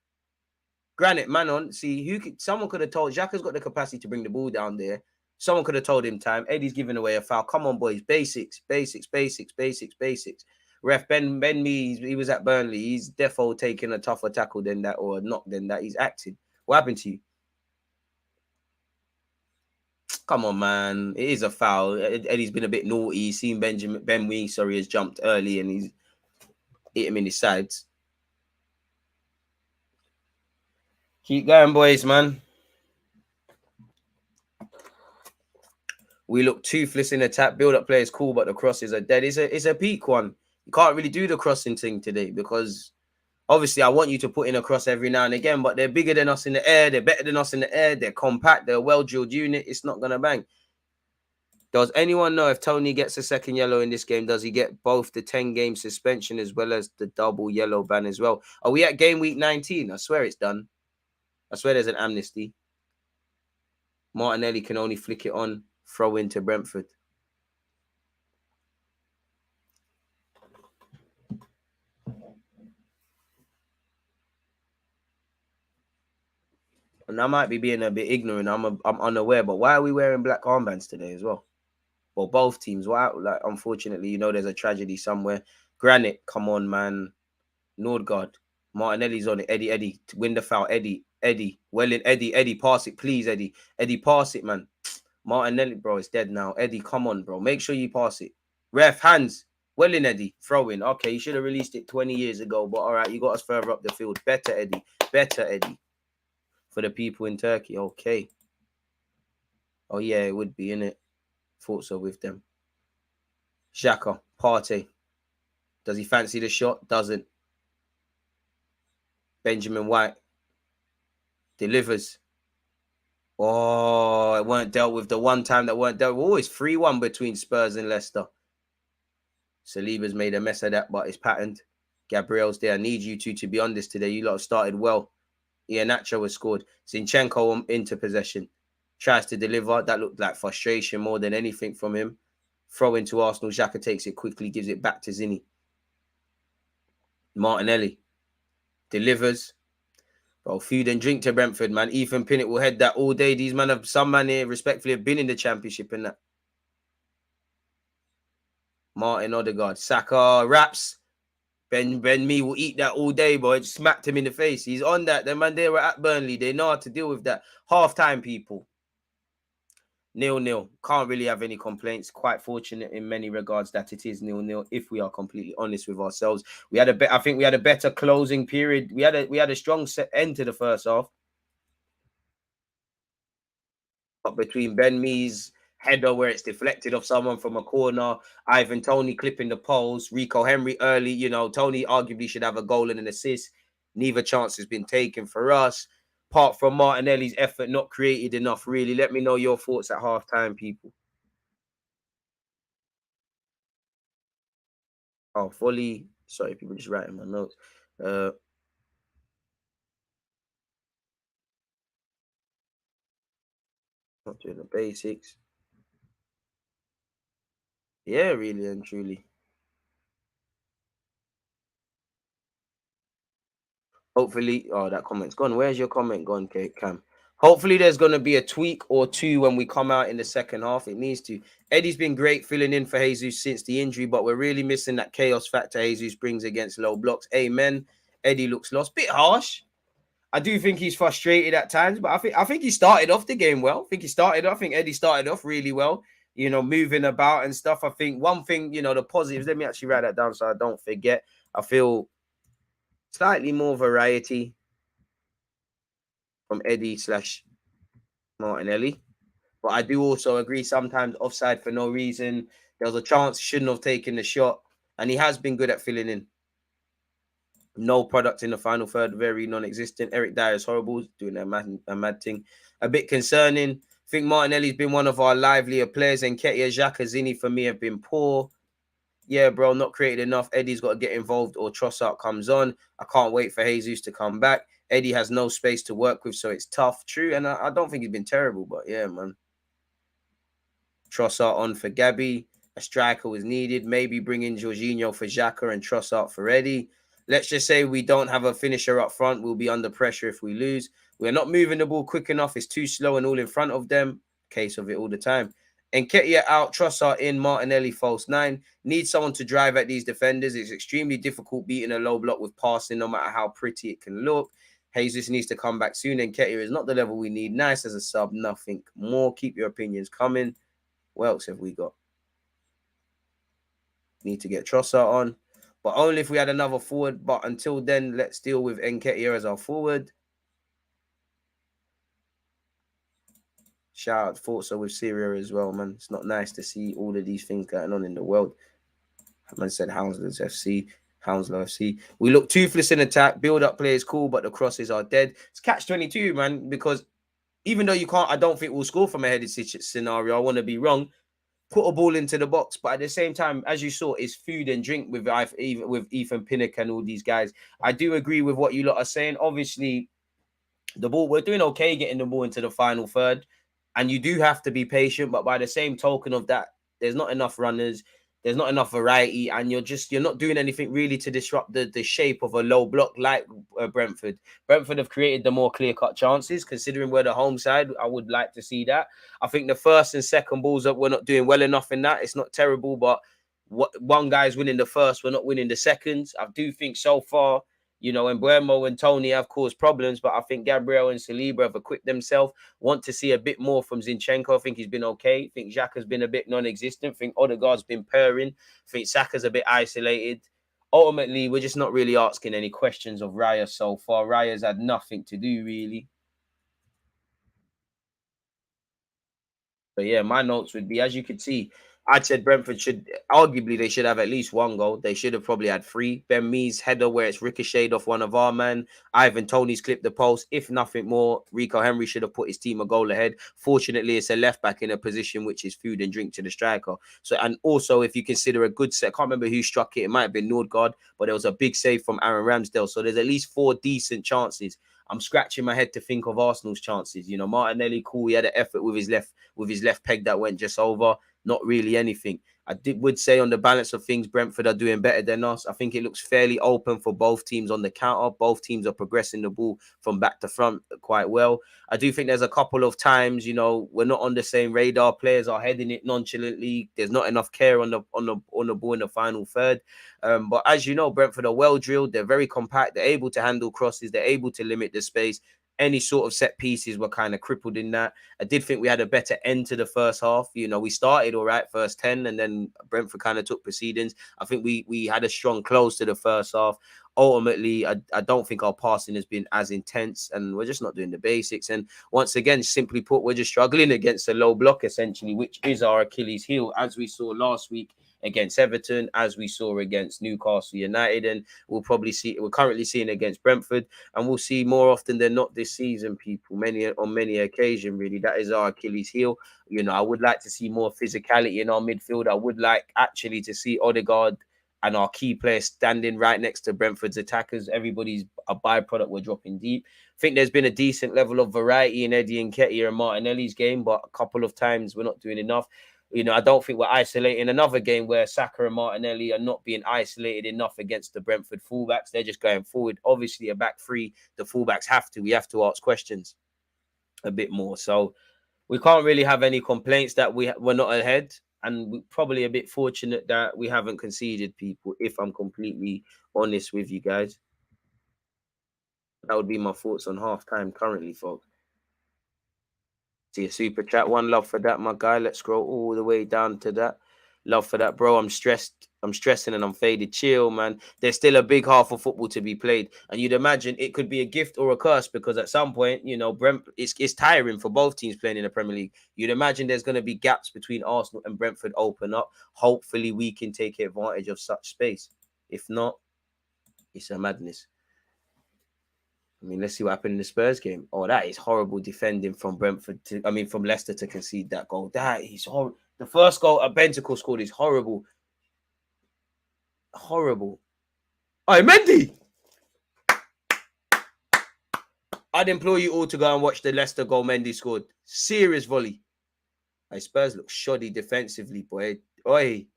Granite, man on. See, someone could have told Xhaka's got the capacity to bring the ball down there. Someone could have told him time. Eddie's giving away a foul. Come on, boys. Basics. Ref, Ben Mee, he was at Burnley. He's defo taking a tougher tackle than that or a knock than that. He's acting. What happened to you? Come on, man. It is a foul. Eddie's been a bit naughty. He's seen Ben Mee, has jumped early and he's hit him in his sides. Keep going, boys, man. We look toothless in attack. Build-up play is cool, but the crosses are dead. It's a peak one. You can't really do the crossing thing today because obviously I want you to put in a cross every now and again, but they're bigger than us in the air. They're better than us in the air. They're compact. They're a well-drilled unit. It's not going to bang. Does anyone know if Tony gets a second yellow in this game, does he get both the 10-game suspension as well as the double yellow ban as well? Are we at game week 19? I swear it's done. I swear there's an amnesty. Martinelli can only flick it on. Throw into Brentford. And I might be being a bit ignorant. I'm unaware, but why are we wearing black armbands today as well? Well, both teams. Why? Like, unfortunately, you know, there's a tragedy somewhere. Granite, come on, man. Nordgaard, Martinelli's on it. Eddie, win the foul. Eddie. Well in, Eddie, pass it, please, Eddie. Eddie, pass it, man. Martinelli, bro, it's dead now. Eddie, come on, bro. Make sure you pass it. Ref, hands. Well in, Eddie. Throw in. Okay, you should have released it 20 years ago, but all right, you got us further up the field. Better, Eddie. For the people in Turkey. Okay. Oh, yeah, it would be, innit? Thought so with them. Xhaka, Partey. Does he fancy the shot? Doesn't. Benjamin White. Delivers. Oh, it weren't dealt with. The one time that weren't dealt with. Always 3-1 between Spurs and Leicester. Saliba's made a mess of that, but it's patterned. Gabriel's there. I need you two to be on this today. You lot have started well. Iheanacho has scored. Zinchenko into possession. Tries to deliver. That looked like frustration more than anything from him. Throw into Arsenal. Xhaka takes it quickly. Gives it back to Zinni. Martinelli. Delivers. Bro, food and drink to Brentford, man. Ethan Pinnock will head that all day. These men have, some man here, respectfully, have been in the Championship and that. Martin Odegaard. Saka, Raps. Ben Mee will eat that all day, boy. Just smacked him in the face. He's on that. The man, they were at Burnley. They know how to deal with that. Half-time, people. 0-0. Can't really have any complaints. Quite fortunate in many regards that it is 0-0. If we are completely honest with ourselves, we had I think we had a better closing period. We had a strong end to the first half. But between Ben Mee's header where it's deflected off someone from a corner, Ivan Toney clipping the poles, Rico Henry early. You know, Toney arguably should have a goal and an assist. Neither chance has been taken for us. Apart from Martinelli's effort, not created enough, really. Let me know your thoughts at half-time, people. Oh, fully. Sorry, people just writing my notes. Not doing the basics. Yeah, really and truly. Hopefully, oh, that comment's gone. Where's your comment gone, Cam? Hopefully, there's going to be a tweak or two when we come out in the second half. It needs to. Eddie's been great filling in for Jesus since the injury, but we're really missing that chaos factor Jesus brings against low blocks. Amen. Eddie looks lost. Bit harsh. I do think he's frustrated at times, but I think he started off the game well. I think Eddie started off really well, you know, moving about and stuff. I think one thing, you know, the positives, let me actually write that down so I don't forget. I feel slightly more variety from Eddie / Martinelli. But I do also agree sometimes offside for no reason. There was a chance, shouldn't have taken the shot, and he has been good at filling in. No product in the final third, very non-existent. Eric Dyer is horrible, doing a mad thing. A bit concerning. I think Martinelli's been one of our livelier players, and Nketiah, Xhaka, Zini for me have been poor. Yeah, bro, not created enough. Eddie's got to get involved or Trossard comes on. I can't wait for Jesus to come back. Eddie has no space to work with, so it's tough. True, and I don't think he's been terrible, but yeah, man. Trossard on for Gabby. A striker was needed. Maybe bring in Jorginho for Xhaka and Trossard for Eddie. Let's just say we don't have a finisher up front. We'll be under pressure if we lose. We're not moving the ball quick enough. It's too slow and all in front of them. Case of it all the time. Nketiah out, Trossard in, Martinelli false 9. Need someone to drive at these defenders. It's extremely difficult beating a low block with passing, no matter how pretty it can look. Jesus needs to come back soon. Nketiah is not the level we need. Nice as a sub, nothing more. Keep your opinions coming. What else have we got? Need to get Trossard on, but only if we had another forward. But until then, let's deal with Nketiah as our forward. Shout out Forza with Syria as well, man. It's not nice to see all of these things going on in the world. Man said Hounslow FC. We look toothless in attack. Build-up play is cool, but the crosses are dead. It's catch-22, man, because even though you can't, I don't think we'll score from a headed scenario. I want to be wrong. Put a ball into the box, but at the same time, as you saw, it's food and drink with Ethan Pinnock and all these guys. I do agree with what you lot are saying. Obviously, the ball, we're doing okay getting the ball into the final third, and you do have to be patient. But by the same token of that, there's not enough runners, there's not enough variety, and you're not doing anything really to disrupt the shape of a low block like Brentford. Brentford have created the more clear-cut chances, considering we're the home side. I would like to see that. I think the first and second balls that we're not doing well enough in that. It's not terrible, but one guy's winning the first, we're not winning the seconds. I do think so far, you know, and Buemo and Tony have caused problems, but I think Gabriel and Saliba have equipped themselves. Want to see a bit more from Zinchenko. I think he's been okay. I think Xhaka's been a bit non-existent. I think Odegaard's been purring. I think Saka's a bit isolated. Ultimately, we're just not really asking any questions of Raya so far. Raya's had nothing to do, really. But yeah, my notes would be, as you could see, I'd said Brentford they should have at least one goal. They should have probably had 3. Ben Mee's header where it's ricocheted off one of our men. Ivan Toney's clipped the post. If nothing more, Rico Henry should have put his team a goal ahead. Fortunately, it's a left back in a position which is food and drink to the striker. So, and also if you consider a good set, I can't remember who struck it. It might have been Nordgaard, but there was a big save from Aaron Ramsdale. So there's at least 4 decent chances. I'm scratching my head to think of Arsenal's chances. You know, Martinelli, cool. He had an effort with his left peg that went just over. Not really anything. Would say on the balance of things, Brentford are doing better than us. I think it looks fairly open for both teams on the counter. Both teams are progressing the ball from back to front quite well. I do think there's a couple of times, you know, we're not on the same radar. Players are heading it nonchalantly. There's not enough care on the ball in the final third. But as you know, Brentford are well drilled. They're very compact. They're able to handle crosses. They're able to limit the space. Any sort of set pieces were kind of crippled in that. I did think we had a better end to the first half. You know, we started all right, first 10, and then Brentford kind of took proceedings. I think we had a strong close to the first half. Ultimately, I don't think our passing has been as intense, and we're just not doing the basics. And once again, simply put, we're just struggling against a low block, essentially, which is our Achilles heel, as we saw last week against Everton, as we saw against Newcastle United, and we're currently seeing against Brentford, and we'll see more often than not this season, people, on many occasions, really. That is our Achilles heel. You know, I would like to see more physicality in our midfield. I would like actually to see Odegaard and our key players standing right next to Brentford's attackers. Everybody's a byproduct. We're dropping deep. I think there's been a decent level of variety in Eddie Nketiah and Martinelli's game, but a couple of times we're not doing enough. You know, I don't think we're isolating another game where Saka and Martinelli are not being isolated enough against the Brentford fullbacks. They're just going forward. Obviously, a back three, the fullbacks we have to ask questions a bit more. So we can't really have any complaints that we're not ahead. And we're probably a bit fortunate that we haven't conceded, people, if I'm completely honest with you guys. That would be my thoughts on half-time currently, folks. See a super chat. One love for that, my guy. Let's scroll all the way down to that. Love for that, bro. I'm stressed. I'm stressing and I'm faded. Chill, man. There's still a big half of football to be played. And you'd imagine it could be a gift or a curse because at some point, you know, it's tiring for both teams playing in the Premier League. You'd imagine there's going to be gaps between Arsenal and Brentford open up. Hopefully we can take advantage of such space. If not, it's a madness. I mean, let's see what happened in the Spurs game. Oh, that is horrible defending from from Leicester to concede that goal. That is horrible. The first goal BANTER scored is horrible. Horrible. Hey, Mendy! I'd implore you all to go and watch the Leicester goal Mendy scored. Serious volley. Hey, Spurs look shoddy defensively, boy. Oi.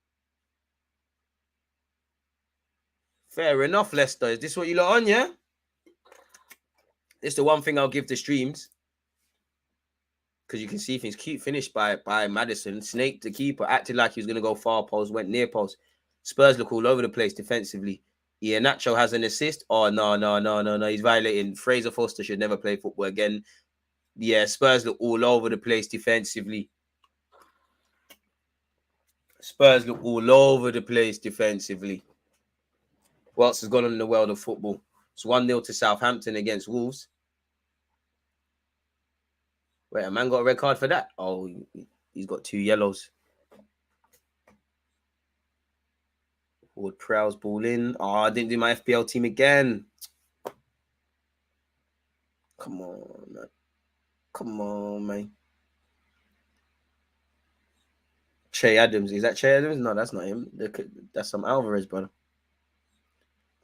Fair enough, Leicester. Is this what you lot on, yeah? It's the one thing I'll give the streams. Because you can see things. Cute finish by Maddison. Snake, the keeper, acted like he was going to go far post, went near post. Spurs look all over the place defensively. Yeah, Nacho has an assist. Oh, no. He's violating. Fraser Foster should never play football again. Yeah, Spurs look all over the place defensively. Spurs look all over the place defensively. What else has gone on in the world of football? It's 1-0 to Southampton against Wolves. Wait, a man got a red card for that? Oh, he's got 2 yellows. Ward Prowse ball in. Oh, I didn't do my FPL team again. Come on, man. Come on, man. Che Adams. Is that Che Adams? No, that's not him. That's some Alvarez, brother.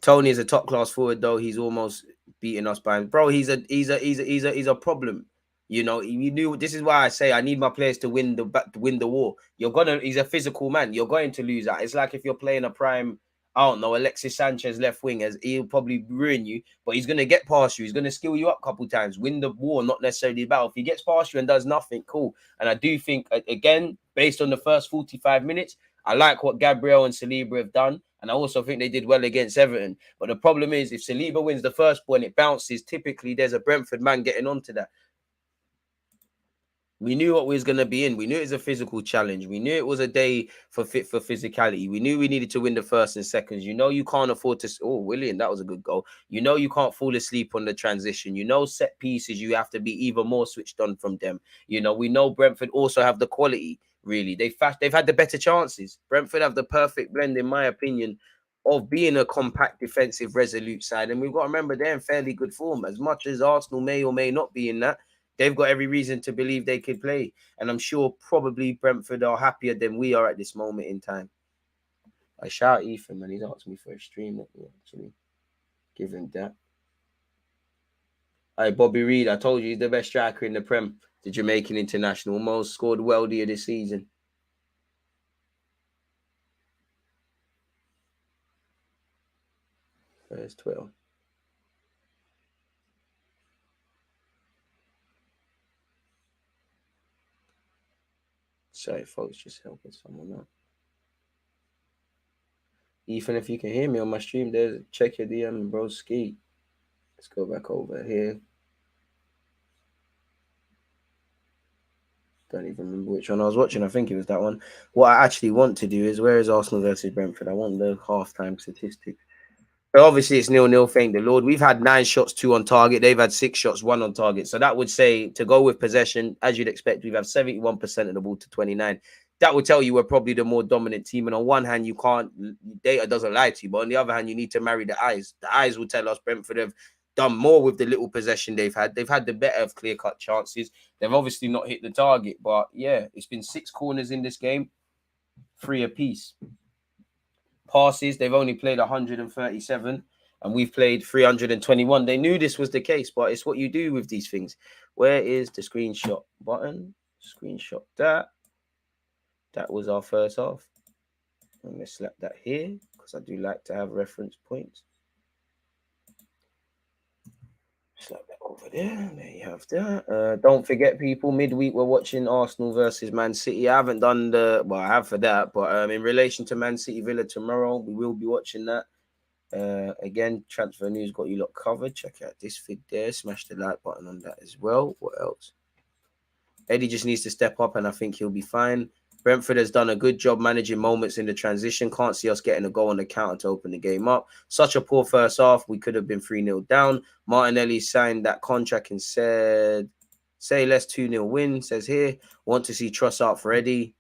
Tony is a top class forward, though. He's almost beating us by him. Bro, he's a problem. You know, you knew this is why I say I need my players to win the war. He's a physical man. You're going to lose that. It's like if you're playing a prime, I don't know, Alexis Sanchez left wing, as he'll probably ruin you, but he's gonna get past you. He's gonna skill you up a couple times, win the war, not necessarily the battle. If he gets past you and does nothing, cool. And I do think, again, based on the first 45 minutes, I like what Gabriel and Saliba have done. And I also think they did well against Everton. But the problem is, if Saliba wins the first ball and it bounces, typically there's a Brentford man getting onto that. We knew what we was going to be in. We knew it was a physical challenge. We knew it was a day for physicality. We knew we needed to win the first and seconds. You know you can't afford to... Oh, William, that was a good goal. You know you can't fall asleep on the transition. You know set pieces, you have to be even more switched on from them. You know, we know Brentford also have the quality, really. They've had the better chances. Brentford have the perfect blend, in my opinion, of being a compact, defensive, resolute side. And we've got to remember they're in fairly good form. As much as Arsenal may or may not be in that, they've got every reason to believe they could play. And I'm sure probably Brentford are happier than we are at this moment in time. I shout Ethan, man. He's asked me for a stream. Let me actually give him that. Hey, Bobby Reed, I told you he's the best striker in the Prem. The Jamaican international. Most scored worldier this season. There's 12. Sorry, folks, just helping someone out. Ethan, if you can hear me on my stream, check your DM, bro. Ski. Let's go back over here. Don't even remember which one I was watching. I think it was that one. What I actually want to do is, where is Arsenal versus Brentford? I want the halftime statistics. But obviously, it's 0-0, thank the Lord. We've had 9 shots, 2 on target. They've had 6 shots, 1 on target. So that would say, to go with possession, as you'd expect, we've had 71% of the ball to 29. That would tell you we're probably the more dominant team. And on one hand, you can't, data doesn't lie to you. But on the other hand, you need to marry the eyes. The eyes will tell us Brentford have done more with the little possession they've had. They've had the better of clear-cut chances. They've obviously not hit the target. But yeah, it's been 6 corners in this game, 3 apiece. Passes, they've only played 137 and we've played 321. They knew this was the case, but it's what you do with these things. Where is the screenshot button? Screenshot that. That was our first half. I'm going to slap that here because I do like to have reference points. Slap that over there. There you have that. Don't forget, people, midweek we're watching Arsenal versus Man City. I haven't done I have for that, but in relation to Man City Villa tomorrow, we will be watching that. Again, transfer news got you lot covered. Check out this vid there. Smash the like button on that as well. What else? Eddie just needs to step up, and I think he'll be fine. Brentford has done a good job managing moments in the transition. Can't see us getting a goal on the counter to open the game up. Such a poor first half. We could have been 3-0 down. Martinelli signed that contract and said, say less 2-0 win. Says here, want to see Trossard for Eddie.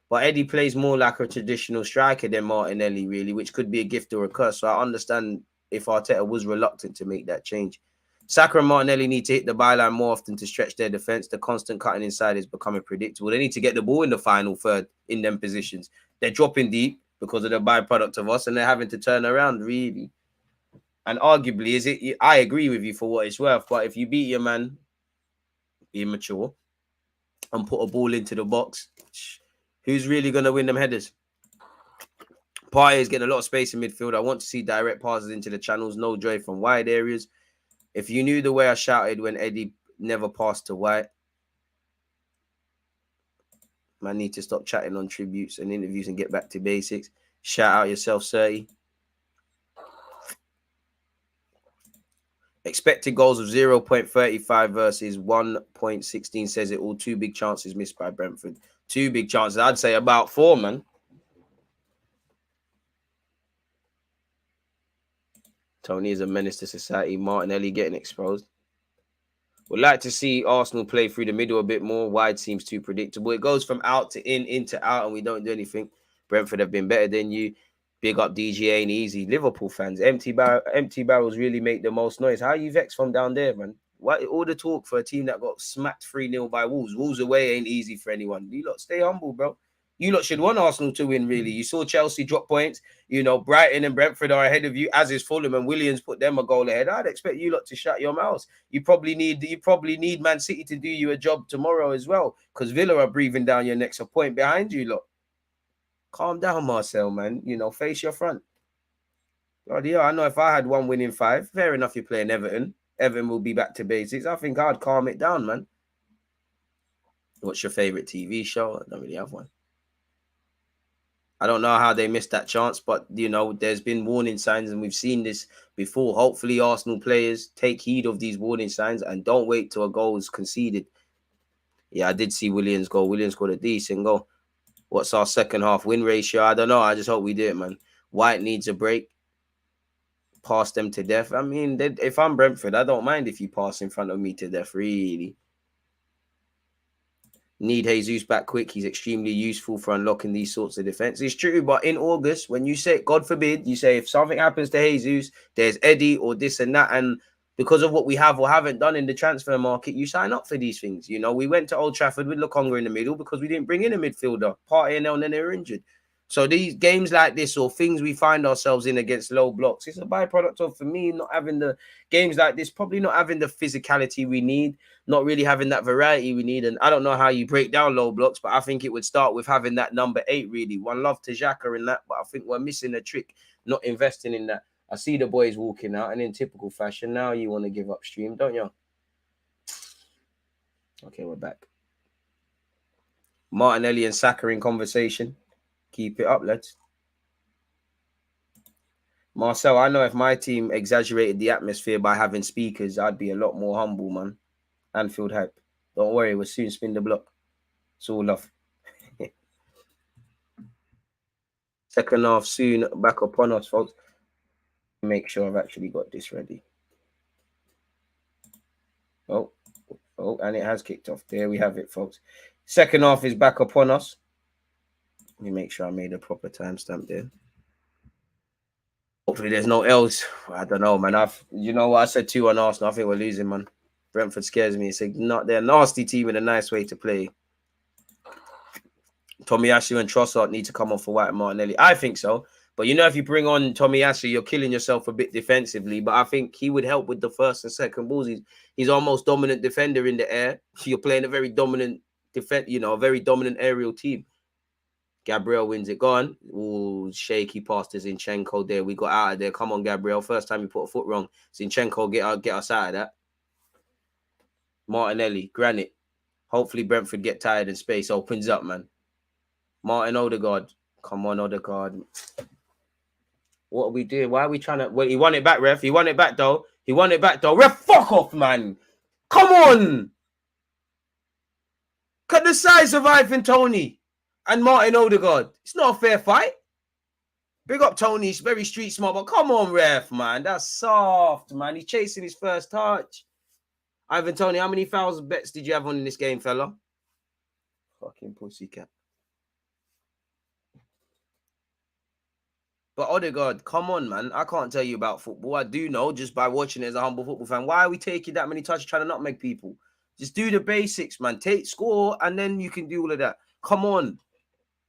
But Eddie plays more like a traditional striker than Martinelli, really, which could be a gift or a curse. So I understand if Arteta was reluctant to make that change. Saka and Martinelli need to hit the byline more often to stretch their defense. The constant cutting inside is becoming predictable. They need to get the ball in the final third in them positions. They're dropping deep because of the byproduct of us, and they're having to turn around, really. And arguably, is it? I agree with you for what it's worth, but if you beat your man, be mature, and put a ball into the box, who's really going to win them headers? Partey is getting a lot of space in midfield. I want to see direct passes into the channels, no joy from wide areas. If you knew the way I shouted when Eddie never passed to White, I need to stop chatting on tributes and interviews and get back to basics. Shout out yourself, 30. Expected goals of 0.35 versus 1.16 says it all. 2 big chances missed by Brentford. 2 big chances. I'd say about 4, man. Tony is a menace to society. Martinelli getting exposed. Would like to see Arsenal play through the middle a bit more. Wide seems too predictable. It goes from out to in to out, and we don't do anything. Brentford have been better than you. Big up DG ain't easy. Liverpool fans, empty barrels really make the most noise. How are you vexed from down there, man? Why all the talk for a team that got smacked 3-0 by Wolves? Wolves away ain't easy for anyone. You lot stay humble, bro. You lot should want Arsenal to win, really. You saw Chelsea drop points. You know, Brighton and Brentford are ahead of you, as is Fulham, and Williams put them a goal ahead. I'd expect you lot to shut your mouths. You probably need Man City to do you a job tomorrow as well, because Villa are breathing down your necks, a point behind you lot. Calm down, Marcel, man. You know, face your front. God, yeah, I know if I had 1 win in 5, fair enough, you're playing Everton. Everton will be back to basics. I think I'd calm it down, man. What's your favorite TV show? I don't really have one. I don't know how they missed that chance, but, you know, there's been warning signs, and we've seen this before. Hopefully, Arsenal players take heed of these warning signs and don't wait till a goal is conceded. Yeah, I did see Williams go. Williams got a decent goal. What's our second half win ratio? I don't know. I just hope we do it, man. White needs a break. Pass them to death. I mean, if I'm Brentford, I don't mind if you pass in front of me to death, really. Need Jesus back quick. He's extremely useful for unlocking these sorts of defense. It's true, but in August, when you say, God forbid, you say if something happens to Jesus, there's Eddie or this and that, and because of what we have or haven't done in the transfer market, you sign up for these things. You know, we went to Old Trafford with Lokonga in the middle because we didn't bring in a midfielder. Partey and then they were injured. So these games like this or things we find ourselves in against low blocks, it's a byproduct of, for me, not having the games like this, probably not having the physicality we need, not really having that variety we need. And I don't know how you break down low blocks, but I think it would start with having that number 8, really. One love to Xhaka in that, but I think we're missing a trick, not investing in that. I see the boys walking out, and in typical fashion, now you want to give up stream, don't you? Okay, we're back. Martinelli and Saka in conversation. Keep it up, lads. Marcel, I know if my team exaggerated the atmosphere by having speakers, I'd be a lot more humble, man. Anfield hype. Don't worry, we'll soon spin the block. It's all love. Second half soon, back upon us, folks. Make sure I've actually got this ready. Oh, and it has kicked off. There we have it, folks. Second half is back upon us. Let me make sure I made a proper timestamp there. Hopefully there's no L's. I don't know, man. You know what I said 2 on Arsenal. I think we're losing, man. Brentford scares me. It's they're a nasty team and a nice way to play. Tomiyasu and Trossard need to come on for White and Martinelli. I think so. But, you know, if you bring on Tomiyasu, you're killing yourself a bit defensively. But I think he would help with the first and second balls. He's almost dominant defender in the air. You're playing a very dominant a very dominant aerial team. Gabriel wins it. Go on. Ooh, shaky pass to Zinchenko there. We got out of there. Come on, Gabriel. First time you put a foot wrong. Zinchenko, get us out of that. Martinelli, granite. Hopefully Brentford get tired and space opens up, man. Martin Odegaard. Come on, Odegaard. What are we doing? Why are we trying to... Well, he won it back, ref. He won it back, though. He won it back, though. Ref, fuck off, man. Come on. Cut the size of Ivan Toney and Martin Odegaard. It's not a fair fight. Big up Tony. He's very street smart, but come on, ref, man. That's soft, man. He's chasing his first touch. Ivan Toney, how many thousand bets did you have on in this game, fella? Fucking pussycat. But Odegaard, come on, man. I can't tell you about football. I do know just by watching it as a humble football fan. Why are we taking that many touches trying to nutmeg people? Just do the basics, man. Take score, and then you can do all of that. Come on.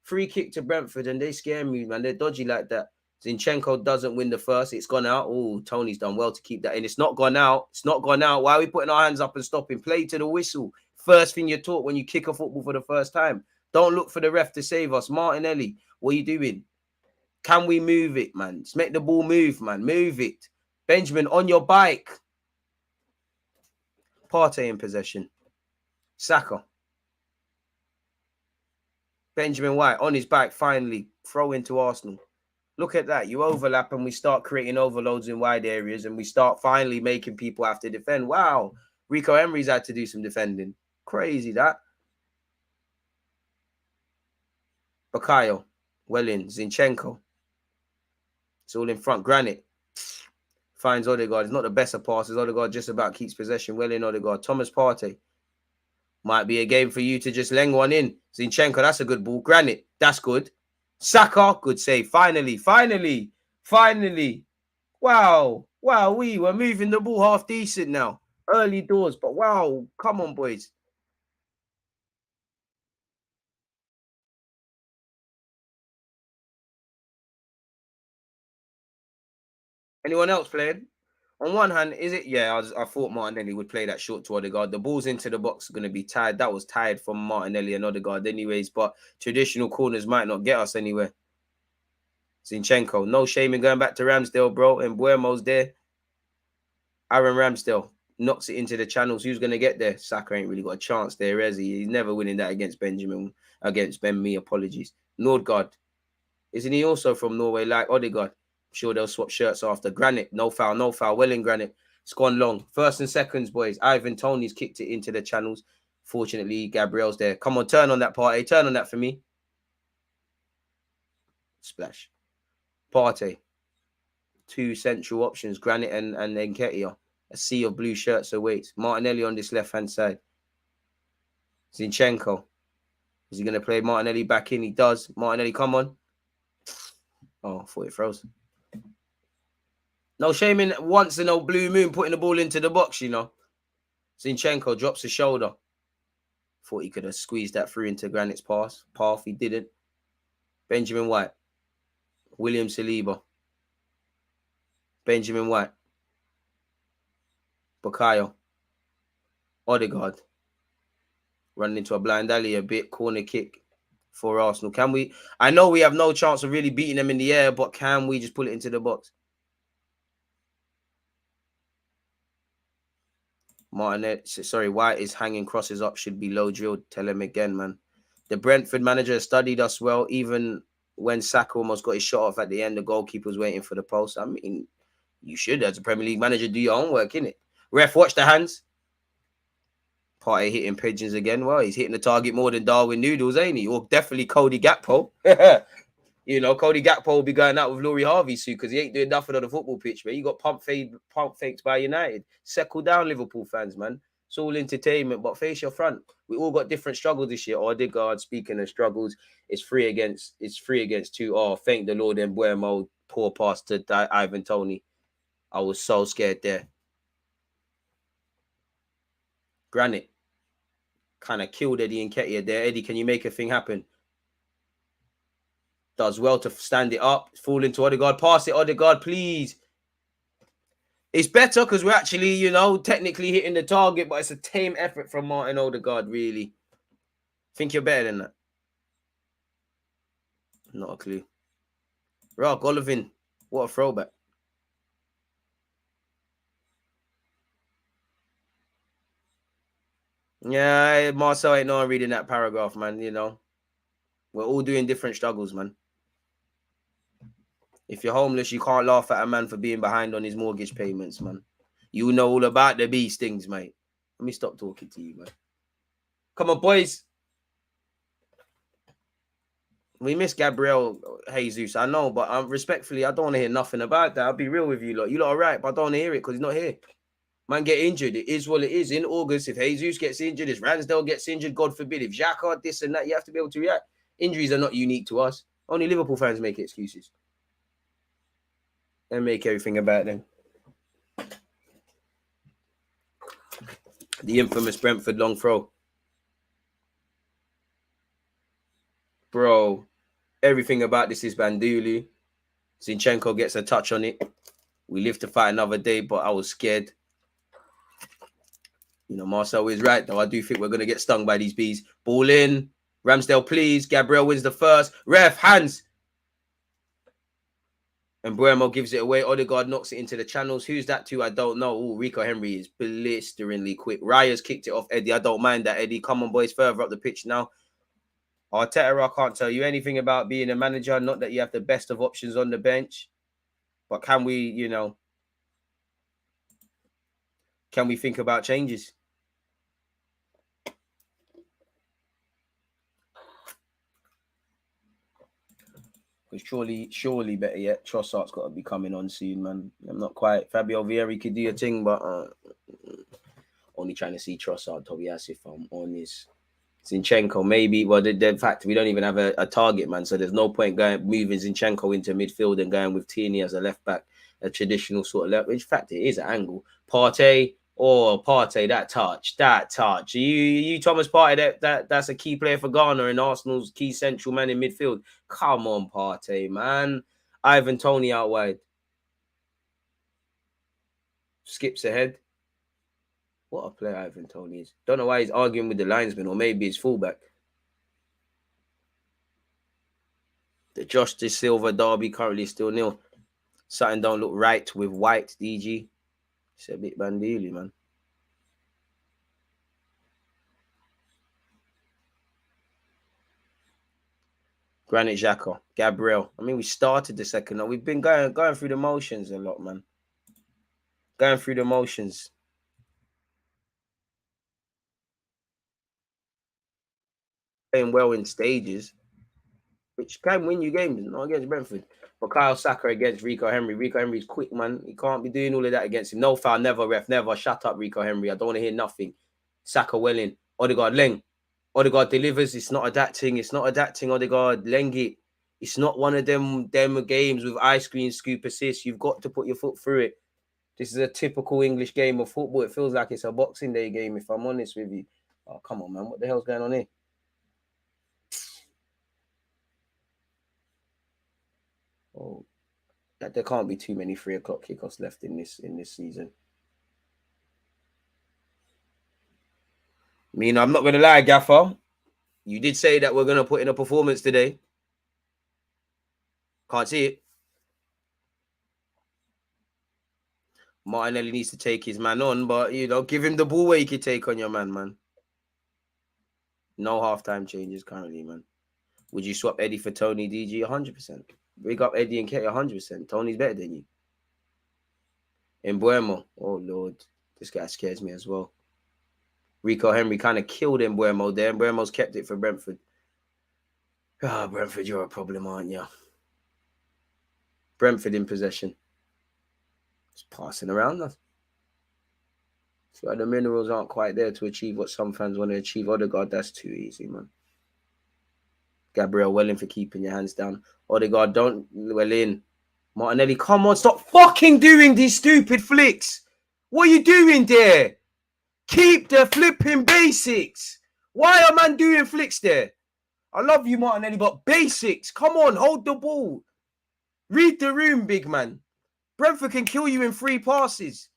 Free kick to Brentford, and they scare me, man. They're dodgy like that. Zinchenko doesn't win the first. It's gone out. Oh, Tony's done well to keep that in. It's not gone out. It's not gone out. Why are we putting our hands up and stopping? Play to the whistle. First thing you're taught when you kick a football for the first time. Don't look for the ref to save us. Martinelli, what are you doing? Can we move it, man? Just make the ball move, man. Move it. Benjamin, on your bike. Partey in possession. Saka. Benjamin White on his back, finally. Throw into Arsenal. Look at that. You overlap and we start creating overloads in wide areas and we start finally making people have to defend. Wow. Rico Emery's had to do some defending. Crazy, that. Bakayo. Well in. Zinchenko. It's all in front. Granit. Finds Odegaard. It's not the best of passes. Odegaard just about keeps possession. Well in Odegaard. Thomas Partey. Might be a game for you to just leng one in. Zinchenko, that's a good ball. Granit, that's good. Saka, good save. Finally. Wow. We were moving the ball half decent now. Early doors, but wow. Come on, boys. Anyone else playing? On one hand, is it? Yeah, I thought Martinelli would play that short to Odegaard. The ball's into the box are going to be tired. That was tired from Martinelli and Odegaard anyways, but traditional corners might not get us anywhere. Zinchenko, no shame in going back to Ramsdale, bro. And Buemo's there. Aaron Ramsdale knocks it into the channels. Who's going to get there? Saka ain't really got a chance there, has he? He's never winning that against Benjamin, against Ben Mee, apologies. Nordgaard, isn't he also from Norway like Odegaard? Sure, they'll swap shirts after. Granit, no foul. Well in Granit. It's gone long. First and seconds, boys. Ivan Toney's kicked it into the channels. Fortunately, Gabriel's there. Come on, turn on that, Partey. Turn on that for me. Splash. Partey. Two central options, Granit and Nketiah. A sea of blue shirts awaits. Martinelli on this left-hand side. Zinchenko. Is he going to play Martinelli back in? He does. Martinelli, come on. Oh, I thought it froze. No shame in once in a blue moon putting the ball into the box, you know. Zinchenko drops his shoulder. Thought he could have squeezed that through into Granit's path. He didn't. Benjamin White. William Saliba. Benjamin White. Bakayo. Odegaard. Running into a blind alley a bit. Corner kick for Arsenal. Can we... I know we have no chance of really beating them in the air, but can we just pull it into the box? White is hanging crosses up. Should be low drilled. Tell him again, man. The Brentford manager has studied us well. Even when Saka almost got his shot off at the end, the goalkeeper was waiting for the post. I mean, you should, as a Premier League manager, do your homework, innit? Ref, watch the hands. Partey hitting pigeons again. Well, he's hitting the target more than Darwin Noodles, ain't he? Or definitely Cody Gakpo. You know, Cody Gakpo will be going out with Laurie Harvey soon because he ain't doing nothing on the football pitch, man. You got pump fakes by United. Settle down, Liverpool fans, man. It's all entertainment, but face your front. We all got different struggles this year. Odegaard, speaking of struggles, it's 3 against 2. Oh, thank the Lord, and Buemo, poor pass to Ivan Toney. I was so scared there. Granit kind of killed Eddie Nketiah there. Eddie, can you make a thing happen? Does well to stand it up. Fall into Odegaard. Pass it, Odegaard, please. It's better because we're actually, you know, technically hitting the target, but it's a tame effort from Martin Odegaard, really. Think you're better than that? Not a clue. Rock, Golovin. What a throwback. Yeah, Marcel ain't no one reading that paragraph, man, you know. We're all doing different struggles, man. If you're homeless, you can't laugh at a man for being behind on his mortgage payments, man. You know all about the beast things, mate. Let me stop talking to you, man. Come on, boys. We miss Gabriel Jesus, I know, but respectfully, I don't want to hear nothing about that. I'll be real with you, lot. You lot are right, but I don't want to hear it because he's not here. Man get injured. It is what it is. In August, if Jesus gets injured, if Ramsdale gets injured, God forbid, if Xhaka, this and that, you have to be able to react. Injuries are not unique to us. Only Liverpool fans make excuses. And make everything about them. The infamous Brentford long throw. Bro, everything about this is Bandulu. Zinchenko gets a touch on it. We live to fight another day, but I was scared. You know, Marcel is right, though. I do think we're going to get stung by these bees. Ball in. Ramsdale, please. Gabriel wins the first. Ref, hands. And Buemo gives it away. Odegaard knocks it into the channels. Who's that to? I don't know. Oh, Rico Henry is blisteringly quick. Raya's kicked it off Eddie. I don't mind that, Eddie. Come on, boys. Further up the pitch now. Arteta, I can't tell you anything about being a manager. Not that you have the best of options on the bench. But can we, you know, can we think about changes? Because surely better yet, Trossard's got to be coming on soon, man. I'm not quite. Fabio Vieira could do a thing, but only trying to see Trossard, Tobias, if I'm honest. Zinchenko, maybe. Well, the fact we don't even have a target, man. So there's no point moving Zinchenko into midfield and going with Tierney as a left back, a traditional sort of left. Which fact it is an angle. Partey, that touch. You Thomas Partey, that's a key player for Ghana and Arsenal's key central man in midfield. Come on, Partey, man. Ivan Toney out wide. Skips ahead. What a player Ivan Toney is. Don't know why he's arguing with the linesman, or maybe his fullback. The Josh De Silva derby currently still nil. Something don't look right with White, DG. It's a bit bandeely, man. Granit Xhaka, Gabriel. I mean, we started the second. Now we've been going through the motions a lot, man. Going through the motions. Playing well in stages, which can win you games, not against Brentford. But Kyle Saka against Rico Henry. Rico Henry's quick, man. He can't be doing all of that against him. No foul, never, ref, never. Shut up, Rico Henry. I don't want to hear nothing. Saka well in. Odegaard, Leng. Odegaard delivers. It's not adapting. It's not adapting, Odegaard. Leng it. It's not one of them games with ice cream scoop assists. You've got to put your foot through it. This is a typical English game of football. It feels like it's a Boxing Day game, if I'm honest with you. Oh, come on, man. What the hell's going on here? Oh, there can't be too many 3 o'clock kickoffs left in this season. I mean, I'm not going to lie, Gaffer. You did say that we're going to put in a performance today. Can't see it. Martinelli needs to take his man on, but, you know, give him the ball where you can take on your man. No halftime changes currently, man. Would you swap Eddie for Tony, DG? 100%. Big up Eddie and K, 100%. Tony's better than you. Mbuemo. Oh, Lord. This guy scares me as well. Rico Henry kind of killed Mbuemo there. Mbuemo's kept it for Brentford. Ah, Brentford, you're a problem, aren't you? Brentford in possession. Just passing around us. So the minerals aren't quite there to achieve what some fans want to achieve. Odegaard, that's too easy, man. Gabriel, well in for keeping your hands down. Odegaard, don't well in. Martinelli, come on, stop fucking doing these stupid flicks. What are you doing there? Keep the flipping basics. Why are man doing flicks there? I love you, Martinelli, but basics. Come on, hold the ball. Read the room, big man. Brentford can kill you in 3 passes.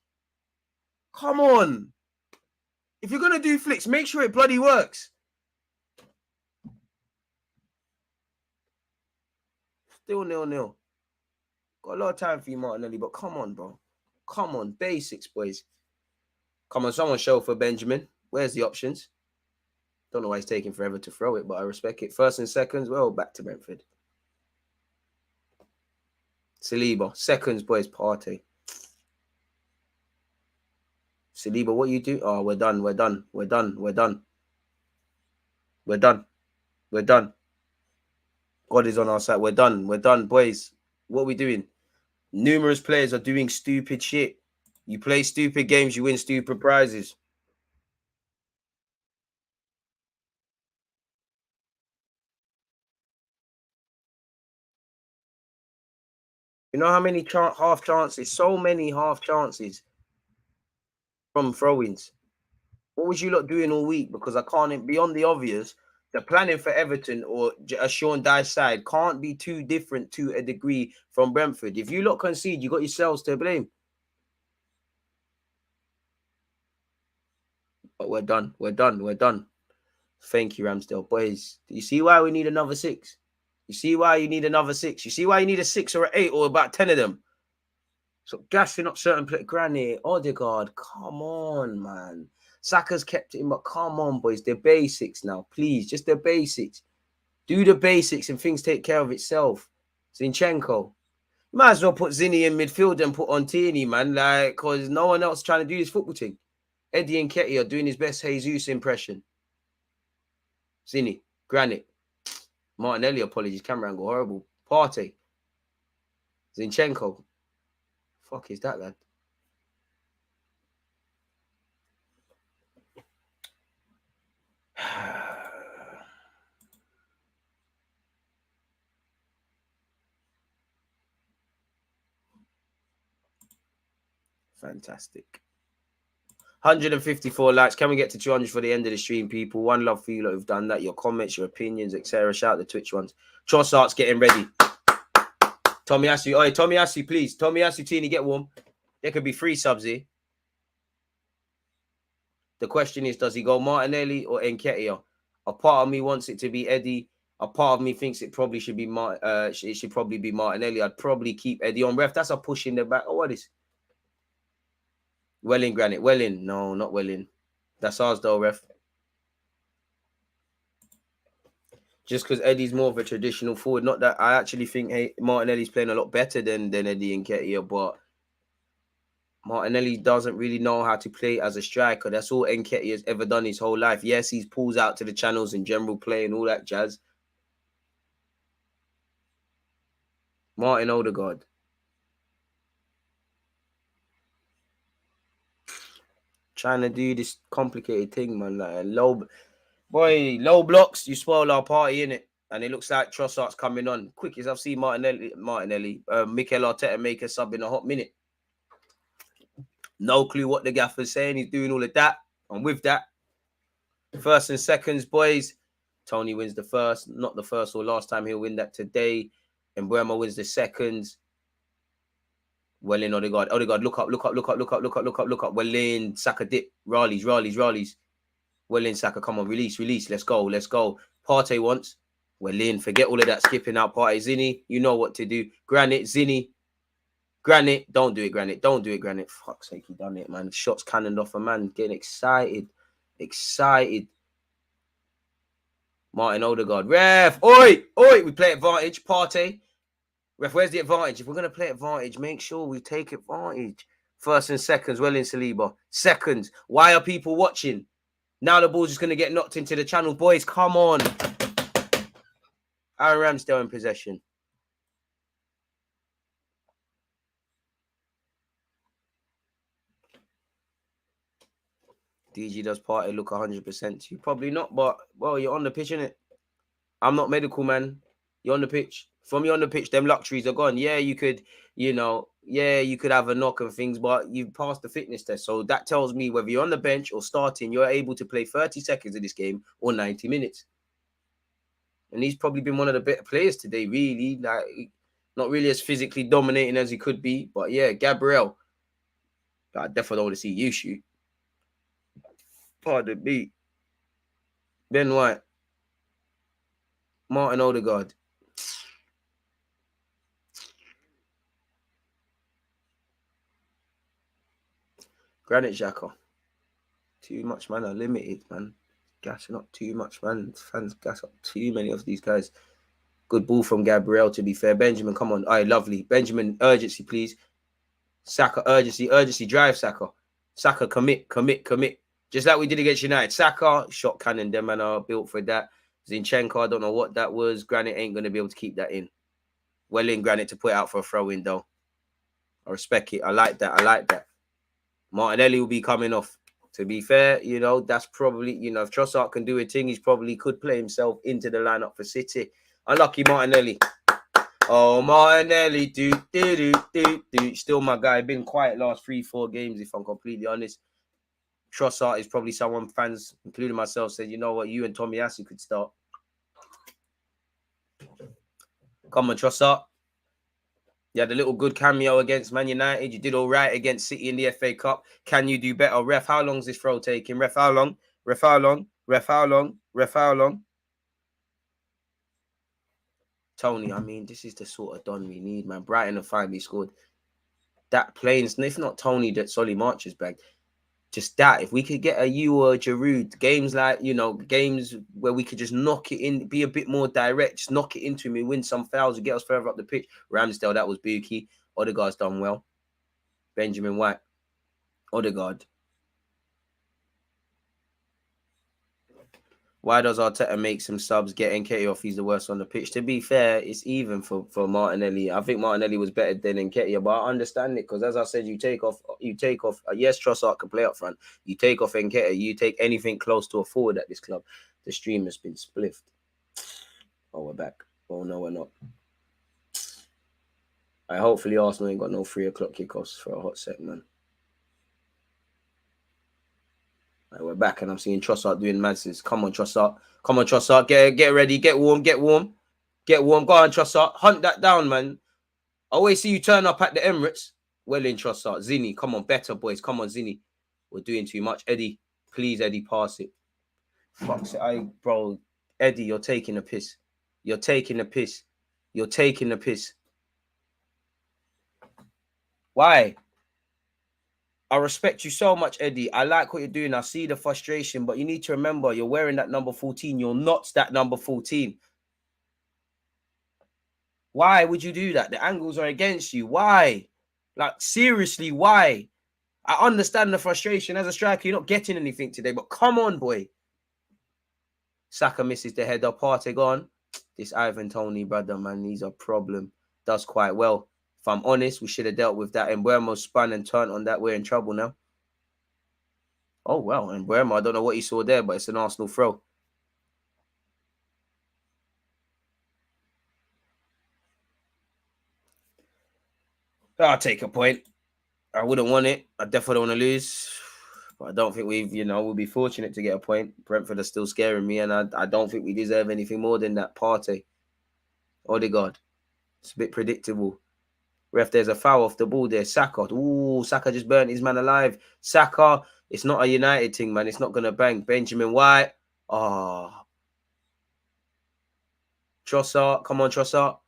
Come on. If you're going to do flicks, make sure it bloody works. Still 0-0. Got a lot of time for you, Martinelli, but come on, bro. Come on. Basics, boys. Come on, someone show for Benjamin. Where's the options? Don't know why he's taking forever to throw it, but I respect it. First and seconds, well, back to Brentford. Saliba. Seconds, boys. Partey. Saliba, what you do? Oh, we're done. We're done. We're done. We're done. We're done. We're done. God is on our side. We're done. We're done, boys. What are we doing? Numerous players are doing stupid shit. You play stupid games, you win stupid prizes. You know how many half chances? So many half chances from throw-ins. What was you lot doing all week? Because I can't, beyond the obvious, the planning for Everton or a Sean Dyche side can't be too different to a degree from Brentford. If you lot concede, you got yourselves to blame. But we're done. We're done. We're done. Thank you, Ramsdale. Boys, do you see why we need another 6? You see why you need another 6? You see why you need a 6 or an 8 or about 10 of them? So gassing up certain play. Granny, Odegaard, come on, man. Saka's kept it in, but come on, boys. The basics now, please. Just the basics. Do the basics and things take care of itself. Zinchenko. You might as well put Zinni in midfield and put on Tierney, man. Like, because no one else trying to do this football thing. Eddie and Ketty are doing his best Jesus impression. Zinni, Granite. Martinelli, apologies. Camera angle, horrible. Partey. Zinchenko. Fuck is that, lad? Fantastic. 154 likes. Can we get to 200 for the end of the stream, people? One love for you lot who've done that. Your comments, your opinions, etc. Shout out the Twitch ones. Trossard's getting ready. Tommy Asu. Oh, Tommy Asu, please. Tommy Asu, Teeny, get warm. There could be 3 subs here. The question is, does he go Martinelli or Nketiah? A part of me wants it to be Eddie. A part of me thinks it probably should be it should probably be Martinelli. I'd probably keep Eddie on. Ref, that's a push in the back. Oh, what is? Well in, Granite. Well in. No, not well in. That's ours though, ref. Just because Eddie's more of a traditional forward. Not that I actually think Martinelli's playing a lot better than Eddie Nketiah, but Martinelli doesn't really know how to play as a striker. That's all Nketiah has ever done his whole life. Yes, he pulls out to the channels and general play and all that jazz. Martin Odegaard. Trying to do this complicated thing, man. Like low blocks, you spoil our party, innit? And it looks like Trossard's coming on. Quick as I've seen Mikel Arteta make a sub in a hot minute. No clue what the gaffer's saying. He's doing all of that. And with that, first and seconds, boys. Tony wins the first. Not the first or last time. He'll win that today. And Burma wins the seconds. Well in, Odegaard. Odegaard, look up. Well in, Saka dip. Raleigh. Well in, Saka. Come on, release. Let's go. Partey wants. Well in. Forget all of that skipping out. Partey. Zinni, you know what to do. Granite, Zinni. Granite. Don't do it, Granite. Fuck's sake, he done it, man. Shots cannoned off a man. Getting excited. Martin Odegaard. Ref. Oi. We play advantage. Partey. Ref, where's the advantage? If we're going to play advantage, make sure we take advantage. First and seconds, well in Saliba. Seconds. Why are people watching? Now the ball's just going to get knocked into the channel. Boys, come on. Aaron Ramsdale in possession. DG does Partey look 100% to you? Probably not, but, well, you're on the pitch, innit? I'm not medical, man. You're on the pitch. From you on the pitch, them luxuries are gone. Yeah, you could, you could have a knock and things, but you've passed the fitness test. So that tells me whether you're on the bench or starting, you're able to play 30 seconds of this game or 90 minutes. And he's probably been one of the better players today, really. Like, not really as physically dominating as he could be. But yeah, Gabriel. I definitely don't want to see you shoot. Pardon me. Ben White. Martin Odegaard. Granite Xhaka. Too much, man. Are limited, man. Gassing up too much, man. Fans gas up too many of these guys. Good ball from Gabriel, to be fair. Benjamin, come on. All right, lovely. Benjamin, urgency, please. Saka, urgency. Drive, Saka. Saka, commit. Just like we did against United. Saka, shot cannon. Them man are built for that. Zinchenko, I don't know what that was. Granit ain't going to be able to keep that in. Well in, Granit, to put out for a throw-in, though. I respect it. I like that. Martinelli will be coming off. To be fair, you know, that's probably, you know, if Trossard can do a thing, he's probably could play himself into the lineup for City. Unlucky Martinelli. Oh, Martinelli, do. Still my guy. Been quiet last 3-4 games, if I'm completely honest. Trossard is probably someone fans, including myself, said, you know what, you and Tomiyasu could start. Come on, Trossard. You had a little good cameo against Man United. You did all right against City in the FA Cup. Can you do better? Ref, how long is this throw taking? Ref, how long? Tony, I mean, this is the sort of Don we need, man. Brighton have finally scored. That planes, if not Tony, that Solly March's back. Just that, if we could get a you or a Giroud, games like, you know, games where we could just knock it in, be a bit more direct, just knock it into him and win some fouls and get us further up the pitch. Ramsdale, that was Buki. Odegaard's done well. Benjamin White. Odegaard. Why does Arteta make some subs, get Nketiah off? He's the worst on the pitch. To be fair, it's even for Martinelli. I think Martinelli was better than Nketiah, but I understand it because, as I said, you take off. Yes, Trossard can play up front. You take off Nketiah. You take anything close to a forward at this club. The stream has been spliffed. Oh, we're back. Oh no, we're not. Hopefully Arsenal ain't got no 3 o'clock kickoffs for a hot sec, man. We're back and I'm seeing Trossard doing madness. Come on, Trossard. Get ready. Get warm. Go on, Trossard. Hunt that down, man. I always see you turn up at the Emirates. Well in, Trossard. Zinni, come on. Better, boys. Come on, Zinni. We're doing too much. Eddie, please, Eddie, pass it. Fuck's it. Bro, Eddie, you're taking a piss. Why? I respect you so much, Eddie. I like what you're doing. I see the frustration, but you need to remember you're wearing that number 14. You're not that number 14. Why would you do that? The angles are against you. Why? Like, seriously, why? I understand the frustration. As a striker, you're not getting anything today, but come on, boy. Saka misses the header. Partey gone. This Ivan Toney, brother, man, he's a problem. Does quite well. If I'm honest, we should have dealt with that. And Mbuemo spun and turned on that. We're in trouble now. Oh, well. And Mbuemo, I don't know what he saw there, but it's an Arsenal throw. I'll take a point. I wouldn't want it. I definitely don't want to lose. But I don't think we'll be fortunate to get a point. Brentford are still scaring me, and I don't think we deserve anything more than that. Partey. Odegaard. It's a bit predictable. Ref, there's a foul off the ball there. Saka. Ooh, Saka just burnt his man alive. Saka. It's not a United thing, man. It's not going to bang. Benjamin White. Oh. Trossard. Come on, Trossard.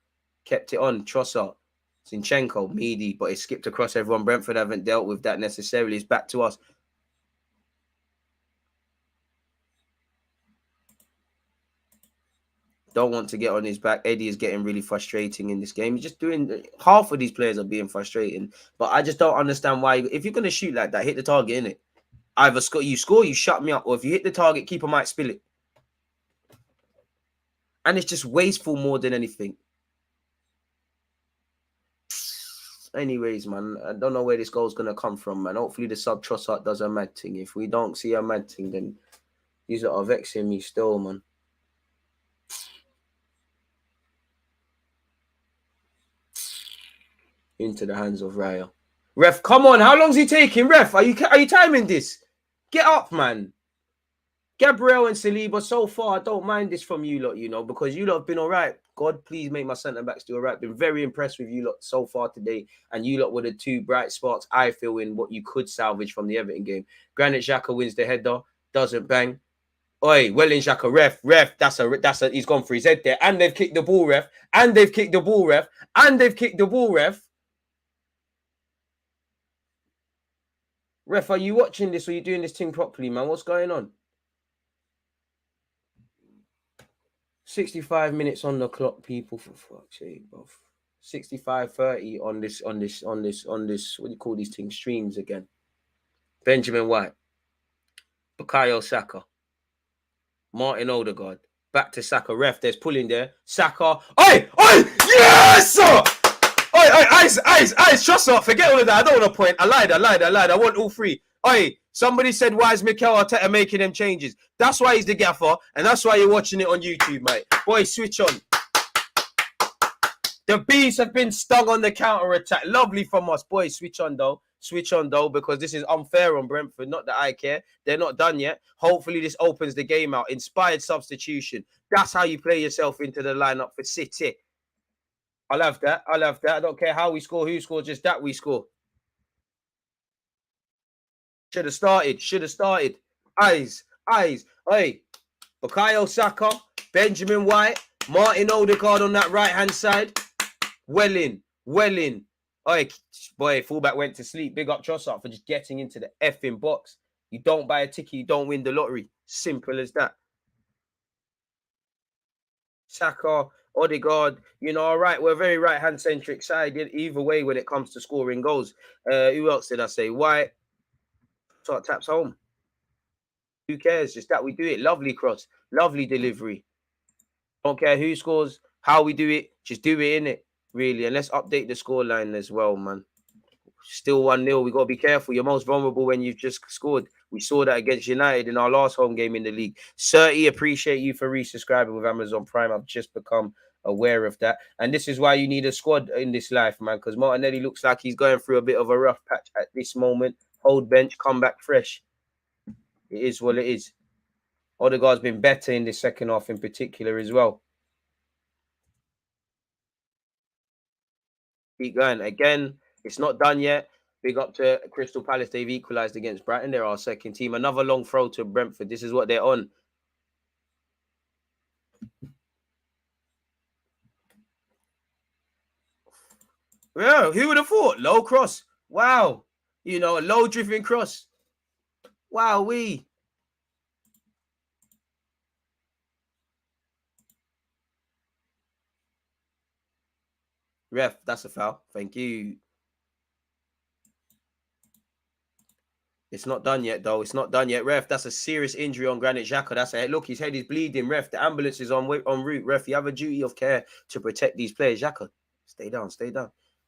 Kept it on. Trossard. Zinchenko. Meaty. But it skipped across everyone. Brentford haven't dealt with that necessarily. It's back to us. Don't want to get on his back. Eddie is getting really frustrating in this game. He's just doing... Half of these players are being frustrating. But I just don't understand why... If you're going to shoot like that, hit the target, innit? Either you score, you shut me up. Or if you hit the target, keeper might spill it. And it's just wasteful more than anything. Anyways, man, I don't know where this goal's going to come from, man. Hopefully the sub Trossard does a mad thing. If we don't see a mad thing, then these are vexing me still, man. Into the hands of Raya. Ref, come on. How long's he taking? Ref, are you timing this? Get up, man. Gabriel and Saliba, so far, I don't mind this from you lot, you know, because you lot have been all right. God, please make my centre-backs do all right. Been very impressed with you lot so far today. And you lot were the 2 bright sparks, I feel, in what you could salvage from the Everton game. Granit Xhaka wins the header. Doesn't bang. Oi, well in Xhaka. Ref. That's a, he's gone for his head there. And they've kicked the ball, ref. Ref, are you watching this or are you doing this thing properly, man? What's going on? 65 minutes on the clock, people, for fuck's sake, bro. 65:30 on this, what do you call these things? Streams again. Benjamin White, Bukayo Saka, Martin Odegaard, back to Saka. Ref, there's pulling there. Saka. Oi! Yes! Oi! Eyes, trust up. Forget all of that. I don't want to point. I lied. I want all three. Oi! Somebody said, why is Mikel Arteta making them changes? That's why he's the gaffer, and that's why you're watching it on YouTube, mate. Boy, switch on. The bees have been stung on the counter-attack. Lovely from us. Boy, switch on, though. Switch on, though, because this is unfair on Brentford. Not that I care. They're not done yet. Hopefully, this opens the game out. Inspired substitution. That's how you play yourself into the lineup for City. I love that. I don't care how we score, who scores, just that we score. Should have started. Eyes. Hey, Bukayo Saka, Benjamin White, Martin Odegaard on that right-hand side. Well in. Oi, boy, fullback went to sleep. Big up Trossard for just getting into the effing box. You don't buy a ticket, you don't win the lottery. Simple as that. Saka, Odegaard, all right, we're a very right-hand centric side either way when it comes to scoring goals. Who else did I say? White. Sort of taps home. Who cares? Just that we do it. Lovely cross. Lovely delivery. Don't care who scores, how we do it. Just do it, innit? Really. And let's update the scoreline as well, man. Still 1-0. We got to be careful. You're most vulnerable when you've just scored. We saw that against United in our last home game in the league. Certy, appreciate you for resubscribing with Amazon Prime. I've just become aware of that. And this is why you need a squad in this life, man, because Martinelli looks like he's going through a bit of a rough patch at this moment. Hold bench, come back fresh. It is what it is. Odegaard's been better in the second half in particular as well. Keep going. Again, it's not done yet. Big up to Crystal Palace. They've equalised against Brighton. They're our second team. Another long throw to Brentford. This is what they're on. Yeah, who would have thought? Low cross. Wow. A low drifting cross. Wow, Ref, that's a foul. Thank you. It's not done yet, though. It's not done yet. Ref, that's a serious injury on Granit Xhaka. That's a look. His head is bleeding. Ref, the ambulance is en route. Ref, you have a duty of care to protect these players. Xhaka, stay down.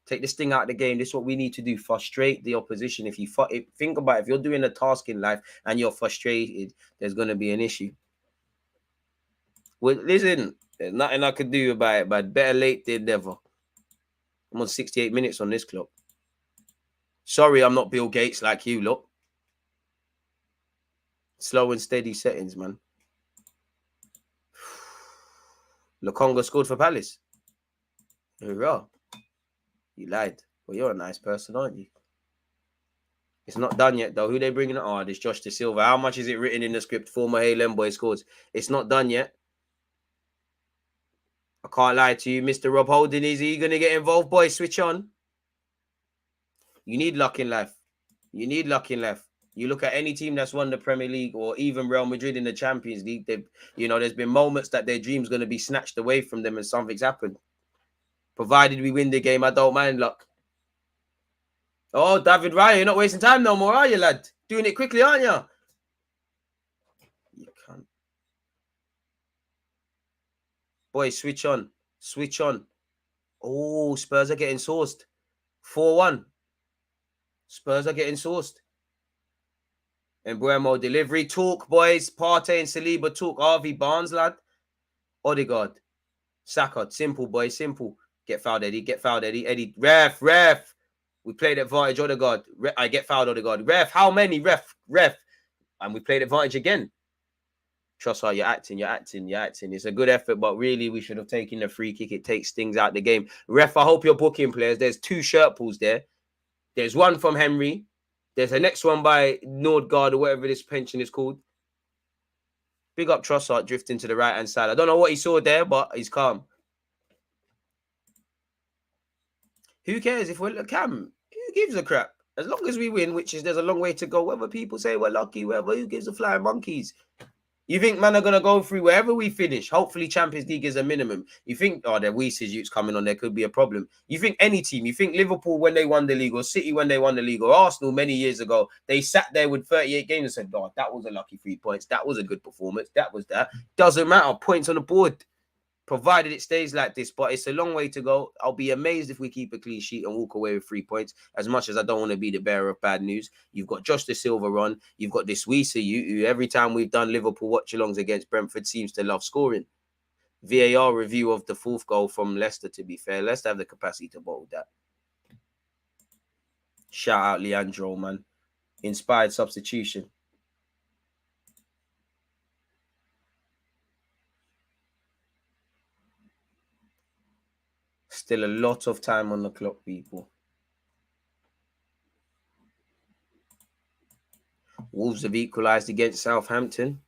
Take this thing out of the game. This is what we need to do. Frustrate the opposition. If you think about it, if you're doing a task in life and you're frustrated, there's going to be an issue. Well, listen, there's nothing I could do about it, but better late than never. I'm on 68 minutes on this clock. Sorry, I'm not Bill Gates like you, look. Slow and steady settings, man. Lokonga scored for Palace. Hurrah. You lied. Well, you're a nice person, aren't you? It's not done yet, though. Who they bringing? Oh, this Josh De Silva. How much is it written in the script? Former Halen boy scores. It's not done yet. I can't lie to you. Mr. Rob Holding, is he going to get involved? Boy, switch on. You need luck in life. You look at any team that's won the Premier League or even Real Madrid in the Champions League. There's been moments that their dream's going to be snatched away from them and something's happened. Provided we win the game, I don't mind luck. Oh, David Raya, you're not wasting time no more, are you, lad? Doing it quickly, aren't you? You can't. Boy, switch on. Oh, Spurs are getting sourced. 4-1. Spurs are getting sourced. And Buemo delivery. Talk, boys. Partey and Saliba talk. Harvey Barnes, lad. Odegaard. Saka. Simple, boys. Simple. Get fouled, Eddie. Eddie. Ref. We played advantage, Odegaard. I get fouled, Odegaard. Ref. How many? Ref. And we played advantage again. Trossard, you're acting. It's a good effort, but really we should have taken the free kick. It takes things out the game. Ref, I hope you're booking players. There's 2 shirt pulls there. There's one from Henry. There's the next one by Nordgaard or whatever this pension is called. Big up Trossard drifting to the right-hand side. I don't know what he saw there, but he's calm. Who cares if we're Cam? Who gives a crap? As long as we win, which is there's a long way to go. Whether people say we're lucky, who gives a flying monkeys? You think man are gonna go through wherever we finish? Hopefully, Champions League is a minimum. You think, oh, their Weeses youths coming on, there could be a problem. You think any team? You think Liverpool when they won the league, or City when they won the league, or Arsenal many years ago? They sat there with 38 games and said, "Oh, that was a lucky 3 points. That was a good performance. That was that." Doesn't matter. Points on the board, provided it stays like this. But it's a long way to go. I'll be amazed if we keep a clean sheet and walk away with 3 points. As much as I don't want to be the bearer of bad news, you've got Josh the Silver on. You've got this Weeser, who every time we've done Liverpool watch-alongs against Brentford seems to love scoring. VAR review of the 4th goal from Leicester, to be fair. Leicester have the capacity to bottle that. Shout out Leandro, man. Inspired substitution. Still a lot of time on the clock, people. Wolves have equalised against Southampton.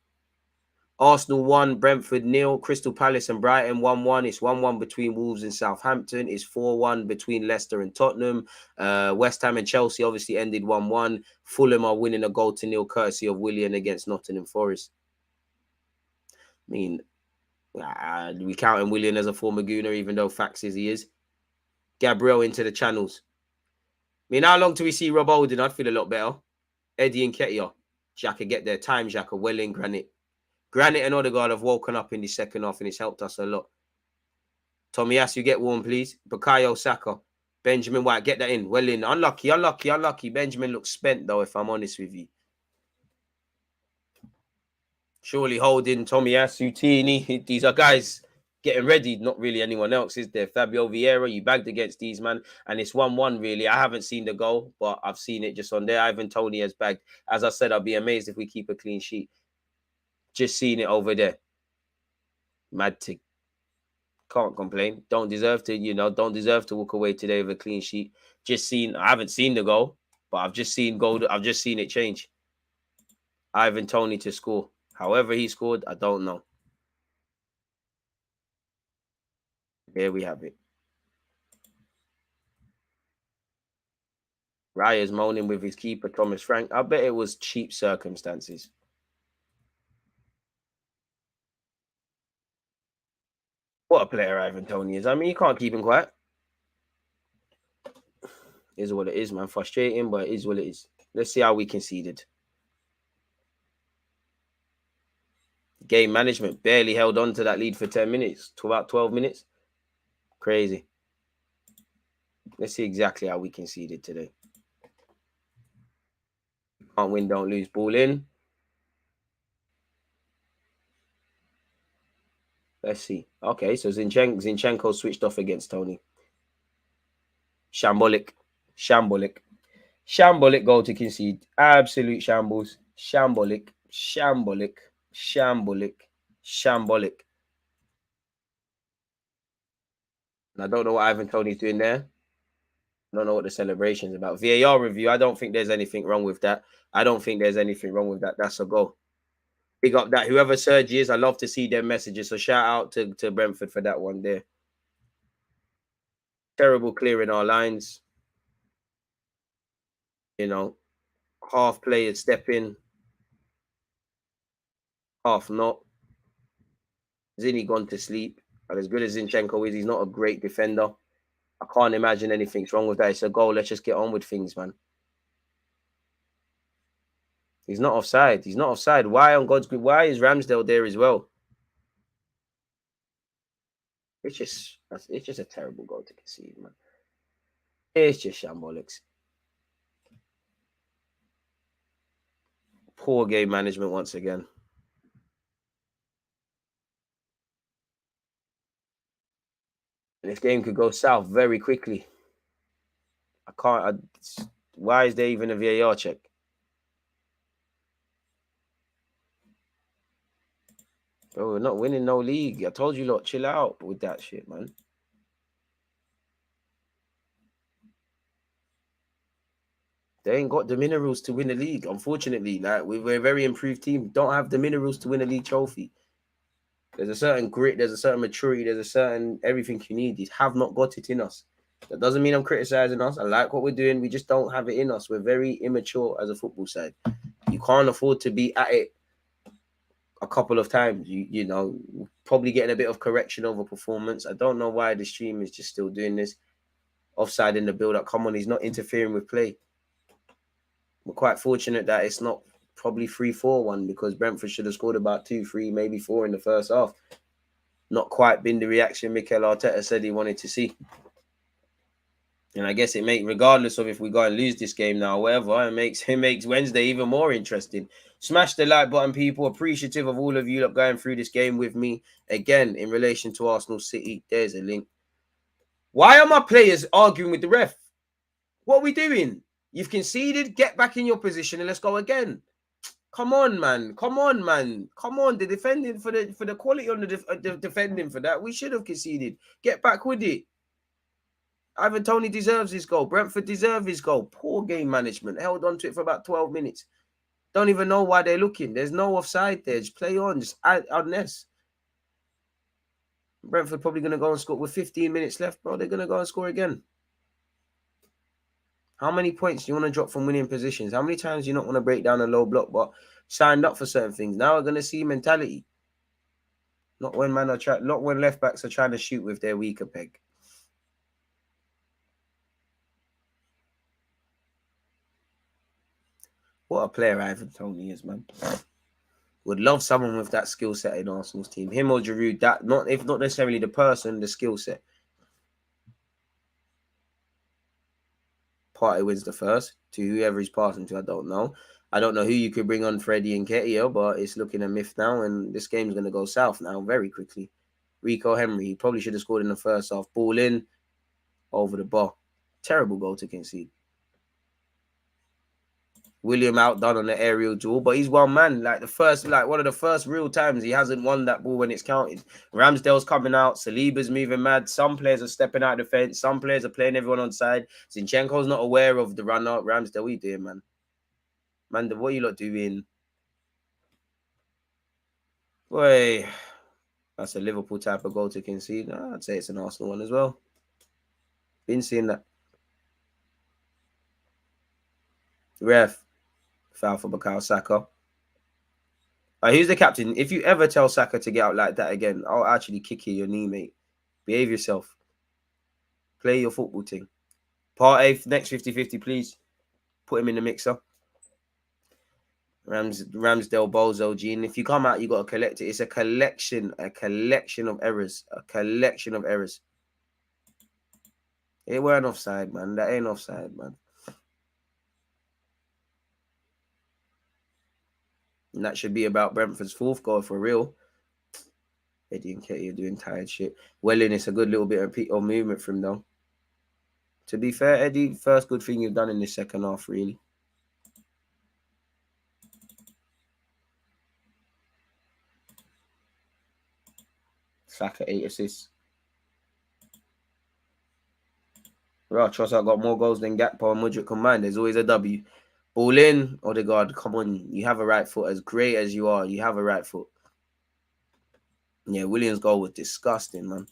Arsenal 1, Brentford 0, Crystal Palace and Brighton 1-1. It's 1-1 between Wolves and Southampton. It's 4-1 between Leicester and Tottenham. West Ham and Chelsea obviously ended 1-1. Fulham are winning a 0-0 courtesy of Willian against Nottingham Forest. I mean, we count him Willian as a former Gooner, even though facts is he is. Gabriel into the channels. I mean, how long till we see Rob Holding? I'd feel a lot better. Eddie and Ketia. Xhaka get their time, Xhaka. Well in, Granit. Granit and Odegaard have woken up in the second half and it's helped us a lot. Tomiyasu, get warm, please. Bukayo Saka. Benjamin White, get that in. Well in. Unlucky. Benjamin looks spent, though, if I'm honest with you. Surely Holding, Tomiyasu, Tierney. These are guys getting ready. Not really anyone else, is there? Fabio Vieira, you bagged against these, man. And it's 1-1, really. I haven't seen the goal, but I've seen it just on there. Ivan Toney has bagged. As I said, I'll be amazed if we keep a clean sheet. Just seeing it over there. Mad tick. Can't complain. Don't deserve to walk away today with a clean sheet. I haven't seen the goal, but I've just seen it change. Ivan Toney to score. However he scored, I don't know. There we have it. Raya's moaning with his keeper, Thomas Frank. I bet it was cheap circumstances. What a player Ivan Toney is. I mean, you can't keep him quiet. Is what it is, man. Frustrating, but it is what it is. Let's see how we conceded. Game management. Barely held on to that lead for 10 minutes. To about 12 minutes. Crazy. Let's see exactly how we conceded today. Can't win, don't lose. Ball in. Let's see. Okay, so Zinchenko switched off against Toney. Shambolic goal to concede. Absolute shambles. Shambolic. And I don't know what Ivan Toney's doing there. I don't know what the celebration's about. VAR review. I don't think there's anything wrong with that. That's a goal. Big up that. Whoever Sergi is, I love to see their messages. So shout out to Brentford for that one there. Terrible clearing our lines. You know, half players step in, half not. Zinny gone to sleep. And as good as Zinchenko is, he's not a great defender. I can't imagine anything's wrong with that. It's a goal. Let's just get on with things, man. He's not offside. Why on God's green? Why is Ramsdale there as well? It's just a terrible goal to concede, man. It's just shambolics. Poor game management once again. And this game could go south very quickly. Why is there even a VAR check? Bro, we're not winning no league. I told you lot, chill out with that shit, man. They ain't got the minerals to win the league, unfortunately. Like, we're a very improved team. Don't have the minerals to win a league trophy. There's a certain grit, there's a certain maturity, there's a certain everything you need. These have not got it in us. That doesn't mean I'm criticizing us. I like what we're doing. We just don't have it in us. We're very immature as a football side. You can't afford to be at it a couple of times. You know, probably getting a bit of correction over performance. I don't know why the stream is just still doing this. Offside in the build-up. Come on, he's not interfering with play. We're quite fortunate that it's not probably 3-4-1 because Brentford should have scored about 2, 3, maybe 4 in the first half. Not quite been the reaction Mikel Arteta said he wanted to see. And I guess it makes, regardless of if we go and lose this game now or whatever, it makes Wednesday even more interesting. Smash the like button, people. Appreciative of all of you lot going through this game with me. Again, in relation to Arsenal City, there's a link. Why are my players arguing with the ref? What are we doing? You've conceded. Get back in your position and let's go again. Come on, man. Come on, man. Come on. The defending for the quality on the defending for that. We should have conceded. Get back with it. Ivan Toney deserves his goal. Brentford deserve his goal. Poor game management. Held on to it for about 12 minutes. Don't even know why they're looking. There's no offside there. Just play on. Just add this. Brentford probably going to go and score with 15 minutes left, bro. They're going to go and score again. How many points do you want to drop from winning positions? How many times do you not want to break down a low block, but signed up for certain things? Now we're going to see mentality. Not when left backs are trying to shoot with their weaker peg. What a player Ivan Toney is, man. Would love someone with that skill set in Arsenal's team. Him or Giroud, that if not necessarily the person, the skill set. Partey wins the first to whoever he's passing to. I don't know. I don't know who you could bring on Freddie and Ketia, but it's looking a myth now, and this game's going to go south now very quickly. Rico Henry, he probably should have scored in the first half. Ball in, over the bar. Terrible goal to concede. William outdone on the aerial duel, but he's one man. One of the first real times he hasn't won that ball when it's counted. Ramsdale's coming out. Saliba's moving mad. Some players are stepping out of the fence. Some players are playing everyone on side. Zinchenko's not aware of the run up. Ramsdale, what are you doing, man? Man, what are you lot doing? Boy, that's a Liverpool type of goal to concede. I'd say it's an Arsenal one as well. Been seeing that. Ref. Foul for Bukayo Saka. Who's the captain? If you ever tell Saka to get out like that again, I'll actually kick you your knee, mate. Behave yourself. Play your football team. Partey, next 50-50, please. Put him in the mixer. Ramsdale, Bozo, Gene. If you come out, you got to collect it. It's a collection of errors. A collection of errors. It weren't offside, man. That ain't offside, man. And that should be about Brentford's fourth goal for real. Eddie and Katie are doing tired shit. Welling, it's a good little bit of movement from him, though. To be fair, Eddie, first good thing you've done in this second half, really. Saka, 8 assists. Right, Trossard got more goals than Gakpo and Mudryk combined. There's always a W. Ball in, Odegaard, come on. You have a right foot. As great as you are, you have a right foot. Yeah, Williams' goal was disgusting, man.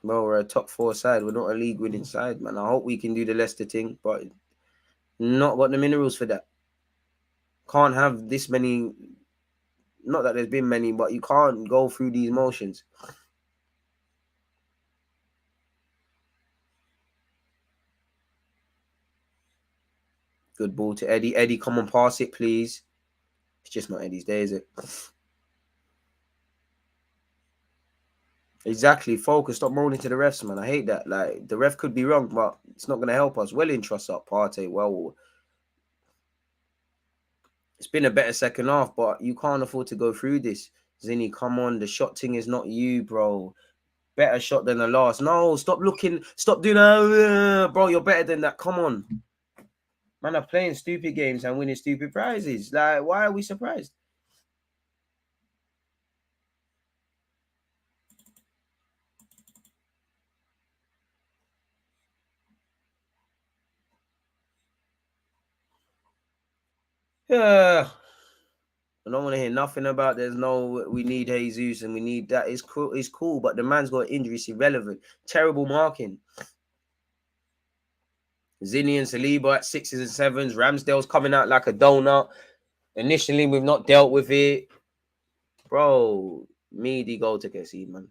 Well, we're a top 4 side. We're not a league-winning side, man. I hope we can do the Leicester thing, but not got the minerals for that. Can't have this many... Not that there's been many, but you can't go through these motions. Good ball to Eddie. Eddie, come on, pass it, please. It's just not Eddie's day, is it? Exactly. Focus. Stop moaning to the refs, man. I hate that. Like, the ref could be wrong, but it's not going to help us. Well in trust up, Partey. Well, it's been a better second half, but you can't afford to go through this. Zinni, come on. The shot thing is not you, bro. Better shot than the last. No, stop looking. Stop doing that. Bro, you're better than that. Come on. Man are playing stupid games and winning stupid prizes. Like, why are we surprised? Yeah. I don't want to hear nothing about we need Jesus and we need that. It's cool, but the man's got injuries, irrelevant. Terrible marking. Zinni and Saliba at 6s and 7s. Ramsdale's coming out like a donut. Initially, we've not dealt with it. Bro, meaty goal to get seen, man.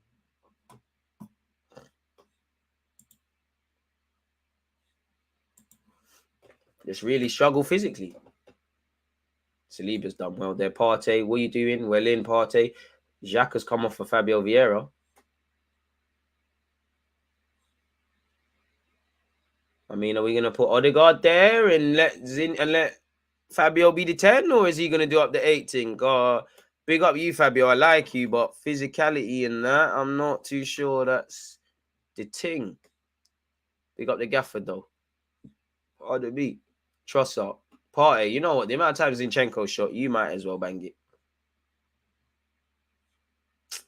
Just really struggle physically. Saliba's done well there. Partey, what are you doing? Well in, Partey. Xhaka's come off for Fabio Vieira. I mean, are we going to put Odegaard there and let Fabio be the 10? Or is he going to do up the 8 thing? Big up you, Fabio. I like you, but physicality and that, I'm not too sure that's the thing. Big up the gaffer, though. Pardon me. Trossard. Partey. You know what? The amount of times Zinchenko shot, you might as well bang it.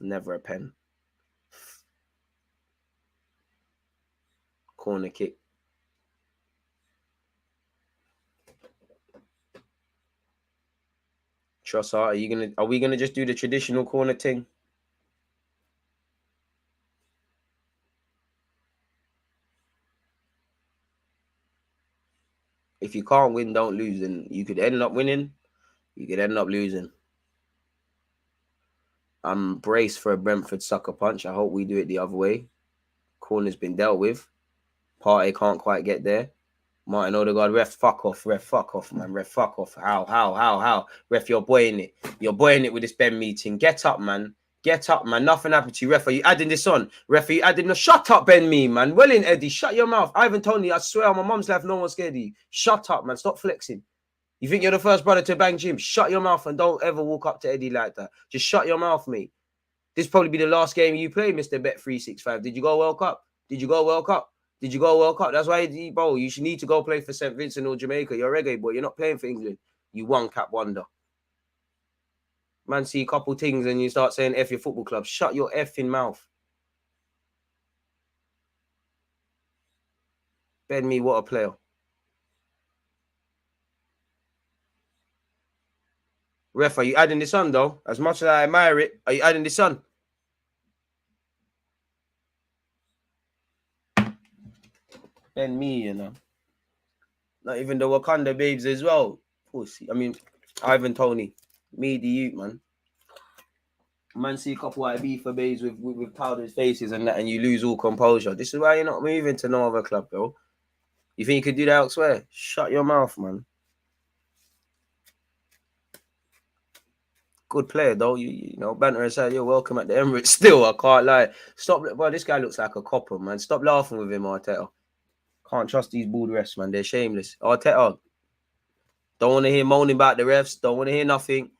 Never a pen. Corner kick. Trossard, are we gonna just do the traditional corner thing? If you can't win, don't lose. And you could end up winning, you could end up losing. I'm braced for a Brentford sucker punch. I hope we do it the other way. Corner's been dealt with. Partey can't quite get there. Martin Odegaard, ref, fuck off, man. Ref, fuck off. How? Ref, you're boying it. You're boying it with this Ben meeting. Get up, man. Get up, man. Nothing happened to you. Ref, are you adding this on? Ref, are you adding this? Shut up, Ben Me, man. Well in, Eddie. Shut your mouth. Ivan Toney, I swear on my mum's life, no one's scared of you. Shut up, man. Stop flexing. You think you're the first brother to bang Jim? Shut your mouth and don't ever walk up to Eddie like that. Just shut your mouth, mate. This probably be the last game you play, Mr. Bet365. Did you go World Cup? Did you go World Cup? Did you go World Cup? That's why, bro, you should need to go play for St. Vincent or Jamaica. You're a reggae boy. You're not playing for England. You one-cap wonder. Man, see a couple things and you start saying F your football club. Shut your effing mouth. Ben Me, what a player. Ref, are you adding this on, though? As much as I admire it, are you adding this on? Ben Me, you know. Not even the Wakanda babes as well. Pussy. I mean, Ivan Toney. Me, the youth, man. Man, see a couple of IB for babes with powdered faces and that, and you lose all composure. This is why you're not moving to no other club, bro. You think you could do that elsewhere? Shut your mouth, man. Good player, though. You know, Banter aside, you're welcome at the Emirates still. I can't lie. Stop. Well, this guy looks like a copper, man. Stop laughing with him, Arteta. Can't trust these bald refs, man. They're shameless. Arteta, don't want to hear moaning about the refs. Don't want to hear nothing.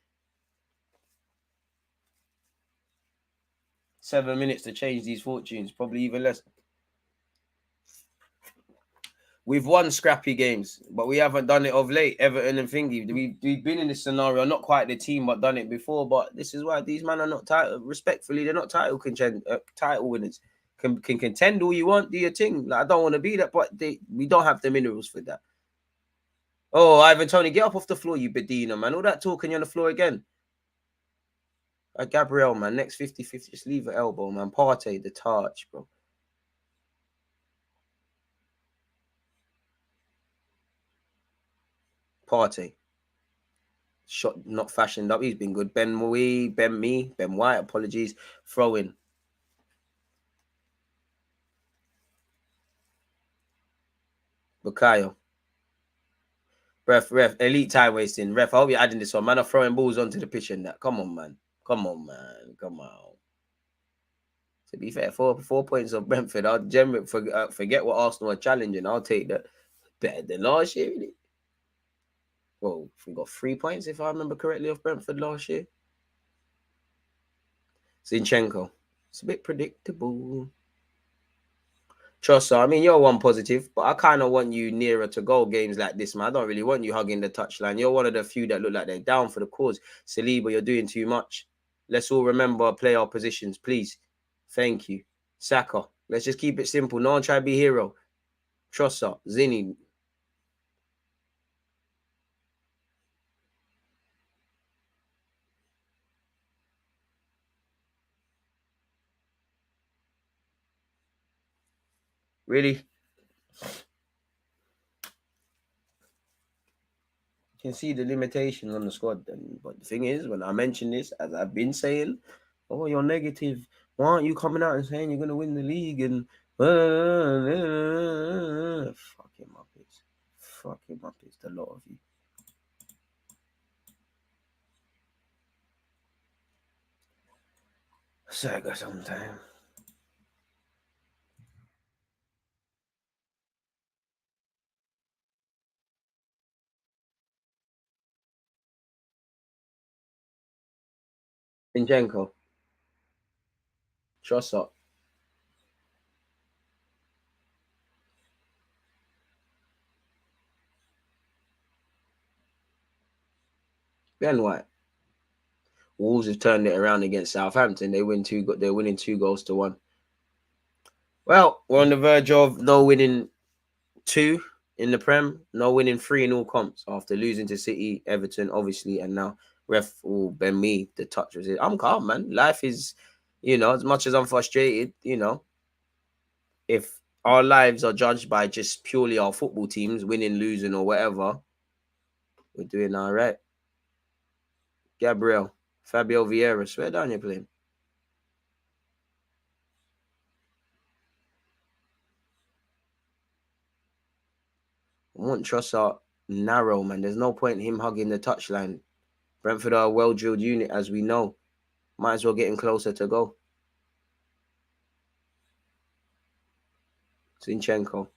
7 minutes to change these fortunes. Probably even less. We've won scrappy games, but we haven't done it of late. Everton and Thingy. We've been in this scenario, not quite the team, but done it before. But this is why these men are not title. Respectfully, they're not title winners. Can contend all you want, do your thing. Like, I don't want to be that, but we don't have the minerals for that. Oh, Ivan Toney, get up off the floor, you Bedina, man. All that talking, you're on the floor again. Gabriel, man, next 50-50, just leave the elbow, man. Partey, the touch, bro. Partey. Shot not fashioned up. He's been good. Ben White, apologies. Throw in. Bukayo. Ref, elite time wasting. Ref, I hope you're adding this on. Man, I'm throwing balls onto the pitch and that. Come on, man. Come on. To be fair, 4 points of Brentford. I'll generally forget what Arsenal are challenging. I'll take that. Better than last year, really. Well, we got 3 points, if I remember correctly, off Brentford last year. Zinchenko. It's a bit predictable. Trossard, I mean, you're one positive, but I kind of want you nearer to goal games like this, man. I don't really want you hugging the touchline. You're one of the few that look like they're down for the cause. Saliba, you're doing too much. Let's all remember, play our positions, please. Thank you. Saka, let's just keep it simple. No one try to be hero. Trossard, Zinni. Really? can see the limitations on the squad. But the thing is, when I mention this, as I've been saying, oh, you're negative. Why aren't you coming out and saying you're going to win the league? And fucking Muppets, the lot of you. Saga sometime. Zinchenko. Trossard. Ben White. Wolves have turned it around against Southampton. They're winning 2-1. Well, we're on the verge of no winning 2 in the Prem, no winning 3 in all comps after losing to City, Everton, obviously, and now ref will bend me the touch was it. I'm calm, man. Life is, as much as I'm frustrated, if our lives are judged by just purely our football teams winning, losing, or whatever, we're doing all right. Gabriel, Fabio Vieira, swear down you're playing. I want Trossard narrow, man. There's no point in him hugging the touchline. Brentford are a well-drilled unit, as we know. Might as well get him closer to go. Zinchenko.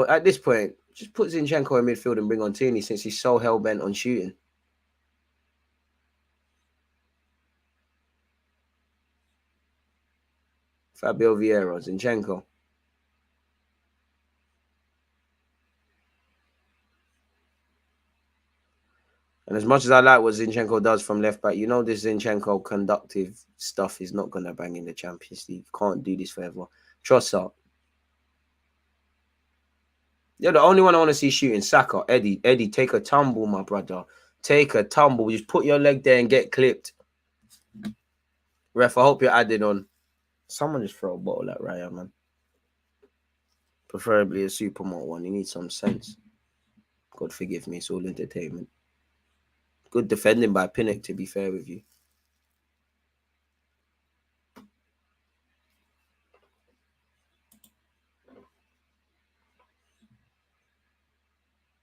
At this point, just put Zinchenko in midfield and bring on Tierney since he's so hell-bent on shooting. Fabio Vieira, Zinchenko. And as much as I like what Zinchenko does from left back, this Zinchenko conductive stuff is not going to bang in the Champions League. Can't do this forever. Trossard. You're the only one I want to see shooting. Saka, Eddie, take a tumble, my brother. Take a tumble. Just put your leg there and get clipped. Ref, I hope you're adding on. Someone just throw a bottle at Raya, man. Preferably a supermart one. You need some sense. God forgive me. It's all entertainment. Good defending by Pinnock, to be fair with you.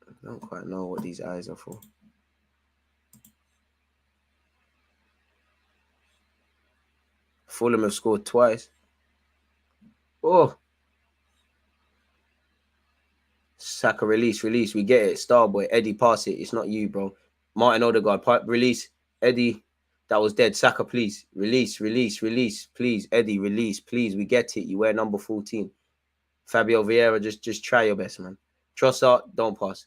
I don't quite know what these eyes are for. Fulham have scored twice. Oh. Saka, release. We get it. Starboy, Eddie, pass it. It's not you, bro. Martin Odegaard, release. Eddie, that was dead. Saka, please. Release. Please, Eddie, release. Please, we get it. You wear number 14. Fabio Vieira, just try your best, man. Trossard, don't pass.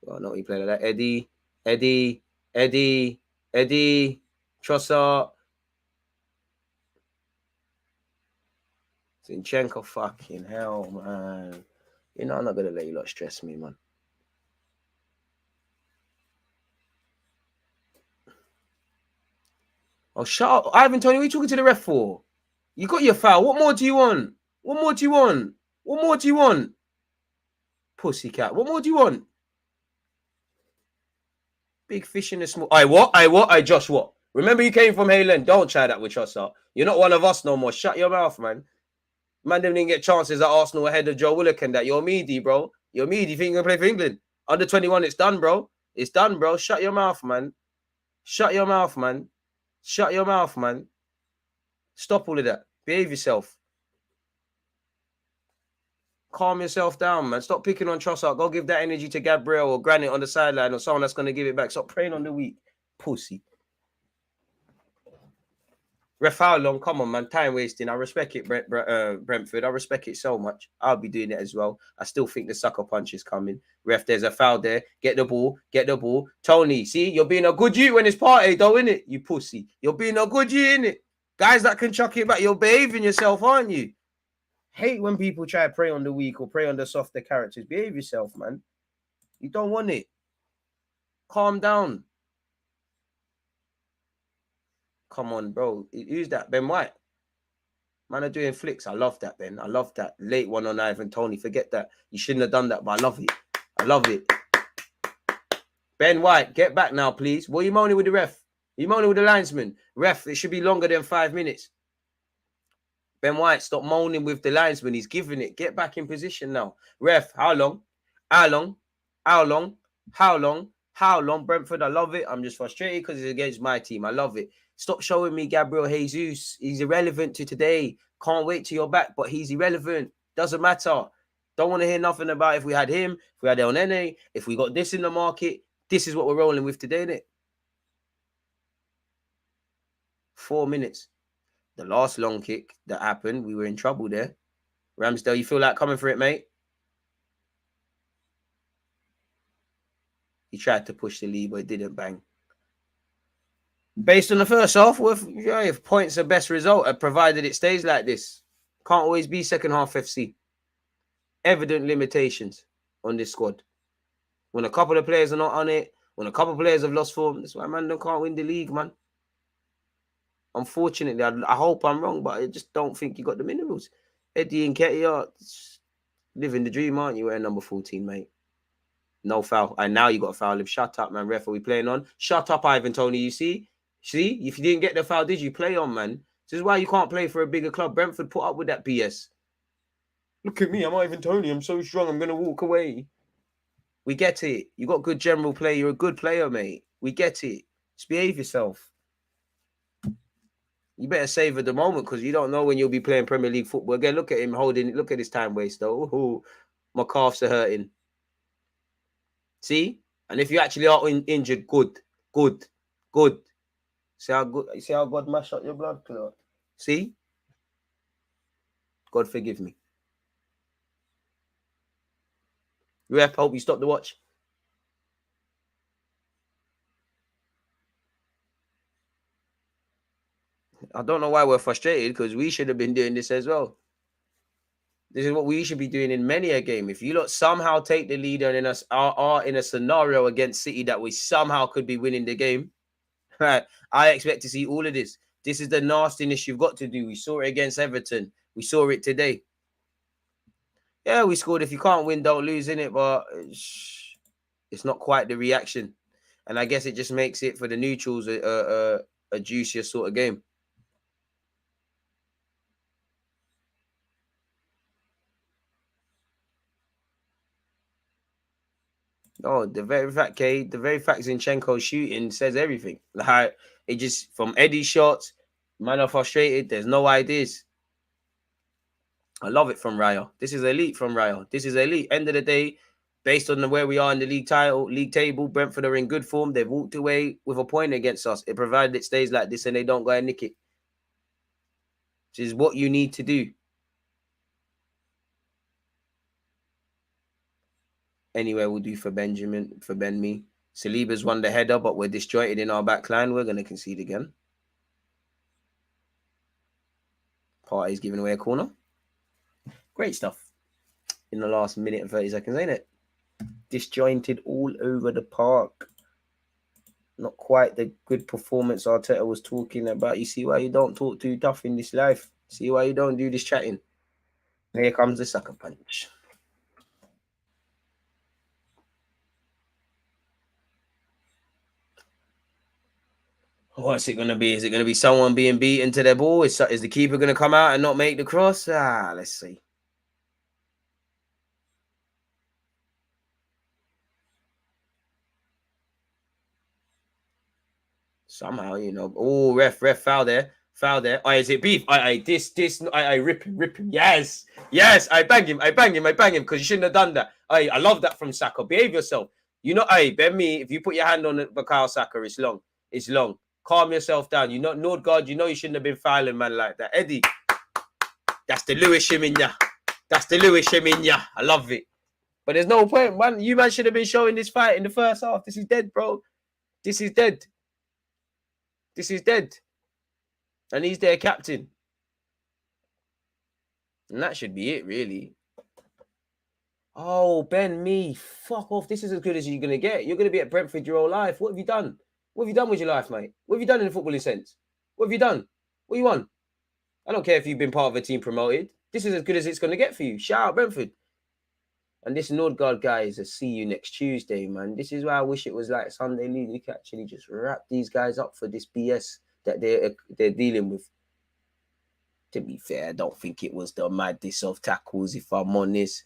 Well, not you play like that. Eddie. Trossard. Zinchenko, fucking hell, man. I'm not going to let you lot stress me, man. Oh, shut up. Ivan Toney, what are you talking to the ref for? You got your foul. What more do you want? Pussycat. What more do you want? Big fish in the small. Josh, what? Remember you came from Haylen. Don't try that with us, up. You're not one of us no more. Shut your mouth, man. Man, them didn't get chances at Arsenal ahead of Joe Willock and that. You're meaty, bro. You're meaty. You think you're going to play for England? Under 21, it's done, bro. It's done, bro. Shut your mouth, man. Shut your mouth, man. Stop all of that. Behave yourself. Calm yourself down, man. Stop picking on Trossard. Go give that energy to Gabriel or Granit on the sideline or someone that's going to give it back. Stop preying on the weak. Pussy. Ref, how long? Come on, man. Time wasting. I respect it, Brentford. I respect it so much. I'll be doing it as well. I still think the sucker punch is coming. Ref, there's a foul there. Get the ball. Tony, see, you're being a good you when it's party, though, innit? You pussy. You're being a good you, innit? Guys that can chuck it back, you're behaving yourself, aren't you? Hate when people try to prey on the weak or prey on the softer characters. Behave yourself, man. You don't want it. Calm down. Come on, bro. Who's that? Ben White. Man are doing flicks. I love that, Ben. I love that. Late one on Ivan Tony. Forget that. You shouldn't have done that, but I love it. I love it. Ben White, get back now, please. What are you moaning with the ref? Are you moaning with the linesman? Ref, it should be longer than 5 minutes. Ben White, stop moaning with the linesman. He's giving it. Get back in position now. Ref, how long? How long? How long? How long? How long? Brentford, I love it. I'm just frustrated because it's against my team. I love it. Stop showing me Gabriel Jesus. He's irrelevant to today. Can't wait till you're back, but he's irrelevant. Doesn't matter. Don't want to hear nothing about if we had him, if we had El Nene, if we got this in the market. This is what we're rolling with today, innit? 4 minutes. The last long kick that happened, we were in trouble there. Ramsdale, you feel like coming for it, mate? He tried to push the lead, but it didn't bang. Based on the first half, if points are best result, provided it stays like this. Can't always be second half FC. Evident limitations on this squad. When a couple of players are not on it, when a couple of players have lost form, that's why man can't win the league, man. Unfortunately, I hope I'm wrong, but I just don't think you got the minerals. Eddie and Nketiah, living the dream, aren't you? Wearing number 14, mate. No foul. And now you got a foul. Shut up, man. Ref, are we playing on? Shut up, Ivan Tony. You see? See? If you didn't get the foul, did you play on, man? This is why you can't play for a bigger club. Brentford put up with that BS. Look at me. I'm Ivan Tony. I'm so strong. I'm going to walk away. We get it. You got good general play. You're a good player, mate. We get it. Just behave yourself. You better savor the moment because you don't know when you'll be playing Premier League football. Again, look at him holding it. Look at his time waste, though. Ooh, my calves are hurting. See? And if you actually are injured, good. See how God mash up your blood clot? See? God forgive me. Ref, hope you stop the watch. I don't know why we're frustrated because we should have been doing this as well. This is what we should be doing in many a game. If you lot somehow take the lead and are in a scenario against City that we somehow could be winning the game, right? I expect to see all of this. This is the nastiness you've got to do. We saw it against Everton. We saw it today. Yeah, we scored. If you can't win, don't lose, innit? But it's not quite the reaction. And I guess it just makes it for the neutrals a juicier sort of game. Oh, the very fact Zinchenko shooting says everything. Like, it just, from Eddie's shots, man are frustrated. There's no ideas. I love it from Raya. This is elite from Raya. This is elite. End of the day, based on where we are in the league table, Brentford are in good form. They've walked away with a point against us. It provided it stays like this and they don't go and nick it. Which is what you need to do. Anywhere will do for Benjamin, for Ben Me. Saliba's won the header, but we're disjointed in our back line. We're going to concede again. Partey's giving away a corner. Great stuff. In the last minute and 30 seconds, ain't it? Disjointed all over the park. Not quite the good performance Arteta was talking about. You see why you don't talk too tough in this life. See why you don't do this chatting. Here comes the sucker punch. What's it going to be? Is it going to be someone being beaten to their ball? Is the keeper going to come out and not make the cross? Let's see. Somehow, you know. Oh, ref, foul there. Foul there. Oh, is it beef? I rip him. Yes. I bang him because you shouldn't have done that. I love that from Saka. Behave yourself. You know, Ben Me, if you put your hand on the Bukayo Saka, it's long. It's long. Calm yourself down. You know, Nordgaard, you know you shouldn't have been fouling man like that. Eddie, that's the Lewis Shiminya. I love it. But there's no point, man. You man should have been showing this fight in the first half. This is dead, bro. This is dead. And he's their captain. And that should be it, really. Oh, Ben Me, fuck off. This is as good as you're going to get. You're going to be at Brentford your whole life. What have you done? What have you done with your life, mate? What have you done in the footballing sense? What have you done? What you won? I don't care if you've been part of a team promoted. This is as good as it's going to get for you. Shout out Brentford. And this Nordgaard guy is a see you next Tuesday, man. This is why I wish it was like Sunday League. You could actually just wrap these guys up for this BS that they're dealing with. To be fair, I don't think it was the madness of tackles, if I'm honest.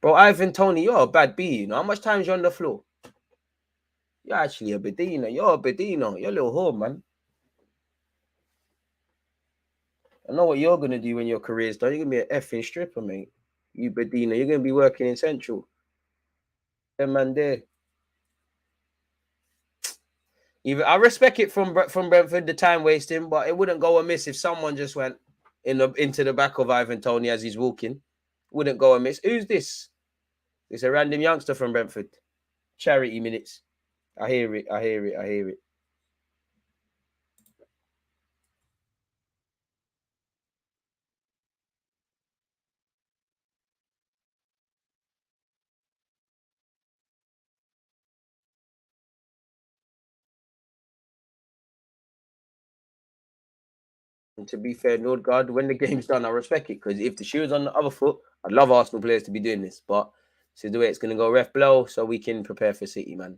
Bro, Ivan Toney, you're a bad B, you know. How much time is you on the floor? You're actually a Bedino. You're a Bedino. You're a little whore, man. I know what you're going to do when your career's done. You're going to be an effing stripper, mate. You Bedino. You're going to be working in Central. Them man there. Even I respect it from Brentford, the time wasting, but it wouldn't go amiss if someone just went into the back of Ivan Toney as he's walking. Wouldn't go amiss. Who's this? It's a random youngster from Brentford. Charity minutes. I hear it. I hear it. I hear it. And to be fair, Nordgaard, when the game's done, I respect it, because if the shoe was on the other foot, I'd love Arsenal players to be doing this. But this is the way it's going to go. Ref blow, so we can prepare for City, man.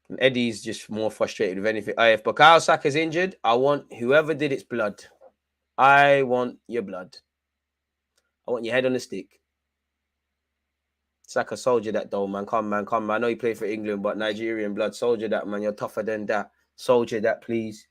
And Eddie's just more frustrated with anything. If Bukayo Saka's injured, I want whoever did its blood. I want your blood. I want your head on a stick. Saka, soldier that though, man. Come, man, come, man. I know you play for England, but Nigerian blood. Soldier that, man. You're tougher than that. Soldier that, please.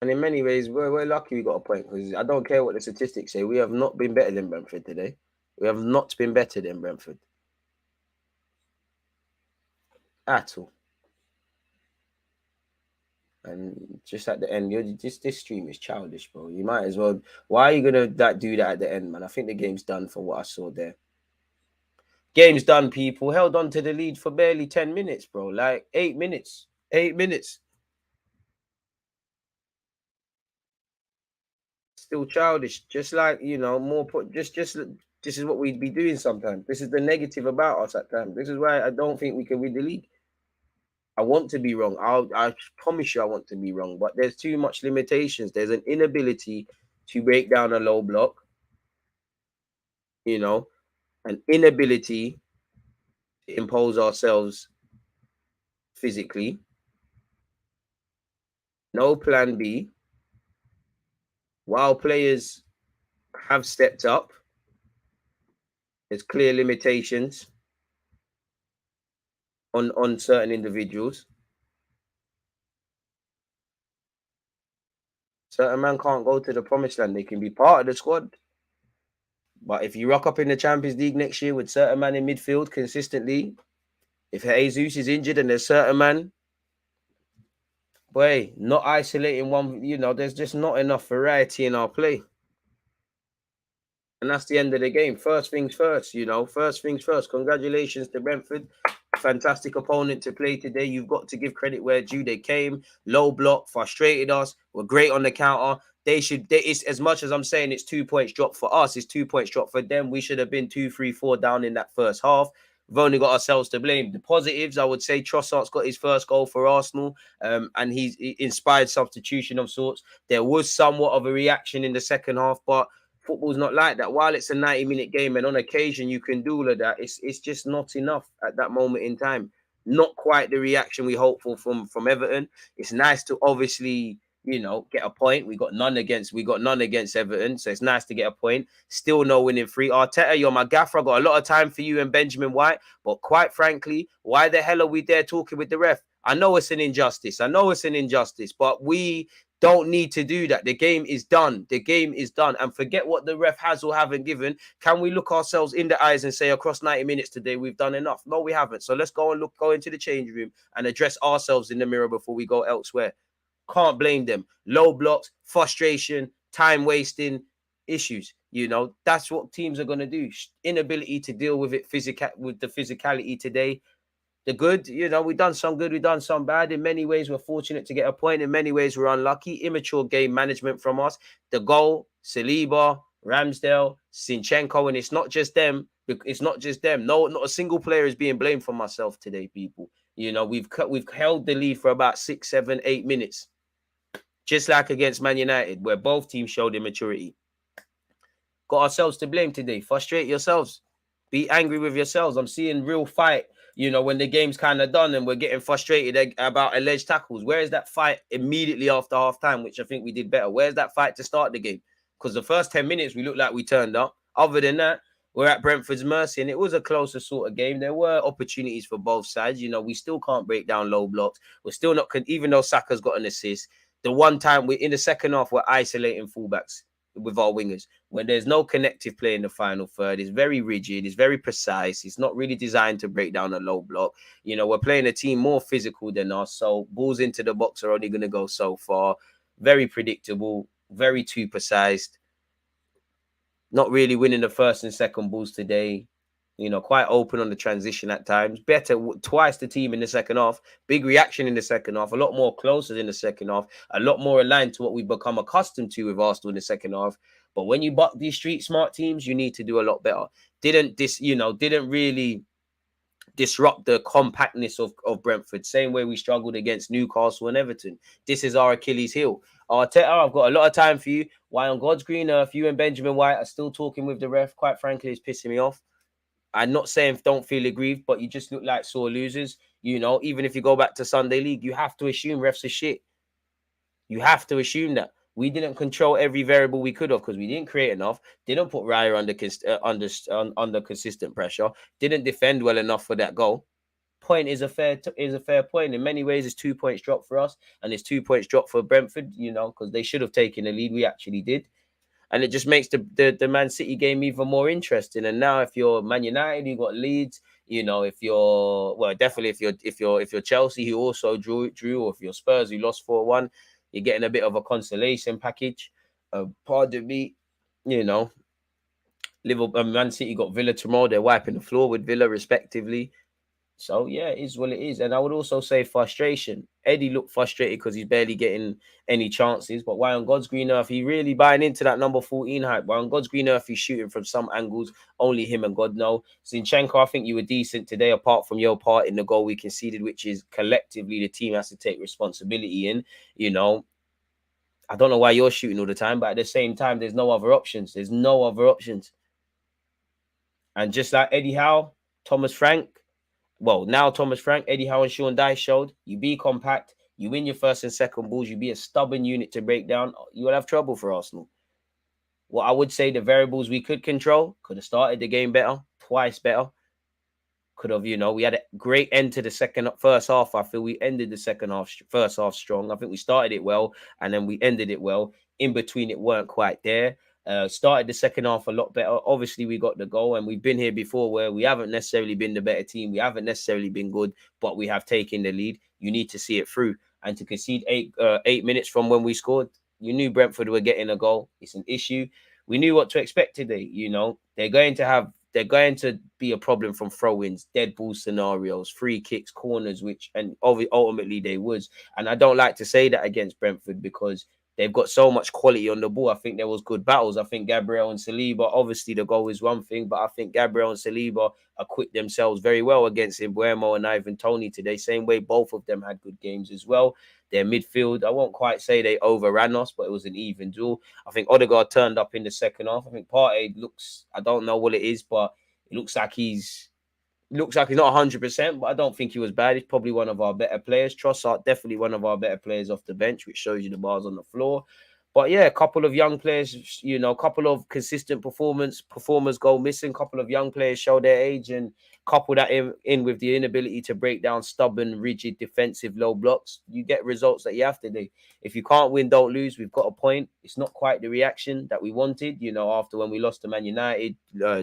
And in many ways, we're lucky we got a point, because I don't care what the statistics say. We have not been better than Brentford today. We have not been better than Brentford. At all. And just at the end, this stream is childish, bro. You might as well. Why are you gonna do that at the end, man? I think the game's done for what I saw there. Game's done, people. Held on to the lead for barely 10 minutes, bro. Like 8 minutes. 8 minutes. Still childish. Just like, you know, more put. Just this is what we'd be doing sometimes. This is the negative about us at times. This is why I don't think we can win the league. I want to be wrong. I promise you I want to be wrong. But there's too much limitations. There's an inability to break down a low block. You know, an inability to impose ourselves physically. No plan B. While players have stepped up, there's clear limitations on certain individuals. Certain men can't go to the promised land. They can be part of the squad. But if you rock up in the Champions League next year with certain man in midfield consistently, if Jesus is injured and there's certain man, boy, not isolating one, you know, there's just not enough variety in our play. And that's the end of the game. First things first, you know. First things first. Congratulations to Brentford. Fantastic opponent to play today. You've got to give credit where due. They came, low block, frustrated us, were great on the counter. It's as much as I'm saying it's 2 points drop for us, it's 2 points drop for them. We should have been 2, 3, 4 down in that first half. We've only got ourselves to blame. The positives, I would say Trossard's got his first goal for Arsenal, and he's inspired substitution of sorts. There was somewhat of a reaction in the second half, but football's not like that. While it's a 90-minute game and on occasion you can do all of that, it's just not enough at that moment in time. Not quite the reaction we hope for from Everton. It's nice to obviously, you know, get a point. We got none against Everton, so it's nice to get a point. Still no winning free. Arteta, you're my gaffer. I got a lot of time for you and Benjamin White, but quite frankly, why the hell are we there talking with the ref? I know it's an injustice. But we don't need to do that. The game is done. And forget what the ref has or haven't given. Can we look ourselves in the eyes and say across 90 minutes today we've done enough? No, we haven't. So let's go into the change room and address ourselves in the mirror before we go elsewhere. Can't blame them. Low blocks, frustration, time wasting, issues. You know, that's what teams are going to do. Inability to deal with it with the physicality today. The good, we done some good, we done some bad. In many ways, we're fortunate to get a point. In many ways, we're unlucky. Immature game management from us. The goal, Saliba, Ramsdale, Zinchenko, and it's not just them. It's not just them. No, not a single player is being blamed for myself today, people. We've held the lead for about 6, 7, 8 minutes, just like against Man United, where both teams showed immaturity. Got ourselves to blame today. Frustrate yourselves. Be angry with yourselves. I'm seeing real fight. When the game's kind of done and we're getting frustrated about alleged tackles. Where is that fight immediately after half-time, which I think we did better? Where's that fight to start the game? Because the first 10 minutes, we looked like we turned up. Other than that, we're at Brentford's mercy, and it was a closer sort of game. There were opportunities for both sides. We still can't break down low blocks. We're still not, even though Saka's got an assist. The one time in the second half, we're isolating fullbacks with our wingers. When there's no connective play in the final third, it's very rigid, it's very precise, it's not really designed to break down a low block. We're playing a team more physical than us, so balls into the box are only going to go so far. Very predictable, very too precise. Not really winning the first and second balls today. Quite open on the transition at times. Better twice the team in the second half. Big reaction in the second half. A lot more closer in the second half. A lot more aligned to what we've become accustomed to with Arsenal in the second half. But when you buck these street smart teams, you need to do a lot better. Didn't really disrupt the compactness of Brentford. Same way we struggled against Newcastle and Everton. This is our Achilles heel. Arteta, I've got a lot of time for you. Why on God's green earth, you and Benjamin White are still talking with the ref? Quite frankly, it's pissing me off. I'm not saying don't feel aggrieved, but you just look like sore losers. Even if you go back to Sunday League, you have to assume refs are shit. You have to assume that. We didn't control every variable we could have because we didn't create enough. Didn't put Raya under consistent pressure. Didn't defend well enough for that goal. Point is a fair point. In many ways, it's 2 points drop for us, and it's 2 points drop for Brentford. Because they should have taken the lead. We actually did. And it just makes the Man City game even more interesting. And now, if you're Man United, you got Leeds. If you're Chelsea, who also drew, or if you're Spurs, who lost 4-1, you're getting a bit of a consolation package. Pardon me, Liverpool, Man City got Villa tomorrow. They're wiping the floor with Villa, respectively. So, yeah, it is what it is. And I would also say frustration. Eddie looked frustrated because he's barely getting any chances. But why on God's green earth, he really buying into that number 14 hype? Why on God's green earth, he's shooting from some angles, only him and God know. Zinchenko, I think you were decent today, apart from your part in the goal we conceded, which is collectively the team has to take responsibility in. I don't know why you're shooting all the time, but at the same time, there's no other options. There's no other options. And just like Eddie Howe, Thomas Frank, Eddie Howe and Sean Dyche showed, you be compact, you win your first and second balls, you be a stubborn unit to break down, you will have trouble for Arsenal. What I would say, the variables we could control, could have started the game better, twice better. Could have, we had a great end to the first half. I feel we ended the first half strong. I think we started it well, and then we ended it well. In between, it weren't quite there. Started the second half a lot better. Obviously, we got the goal, and we've been here before where we haven't necessarily been the better team. We haven't necessarily been good, but we have taken the lead. You need to see it through. And to concede 8 minutes from when we scored, you knew Brentford were getting a goal. It's an issue. We knew what to expect today. They're going to be a problem from throw-ins, dead ball scenarios, free kicks, corners, and ultimately they was. And I don't like to say that against Brentford because they've got so much quality on the ball. I think there was good battles. I think Gabriel and Saliba, obviously the goal is one thing, but I think Gabriel and Saliba acquit themselves very well against Mbeumo and Ivan Toney today. Same way both of them had good games as well. Their midfield, I won't quite say they overran us, but it was an even duel. I think Odegaard turned up in the second half. I think Partey looks, I don't know what it is, but it looks like he's not 100%, but I don't think he was bad. He's probably one of our better players. Trossard, definitely one of our better players off the bench, which shows you the bars on the floor. But yeah, a couple of young players, a couple of consistent performers go missing. A couple of young players show their age, and couple that in with the inability to break down stubborn, rigid, defensive low blocks. You get results that you have to do. If you can't win, don't lose. We've got a point. It's not quite the reaction that we wanted, after when we lost to Man United,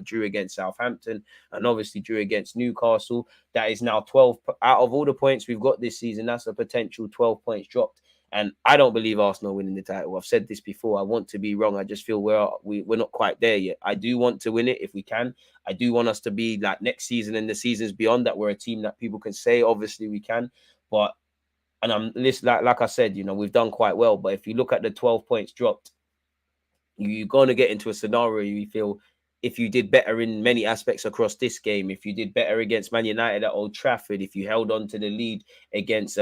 drew against Southampton, and obviously drew against Newcastle. That is now 12 out of all the points we've got this season. That's a potential 12 points dropped. And I don't believe Arsenal winning the title. I've said this before. I want to be wrong. I just feel we're not quite there yet. I do want to win it if we can. I do want us to be like next season and the seasons beyond that, we're a team that people can say, obviously we can. But, and I'm like I said, you know, we've done quite well. But if you look at the 12 points dropped, you're going to get into a scenario you feel if you did better in many aspects across this game, if you did better against Man United at Old Trafford, if you held on to the lead against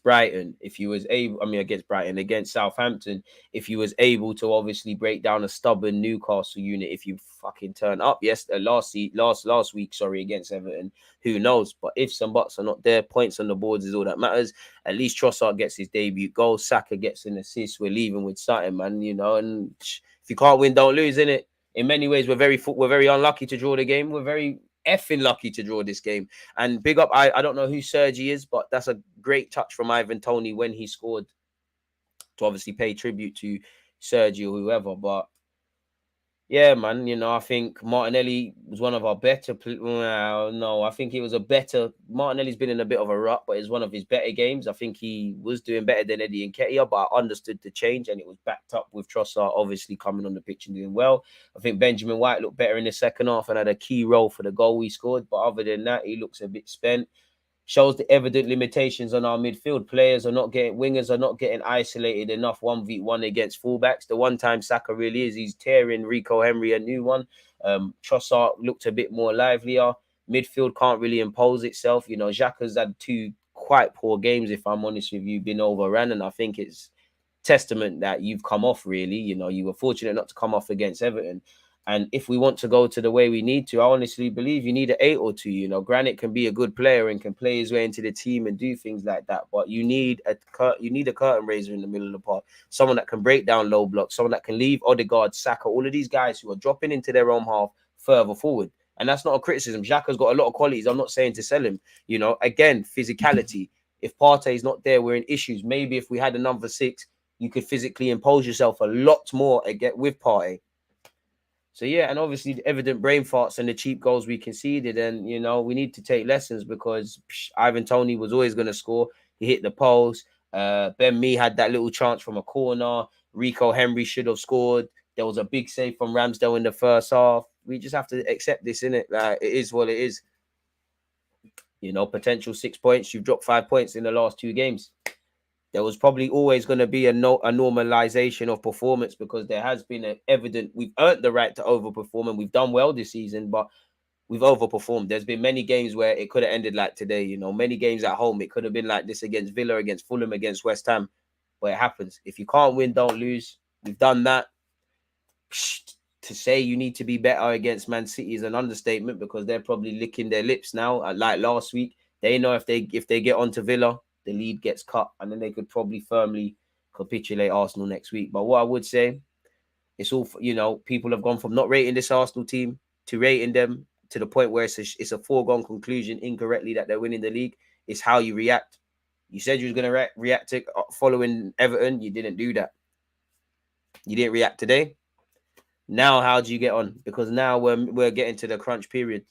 Brighton, if you was able, against Brighton, against Southampton, if you was able to obviously break down a stubborn Newcastle unit, if you fucking turn up, last week, against Everton, who knows? But ifs and buts are not there. Points on the boards is all that matters. At least Trossard gets his debut goal. Saka gets an assist. We're leaving with something, man. You know, and if you can't win, don't lose, innit? In many ways, we're very unlucky to draw the game. We're very effing lucky to draw this game. And big up, I don't know who Sergi is, but that's a great touch from Ivan Toney when he scored, to obviously pay tribute to Sergi or whoever. But yeah, man, you know, I think Martinelli was one of our better. I think he was a better. Martinelli's been in a bit of a rut, but it's one of his better games. I think he was doing better than Eddie Nketiah, but I understood the change, and it was backed up with Trossard obviously coming on the pitch and doing well. I think Benjamin White looked better in the second half and had a key role for the goal we scored. But other than that, he looks a bit spent. Shows the evident limitations on our midfield. Wingers are not getting isolated enough 1v1 against fullbacks. The one time Saka really is, he's tearing Rico Henry a new one. Trossard looked a bit more livelier. Midfield can't really impose itself. You know, Xhaka's had two quite poor games, if I'm honest with you, been overrun, and I think it's testament that you've come off, really. You know, you were fortunate not to come off against Everton. And if we want to go to the way we need to, I honestly believe you need an 8 or 2. You know, Granit can be a good player and can play his way into the team and do things like that. But you need a curtain raiser in the middle of the park, someone that can break down low blocks, someone that can leave Odegaard, Saka, all of these guys who are dropping into their own half further forward. And that's not a criticism. Xhaka's got a lot of qualities. I'm not saying to sell him. You know, again, physicality. If Partey's not there, we're in issues. Maybe if we had a number 6, you could physically impose yourself a lot more again with Partey. So, yeah, and obviously the evident brain farts and the cheap goals we conceded. And, you know, we need to take lessons because Ivan Toney was always going to score. He hit the post. Ben Mee had that little chance from a corner. Rico Henry should have scored. There was a big save from Ramsdale in the first half. We just have to accept this, innit? Like, it is what it is. You know, potential 6 points. You've dropped 5 points in the last 2 games. There was probably always going to be a normalization of performance because there has been we've earned the right to overperform, and we've done well this season, but we've overperformed. There's been many games where it could have ended like today, you know, many games at home. It could have been like this against Villa, against Fulham, against West Ham, but it happens. If you can't win, don't lose. We've done that. To say you need to be better against Man City is an understatement because they're probably licking their lips now. Like last week, they know if they get onto Villa, the lead gets cut, and then they could probably firmly capitulate Arsenal next week. But what I would say, it's all, you know, people have gone from not rating this Arsenal team to rating them to the point where it's a foregone conclusion incorrectly that they're winning the league. It's how you react. You said you was going to react to following Everton. You didn't do that. You didn't react today. Now, how do you get on? Because now we're getting to the crunch period.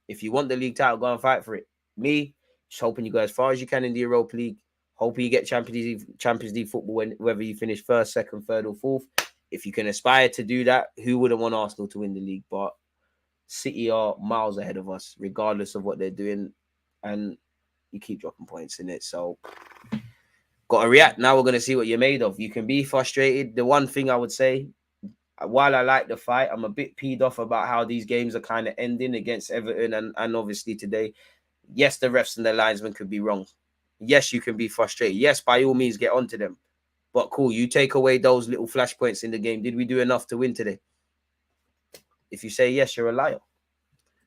If you want the league title, go and fight for it. Me, just hoping you go as far as you can in the Europa League. Hoping you get Champions League football, whether you finish 1st, 2nd, 3rd, or 4th. If you can aspire to do that, who wouldn't want Arsenal to win the league? But City are miles ahead of us, regardless of what they're doing. And you keep dropping points in it. So, got to react. Now we're going to see what you're made of. You can be frustrated. The one thing I would say, while I like the fight, I'm a bit peed off about how these games are kind of ending against Everton and obviously today. Yes, the refs and the linesmen could be wrong. Yes, you can be frustrated. Yes, by all means, get onto them. But cool, you take away those little flashpoints in the game. Did we do enough to win today? If you say yes, you're a liar.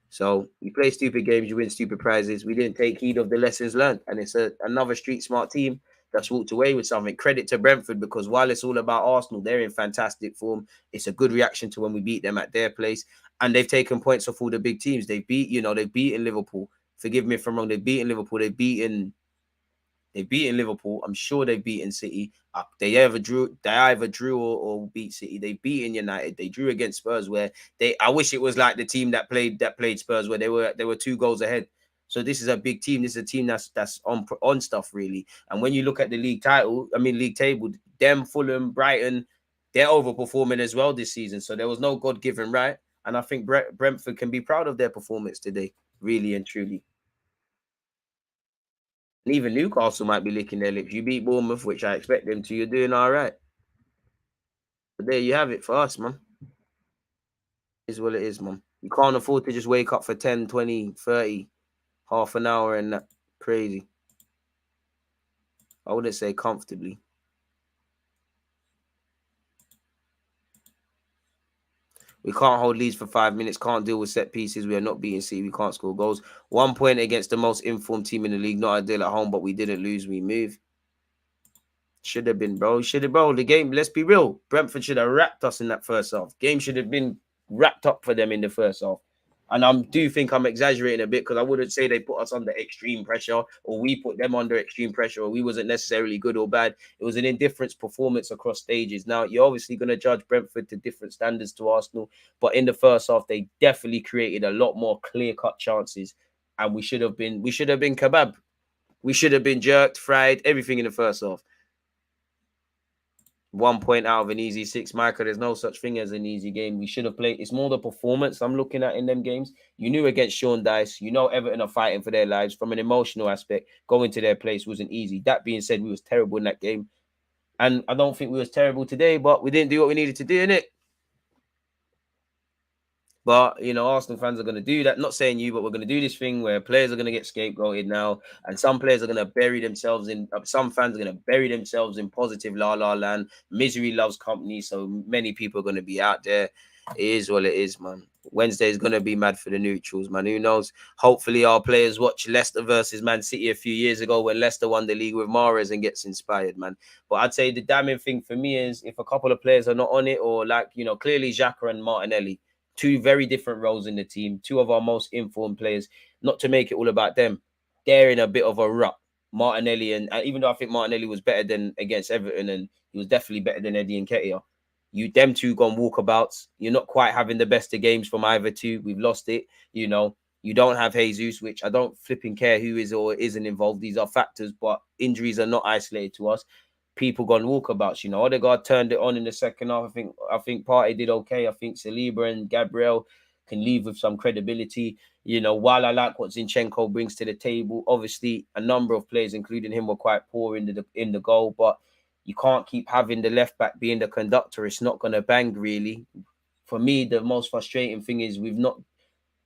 So you play stupid games, you win stupid prizes. We didn't take heed of the lessons learned. And it's another street smart team that's walked away with something. Credit to Brentford, because while it's all about Arsenal, they're in fantastic form. It's a good reaction to when we beat them at their place. And they've taken points off all the big teams. They've beaten Liverpool. Forgive me if I'm wrong. They've beaten Liverpool. They've beaten Liverpool. I'm sure they've beaten City. They either drew or beat City. They've beaten United. They drew against Spurs, where I wish it was like the team that played Spurs, where they were 2 goals ahead. So this is a big team. This is a team that's on stuff really. And when you look at the league table, them, Fulham, Brighton, they're overperforming as well this season. So there was no God given right. And I think Brentford can be proud of their performance today, really and truly. And even Newcastle might be licking their lips. You beat Bournemouth, which I expect them to. You're doing all right. But there you have it for us, man. Is what it is, man. You can't afford to just wake up for 10, 20, 30, half an hour and that. Crazy. I wouldn't say comfortably. We can't hold leads for 5 minutes, can't deal with set pieces. We are not beating City. We can't score goals. 1 point against the most informed team in the league. Not ideal at home, but we didn't lose. We move. Should have been, bro. Should have, bro. The game, let's be real. Brentford should have wrapped us in that first half. Game should have been wrapped up for them in the first half. And I do think I'm exaggerating a bit because I wouldn't say they put us under extreme pressure or we put them under extreme pressure or we wasn't necessarily good or bad. It was an indifference performance across stages. Now, you're obviously going to judge Brentford to different standards to Arsenal, but in the first half, they definitely created a lot more clear-cut chances. And we should have been kebab. We should have been jerked, fried, everything in the first half. 1 point out of an easy 6, Michael. There's no such thing as an easy game. We should have played. It's more the performance I'm looking at in them games. You knew against Sean Dice, you know Everton are fighting for their lives. From an emotional aspect, going to their place wasn't easy. That being said, we was terrible in that game. And I don't think we was terrible today, but we didn't do what we needed to do, innit? But, you know, Arsenal fans are going to do that. Not saying you, but we're going to do this thing where players are going to get scapegoated now. And some players are going to bury themselves in, some fans are going to bury themselves in positive la-la land. Misery loves company. So many people are going to be out there. It is what it is, man. Wednesday is going to be mad for the neutrals, man. Who knows? Hopefully our players watch Leicester versus Man City a few years ago when Leicester won the league with Mahrez and gets inspired, man. But I'd say the damning thing for me is if a couple of players are not on it or like, you know, clearly Xhaka and Martinelli, two very different roles in the team, two of our most informed players, not to make it all about them. They're in a bit of a rut. Martinelli, and even though I think Martinelli was better than against Everton and he was definitely better than Eddie and Nketiah, them two gone walkabouts. You're not quite having the best of games from either two. We've lost it. You know, you don't have Jesus, which I don't flipping care who is or isn't involved. These are factors, but injuries are not isolated to us. People gone walkabouts, you know. Odegaard turned it on in the second half. I think Partey did okay. I think Saliba and Gabriel can leave with some credibility. You know, while I like what Zinchenko brings to the table, obviously a number of players, including him, were quite poor in the goal. But you can't keep having the left back being the conductor. It's not going to bang, really. For me, the most frustrating thing is we've not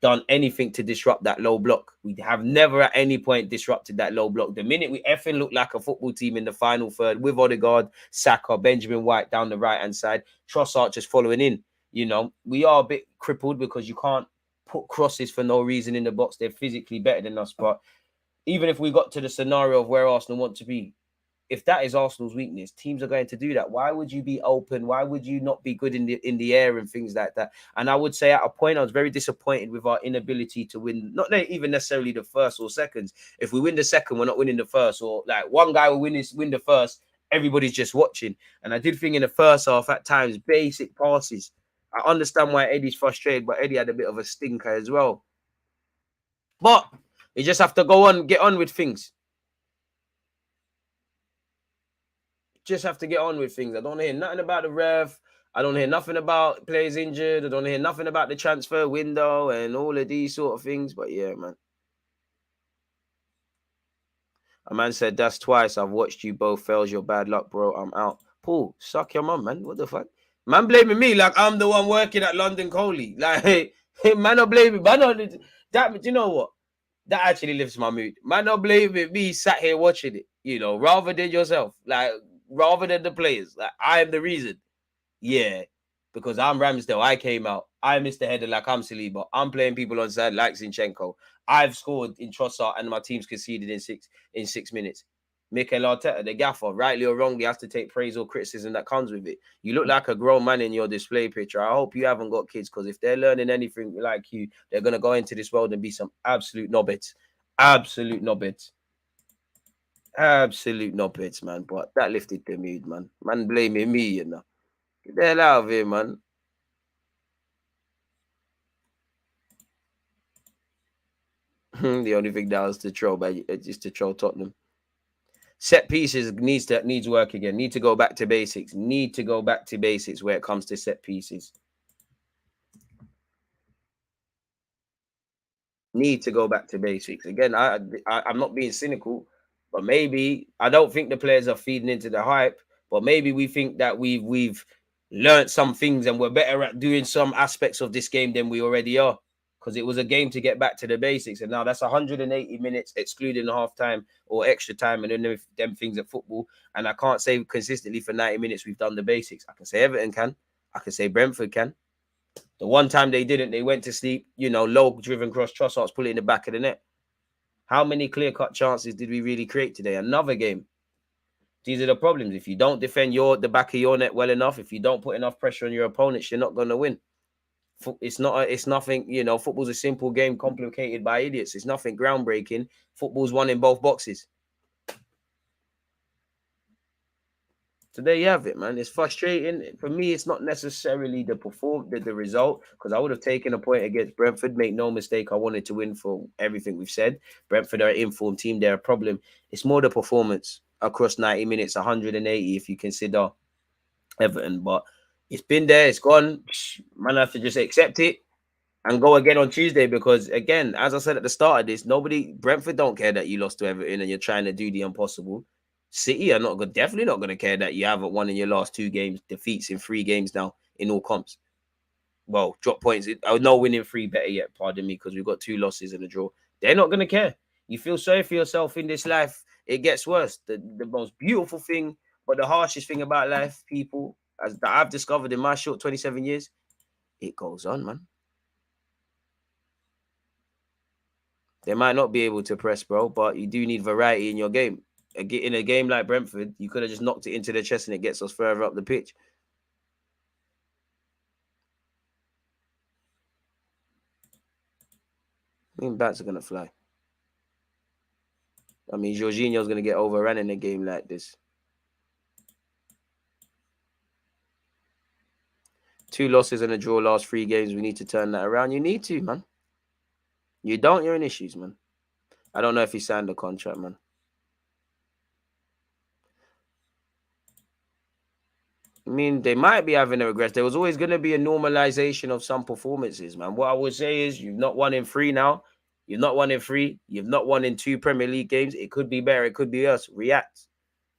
done anything to disrupt that low block. We have never at any point disrupted that low block. The minute we effing look like a football team in the final third with Odegaard, Saka, Benjamin White down the right-hand side, Trossard just following in. You know, we are a bit crippled because you can't put crosses for no reason in the box. They're physically better than us. But even if we got to the scenario of where Arsenal want to be, if that is Arsenal's weakness, teams are going to do that. Why would you be open? Why would you not be good in the air and things like that? And I would say at a point, I was very disappointed with our inability to win, not even necessarily the first or seconds. If we win the second, we're not winning the first, or like one guy will win the first, everybody's just watching. And I did think in the first half at times, basic passes. I understand why Eddie's frustrated, but Eddie had a bit of a stinker as well. But you just have to get on with things. Just have to get on with things. I don't hear nothing about the ref. I don't hear nothing about players injured. I don't hear nothing about the transfer window and all of these sort of things. But yeah, man. A man said, that's twice. I've watched you both fails. Your bad luck, bro. I'm out. Paul, suck your mum, man. What the fuck? Man blaming me like I'm the one working at London Coley. Like, man not blaming me. That, you know what? That actually lifts my mood. Man not blaming me sat here watching it, you know, rather than yourself. Like, rather than the players. Like, I am the reason. Yeah. Because I'm Ramsdale. I came out. I missed the header like I'm Saliba. I'm playing people on side like Zinchenko. I've scored in Trossard and my team's conceded in 6 minutes. Mikel Arteta, the gaffer, rightly or wrongly, has to take praise or criticism that comes with it. You look like a grown man in your display picture. I hope you haven't got kids, because if they're learning anything like you, they're going to go into this world and be some absolute knobheads. Absolute knobheads. Absolute knobheads, man. But that lifted the mood, man. Man blaming me, you know. Get the hell out of here, man. The only thing that was to troll, but is to troll Tottenham. Set pieces needs work again. Need to go back to basics. Need to go back to basics where it comes to set pieces. Need to go back to basics again. I'm not being cynical, but maybe I don't think the players are feeding into the hype. But maybe we think that we've learned some things and we're better at doing some aspects of this game than we already are. Because it was a game to get back to the basics, and now that's 180 minutes, excluding the half time or extra time, and then them things at football. And I can't say consistently for 90 minutes we've done the basics. I can say Everton can. I can say Brentford can. The one time they didn't, they went to sleep, low-driven cross, Trossard's put it in the back of the net. How many clear-cut chances did we really create today? Another game. These are the problems. If you don't defend the back of your net well enough, if you don't put enough pressure on your opponents, you're not going to win. It's nothing, football's a simple game complicated by idiots. It's nothing groundbreaking. Football's won in both boxes. So there you have it, man. It's frustrating. For me, it's not necessarily the result, because I would have taken a point against Brentford. Make no mistake, I wanted to win for everything we've said. Brentford are an informed team. They're a problem. It's more the performance across 90 minutes, 180 if you consider Everton. But it's been there. It's gone. Man, I have to just accept it and go again on Tuesday, because, again, as I said at the start of this, Brentford don't care that you lost to Everton and you're trying to do the impossible. City are definitely not going to care that you haven't won in your last 2 games, defeats in 3 games now in all comps. Well, drop points. No winning 3 better yet, pardon me, because we've got 2 losses and a draw. They're not going to care. You feel sorry for yourself in this life. It gets worse. The most beautiful thing, but the harshest thing about life, people, that I've discovered in my short 27 years, it goes on, man. They might not be able to press, bro, but you do need variety in your game. In a game like Brentford, you could have just knocked it into the chest and it gets us further up the pitch. I mean, bats are going to fly. I mean, Jorginho's going to get overrun in a game like this. 2 losses and a draw last 3 games. We need to turn that around. You need to, man. You don't, you're in issues, man. I don't know if he signed the contract, man. I mean, they might be having a regress. There was always going to be a normalization of some performances, man. What I would say is you've not won in 3 now. You've not won in 3. You've not won in 2 Premier League games. It could be better. It could be worse. React.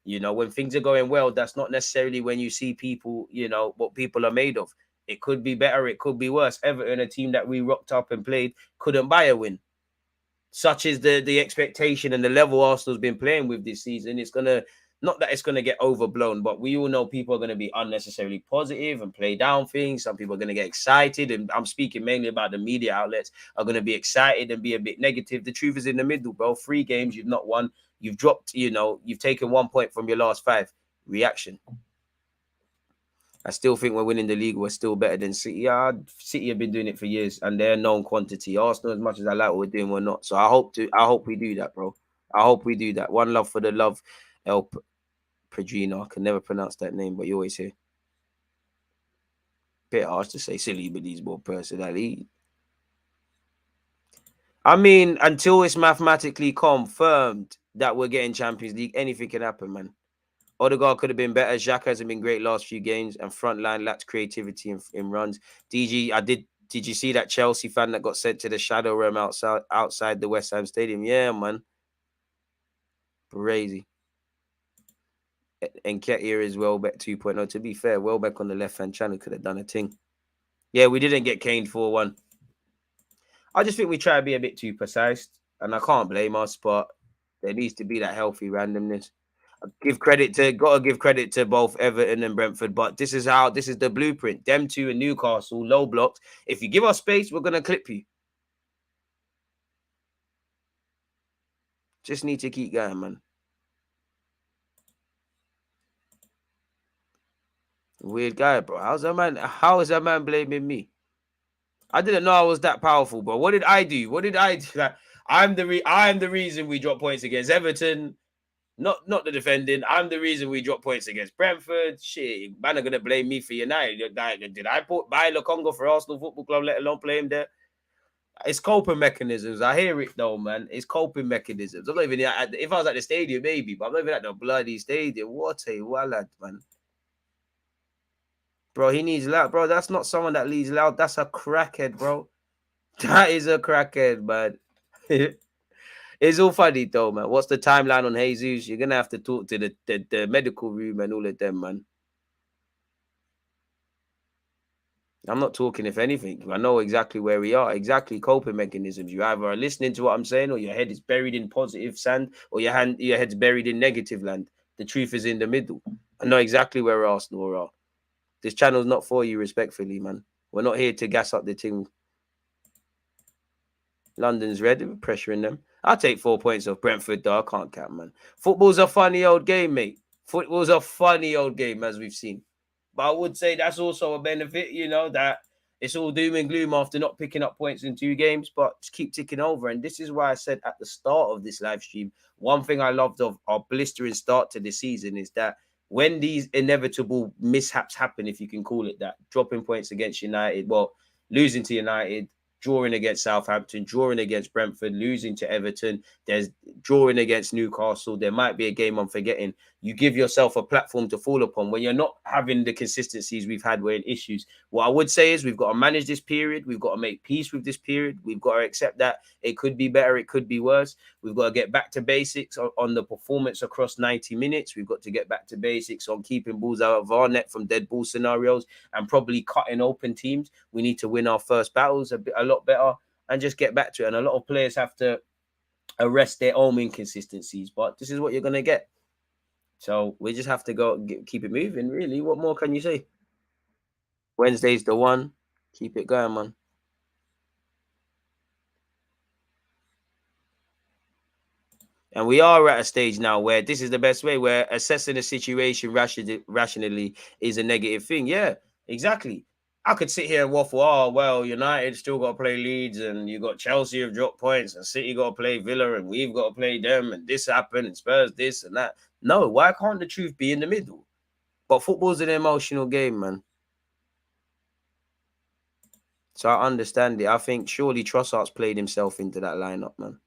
When things are going well, that's not necessarily when you see people, what people are made of. It could be better. It could be worse. Everton, a team that we rocked up and played, couldn't buy a win. Such is the expectation and the level Arsenal's been playing with this season. It's going to... Not that it's going to get overblown, but we all know people are going to be unnecessarily positive and play down things. Some people are going to get excited, and I'm speaking mainly about the media outlets, are going to be excited and be a bit negative. The truth is in the middle, bro. 3 games, you've not won. You've dropped, you've taken 1 point from your last 5. Reaction. I still think we're winning the league. We're still better than City. City have been doing it for years, and they're known quantity. Arsenal, as much as I like what we're doing, we're not. So I hope we do that, bro. I hope we do that. One love for the love. Pedrino, I can never pronounce that name, but you always hear. Bit harsh to say silly, but he's more personality. I mean, until it's mathematically confirmed that we're getting Champions League, anything can happen, man. Odegaard could have been better. Xhaka hasn't been great last few games, and front line lacked creativity in runs. Did you see that Chelsea fan that got sent to the shadow realm outside the West Ham Stadium? Yeah, man. Crazy. And Nketiah is Welbeck 2.0. To be fair, Welbeck on the left-hand channel could have done a thing. Yeah, we didn't get caned 4-1. I just think we try to be a bit too precise, and I can't blame us, but there needs to be that healthy randomness. Gotta give credit to both Everton and Brentford, but this is the blueprint. Them 2 in Newcastle, low blocks. If you give us space, we're going to clip you. Just need to keep going, man. Weird guy, bro. How is that man blaming me? I didn't know I was that powerful, bro. What did I do? Like, I'm the reason we dropped points against Everton. Not the defending. I'm the reason we dropped points against Brentford. Shit, man are gonna blame me for United. Did I buy Lokonga for Arsenal Football Club, let alone play him there? It's coping mechanisms. I hear it though, man. It's coping mechanisms. I'm not even if I was at the stadium, maybe, but I'm not even at the bloody stadium. What a wallad, man. Bro, he needs loud. Bro, that's not someone that leads loud. That's a crackhead, bro. That is a crackhead, man. It's all funny though, man. What's the timeline on Jesus? You're gonna have to talk to the medical room and all of them, man. I'm not talking, if anything. I know exactly where we are. Exactly coping mechanisms. You either are listening to what I'm saying, or your head is buried in positive sand, or your head's buried in negative land. The truth is in the middle. I know exactly where Arsenal are. This channel's not for you, respectfully, man. We're not here to gas up the team. London's red, pressuring them. I'll take 4 points off Brentford, though. I can't count, man. Football's a funny old game, mate. Football's a funny old game, as we've seen. But I would say that's also a benefit, you know, that it's all doom and gloom after not picking up points in 2 games, but just keep ticking over. And this is why I said at the start of this live stream, one thing I loved of our blistering start to the season is that when these inevitable mishaps happen, if you can call it that, dropping points against United, well, losing to United, drawing against Southampton, drawing against Brentford, losing to Everton, there's drawing against Newcastle, there might be a game I'm forgetting. You give yourself a platform to fall upon when you're not having the consistencies we've had where in issues. What I would say is we've got to manage this period. We've got to make peace with this period. We've got to accept that it could be better, it could be worse. We've got to get back to basics on the performance across 90 minutes. We've got to get back to basics on keeping balls out of our net from dead ball scenarios and probably cutting open teams. We need to win our first battles a lot better and just get back to it. And a lot of players have to arrest their own inconsistencies, but this is what you're going to get. So we just have to keep it moving, really. What more can you say? Wednesday's the one. Keep it going, man. And we are at a stage now where this is the best way, where assessing a situation rationally is a negative thing. Yeah, exactly. I could sit here and waffle, oh, well, United still got to play Leeds, and you got Chelsea have dropped points, and City got to play Villa, and we've got to play them, and this happened, and Spurs this and that. No, why can't the truth be in the middle? But football's an emotional game, man. So I understand it. I think surely Trossard's played himself into that lineup, man.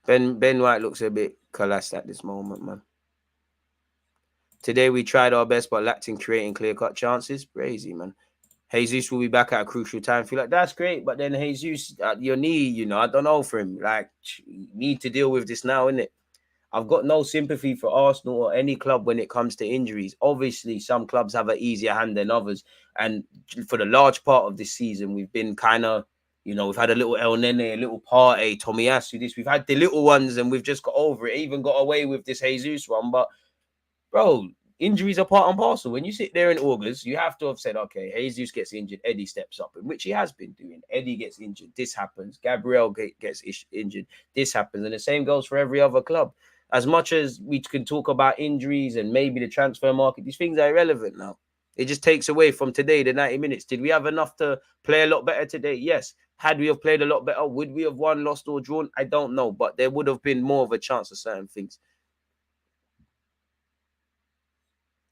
Ben White looks a bit collapsed at this moment, man. Today we tried our best, but lacked in creating clear-cut chances. Crazy, man. Jesus will be back at a crucial time. Feel like that's great, but then Jesus at your knee, you know, I don't know for him. Like, you need to deal with this now, innit? I've got no sympathy for Arsenal or any club when it comes to injuries. Obviously, some clubs have an easier hand than others. And for the large part of this season, we've been kind of, you know, we've had a little El Nene, a little Partey, Tomiyasu, this. We've had the little ones and we've just got over it. Even got away with this Jesus one. But, bro, injuries are part and parcel. When you sit there in August, you have to have said, okay, Jesus gets injured, Eddie steps up, which he has been doing. Eddie gets injured, this happens. Gabriel gets injured, this happens. And the same goes for every other club. As much as we can talk about injuries and maybe the transfer market, these things are irrelevant now. It just takes away from today, the 90 minutes. Did we have enough to play a lot better today? Yes. Had we have played a lot better, would we have won, lost, or drawn? I don't know. But there would have been more of a chance of certain things.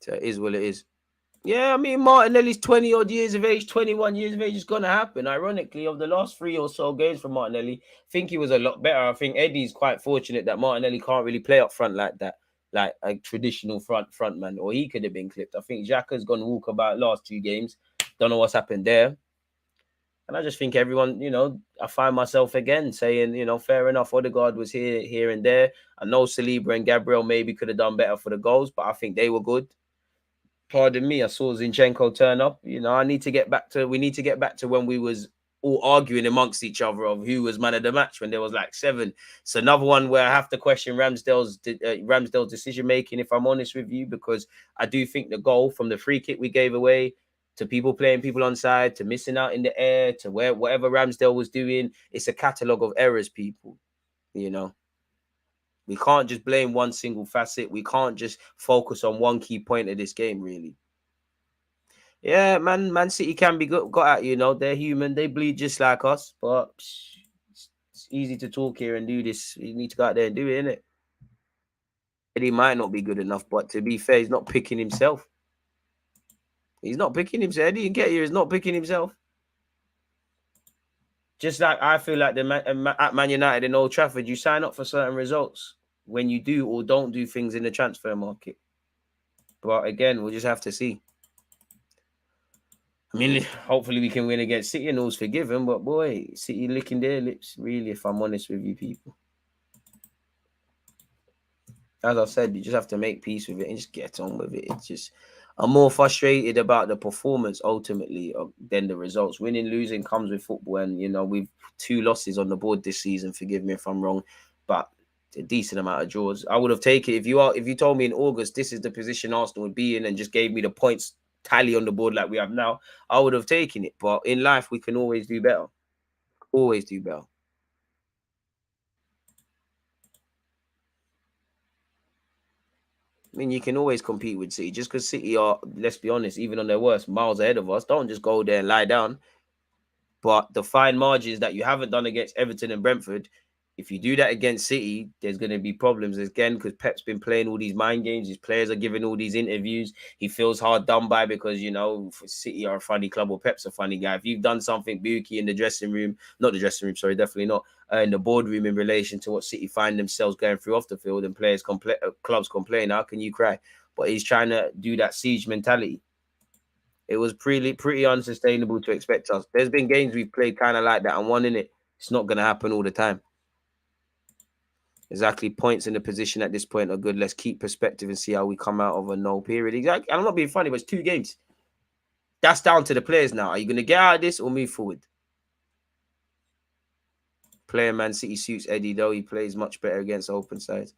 So it is what it is. Yeah, I mean, Martinelli's 20-odd years of age, 21 years of age is going to happen. Ironically, of the last 3 or so games for Martinelli, I think he was a lot better. I think Eddie's quite fortunate that Martinelli can't really play up front like that, like a traditional front man, or he could have been clipped. I think Xhaka's gone walkabout last 2 games. Don't know what's happened there. And I just think everyone, you know, I find myself again saying, you know, fair enough, Odegaard was here and there. I know Saliba and Gabriel maybe could have done better for the goals, but I think they were good. Pardon me, I saw Zinchenko turn up. You know, we need to get back to when we was all arguing amongst each other of who was man of the match when there was like 7. It's another one where I have to question Ramsdale's decision making, if I'm honest with you, because I do think the goal from the free kick we gave away to people playing people onside to missing out in the air to whatever Ramsdale was doing, it's a catalogue of errors, people. You know. We can't just blame one single facet. We can't just focus on one key point of this game, really. Yeah, Man City can be got at, you know. They're human. They bleed just like us. But it's easy to talk here and do this. You need to go out there and do it, innit? Eddie might not be good enough, but to be fair, he's not picking himself. He's not picking himself. Eddie Nketiah is not picking himself. Just like I feel like at Man United in Old Trafford, you sign up for certain results when you do or don't do things in the transfer market. But again, we'll just have to see. I mean, hopefully we can win against City and all's forgiven. But boy, City licking their lips, really, if I'm honest with you people. As I said, you just have to make peace with it and just get on with it. It's just, I'm more frustrated about the performance ultimately than the results. Winning, losing comes with football, and you know we've 2 losses on the board this season. Forgive me if I'm wrong, but a decent amount of draws. I would have taken if you told me in August this is the position Arsenal would be in and just gave me the points tally on the board like we have now, I would have taken it. But in life, we can always do better. Always do better. I mean, you can always compete with City. Just because City are, let's be honest, even on their worst, miles ahead of us, don't just go there and lie down. But the fine margins that you haven't done against Everton and Brentford, if you do that against City, there's going to be problems again because Pep's been playing all these mind games. His players are giving all these interviews. He feels hard done by because, you know, City are a funny club or Pep's a funny guy. If you've done something booky in the dressing room, not the dressing room, sorry, definitely not, in the boardroom in relation to what City find themselves going through off the field and players clubs complain, how can you cry? But he's trying to do that siege mentality. It was pretty unsustainable to expect us. There's been games we've played kind of like that and won in it. It's not going to happen all the time. Exactly. Points in the position at this point are good. Let's keep perspective and see how we come out of a no period. Exactly. I'm not being funny, but it's 2 games. That's down to the players now. Are you going to get out of this or move forward? Player Man City suits Eddie, though. He plays much better against open sides.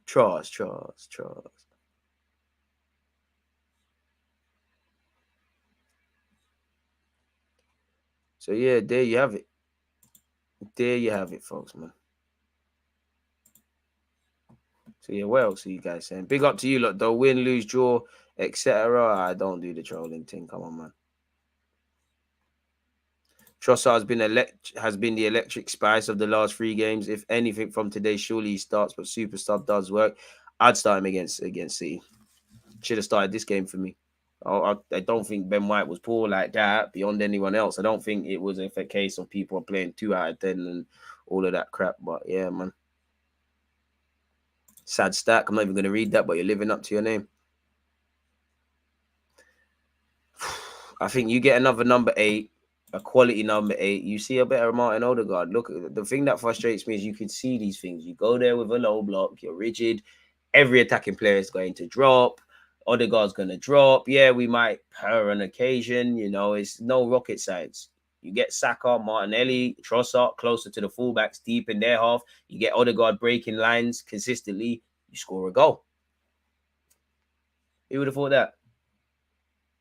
Trust. So, yeah, there you have it. There you have it, folks, man. So, yeah, what else are you guys saying? Big up to you, lot, though. Win, lose, draw, etc. I don't do the trolling thing. Come on, man. Trossard has been the electric spice of the last 3 games. If anything from today, surely he starts, but super sub does work. I'd start him against City. Should have started this game for me. I don't think Ben White was poor like that beyond anyone else. I don't think it was a case of people playing 2 out of 10 and all of that crap. But yeah, man. Sad stack. I'm not even going to read that, but you're living up to your name. I think you get another number 8, a quality number 8. You see a better Martin Odegaard. Look, the thing that frustrates me is you can see these things. You go there with a low block. You're rigid. Every attacking player is going to drop. Odegaard's going to drop. Yeah, we might per an occasion. You know, it's no rocket science. You get Saka, Martinelli, Trossard closer to the fullbacks, deep in their half. You get Odegaard breaking lines consistently. You score a goal. Who would have thought that?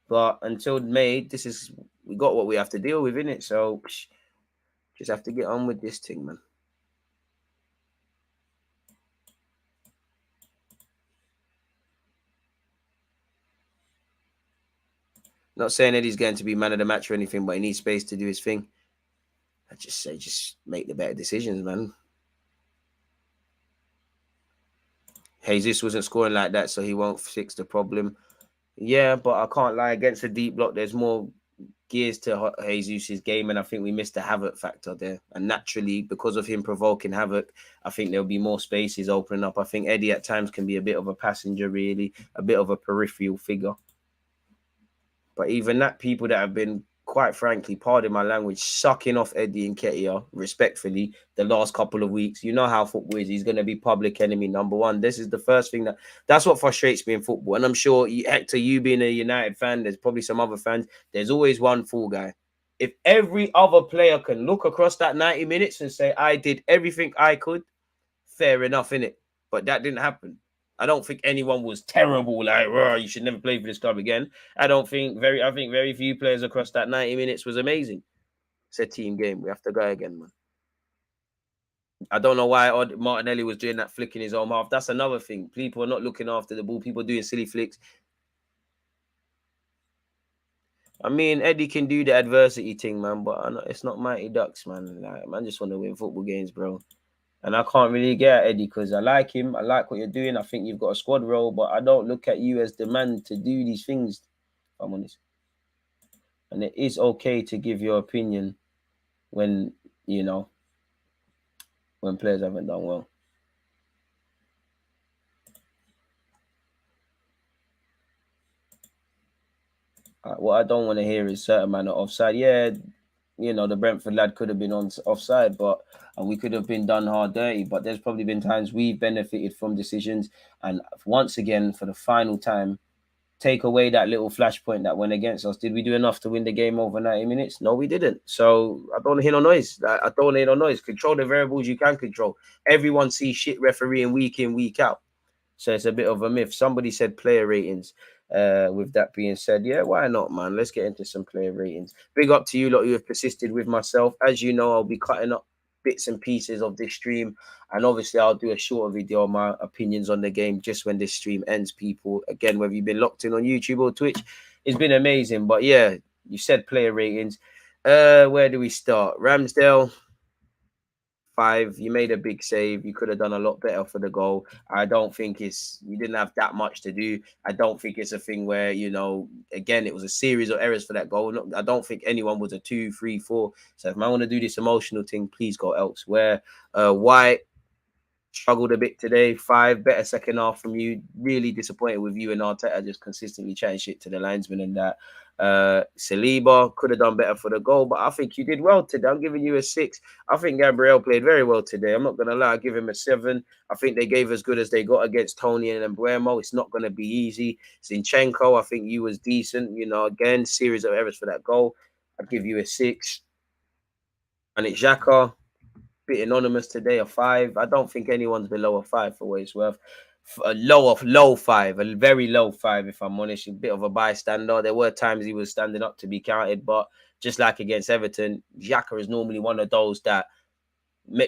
But until May, we got what we have to deal with, innit? So just have to get on with this thing, man. Not saying Eddie's going to be man of the match or anything, but he needs space to do his thing. I just say, just make the better decisions, man. Jesus wasn't scoring like that, so he won't fix the problem. Yeah, but I can't lie. Against a deep block, there's more gears to Jesus' game, and I think we missed the havoc factor there. And naturally, because of him provoking havoc, I think there'll be more spaces opening up. I think Eddie at times can be a bit of a passenger, really, a bit of a peripheral figure. But even that, people that have been, quite frankly, pardon my language, sucking off Eddie Nketiah, respectfully, the last couple of weeks. You know how football is. He's going to be public enemy number 1. This is the first thing that's what frustrates me in football. And I'm sure, Hector, you being a United fan, there's probably some other fans, there's always one fool guy. If every other player can look across that 90 minutes and say, I did everything I could, fair enough, innit? But that didn't happen. I don't think anyone was terrible, like, you should never play for this club again. I think very few players across that 90 minutes was amazing. It's a team game. We have to go again, man. I don't know why Martinelli was doing that flick in his own mouth. That's another thing. People are not looking after the ball. People doing silly flicks. I mean, Eddie can do the adversity thing, man, but it's not Mighty Ducks, man. Like, man, just want to win football games, bro. And I can't really get at Eddie because I like him. I like what you're doing. I think you've got a squad role, but I don't look at you as the man to do these things, if I'm honest. And it is okay to give your opinion when, you know, when players haven't done well. What I don't want to hear is certain man are offside. Yeah, you know, the Brentford lad could have been on offside, but and we could have been done hard dirty. But there's probably been times we've benefited from decisions. And once again, for the final time, take away that little flashpoint that went against us. Did we do enough to win the game over 90 minutes? No, we didn't. So I don't want to hear no noise. I don't want to hear no noise. Control the variables you can control. Everyone sees shit refereeing week in, week out. So it's a bit of a myth. Somebody said player ratings. With that being said, yeah, why not, man? Let's get into some player ratings. Big up to you lot who have persisted with myself. As you know, I'll be cutting up bits and pieces of this stream, and obviously I'll do a shorter video on my opinions on the game just when this stream ends. People, again, whether you've been locked in on YouTube or Twitch, it's been amazing. But yeah, you said player ratings. Where do we start? Ramsdale, 5. You made a big save. You could have done a lot better for the goal. I don't think you didn't have that much to do. I don't think it's a thing where, you know, again, it was a series of errors for that goal. I don't think anyone was a 2, 3, 4. So if I want to do this emotional thing, please go elsewhere. White struggled a bit today. 5, better second half from you. Really disappointed with you and Arteta just consistently chatting shit to the linesman and that. Saliba could have done better for the goal, but I think you did well today. I'm giving you a 6. I think Gabriel played very well today. I'm not going to lie, I give him a 7. I think they gave as good as they got against Tony and Mbuemo. It's not going to be easy. Zinchenko, I think you was decent. You know, again, series of errors for that goal. I'd give you a 6. And it's Xhaka, bit anonymous today, a 5. I don't think anyone's below a 5 for what it's worth. A low 5, a very low 5, if I'm honest. A bit of a bystander. There were times he was standing up to be counted, but just like against Everton, Xhaka is normally one of those that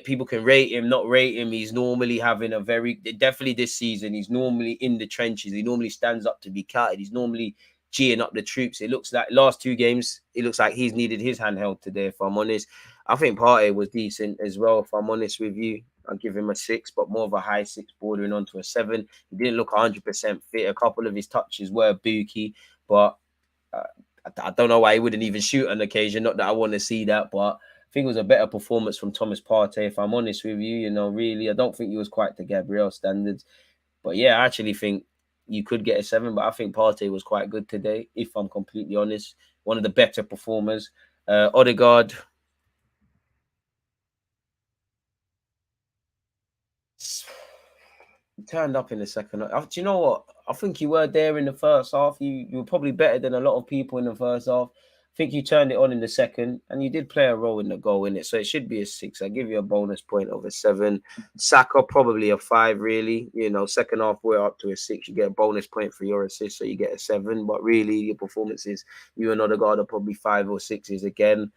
people can rate him, not rate him. He's normally having a definitely this season, he's normally in the trenches. He normally stands up to be counted. He's normally geeing up the troops. It looks like last 2 games, it looks like he's needed his handheld today, if I'm honest. I think Partey was decent as well, if I'm honest with you. I'll give him a 6, but more of a high 6, bordering onto a 7. He didn't look 100% fit. A couple of his touches were booky, but I don't know why he wouldn't even shoot on occasion. Not that I want to see that, but I think it was a better performance from Thomas Partey, if I'm honest with you. You know, really, I don't think he was quite to Gabriel standards. But yeah, I actually think you could get a 7, but I think Partey was quite good today, if I'm completely honest. One of the better performers. Odegaard, turned up in the second. Do you know what? I think you were there in the first half. You were probably better than a lot of people in the first half. I think you turned it on in the second, and you did play a role in the goal, in it. So it should be a 6. I give you a bonus point of a 7. Saka probably a 5, really. You know, second half we're up to a 6. You get a bonus point for your assist, so you get a 7. But really, your performances, you and Odegaard are probably 5 or 6s again.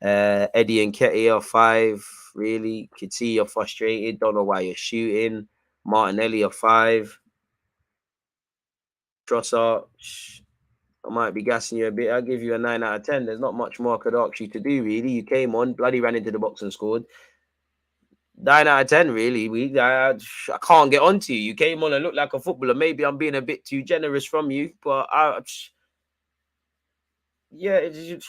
Eddie and Ketty are 5. Really, could see you're frustrated. Don't know why you're shooting. Martinelli a 5. Trossard, I might be gassing you a bit. I'll give you a 9 out of 10. There's not much more I could ask you to do, really. You came on, bloody ran into the box and scored. 9 out of 10, really. I can't get on to you. You came on and looked like a footballer. Maybe I'm being a bit too generous from you, but yeah, it's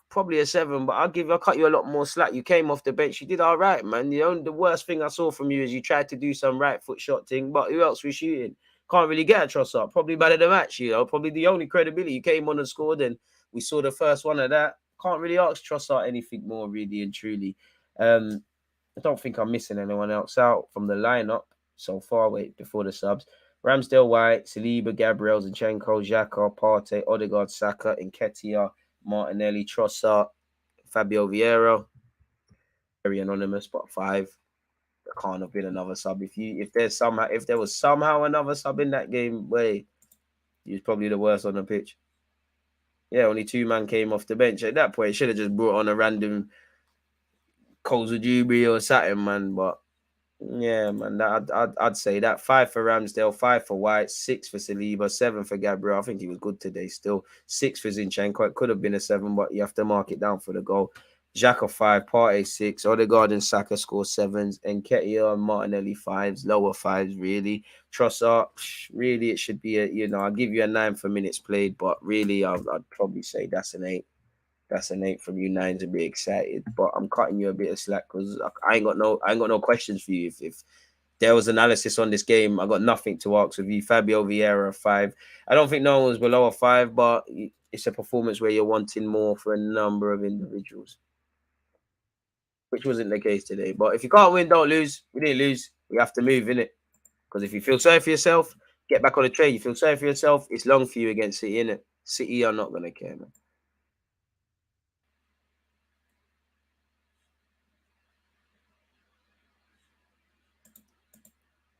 probably a 7. But I'll cut you a lot more slack. You came off the bench. You did all right, man. The worst thing I saw from you is you tried to do some right foot shot thing, but who else was shooting? Can't really get a Trossard. Probably man of the match, you know. Probably the only credibility. You came on and scored, and we saw the first one of that. Can't really ask Trossard anything more, really and truly. I don't think I'm missing anyone else out from the lineup so far. Wait, before the subs. Ramsdale, White, Saliba, Gabriel, Zinchenko, Xhaka, Partey, Odegaard, Saka, Nketiah, Martinelli, Trossard, Fabio Vieira. Very anonymous, but 5. There can't have been another sub. If there was somehow another sub in that game, he was probably the worst on the pitch. Yeah, only 2 man came off the bench. At that point, should have just brought on a random Kozujubri or something, man. But yeah, man, I'd say that 5 for Ramsdale, 5 for White, 6 for Saliba, 7 for Gabriel. I think he was good today still. 6 for Zinchenko. It could have been a 7, but you have to mark it down for the goal. Xhaka 5, Partey 6, Odegaard and Saka score 7s, Nketiah and Martinelli 5s, lower 5s really. Trossard, really it should be I'll give you a 9 for minutes played, but really I'd probably say that's an 8. That's an 8 from you nines to be excited. But I'm cutting you a bit of slack because I ain't got no questions for you. If there was analysis on this game, I got nothing to ask of you. Fabio Vieira 5. I don't think no one's below a 5, but it's a performance where you're wanting more for a number of individuals, which wasn't the case today. But if you can't win, don't lose. We didn't lose. We have to move, innit? Because if you feel sorry for yourself, get back on the train. You feel sorry for yourself, it's long for you against City, innit? City are not gonna care, man.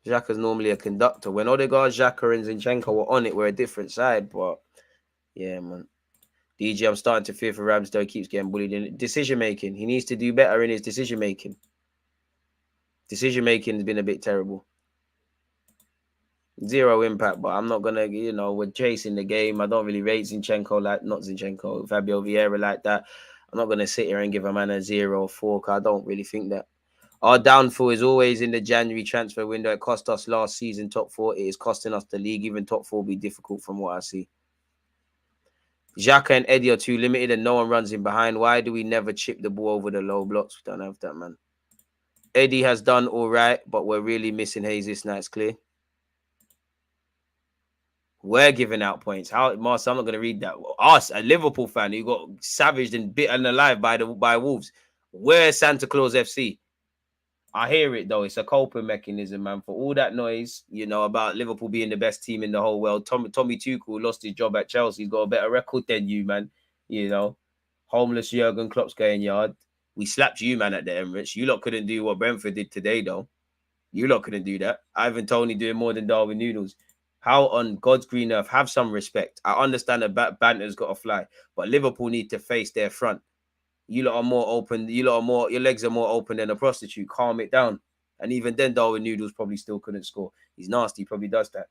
Xhaka's normally a conductor. When Odegaard, Xhaka, and Zinchenko were on it, we're a different side. But yeah, man. DG, I'm starting to fear for Ramsdale. He keeps getting bullied in decision making. He needs to do better in his decision making. Decision making has been a bit terrible. Zero impact, but I'm not gonna, we're chasing the game. I don't really rate Zinchenko not Zinchenko, Fabio Vieira like that. I'm not gonna sit here and give a man a 0 or 4 because I don't really think that. Our downfall is always in the January transfer window. It cost us last season top 4. It is costing us the league. Even top 4 will be difficult from what I see. Xhaka and Eddie are too limited and no one runs in behind. Why do we never chip the ball over the low blocks? We don't have that, man. Eddie has done all right, but we're really missing Hayes this night. It's clear. We're giving out points. How, Marcel, I'm not going to read that. Us, a Liverpool fan who got savaged and bitten alive by Wolves. We're Santa Claus FC. I hear it, though. It's a coping mechanism, man. For all that noise, about Liverpool being the best team in the whole world. Tommy Tuchel lost his job at Chelsea. He's got a better record than you, man. Homeless Jurgen Klopp's going yard. We slapped you, man, at the Emirates. You lot couldn't do what Brentford did today, though. You lot couldn't do that. Ivan Toney doing more than Darwin Noodles. How on God's green earth? Have some respect. I understand that banter's got to fly, but Liverpool need to face their front. You lot are more open. Your legs are more open than a prostitute. Calm it down. And even then, Darwin Noodles probably still couldn't score. He's nasty. He probably does that.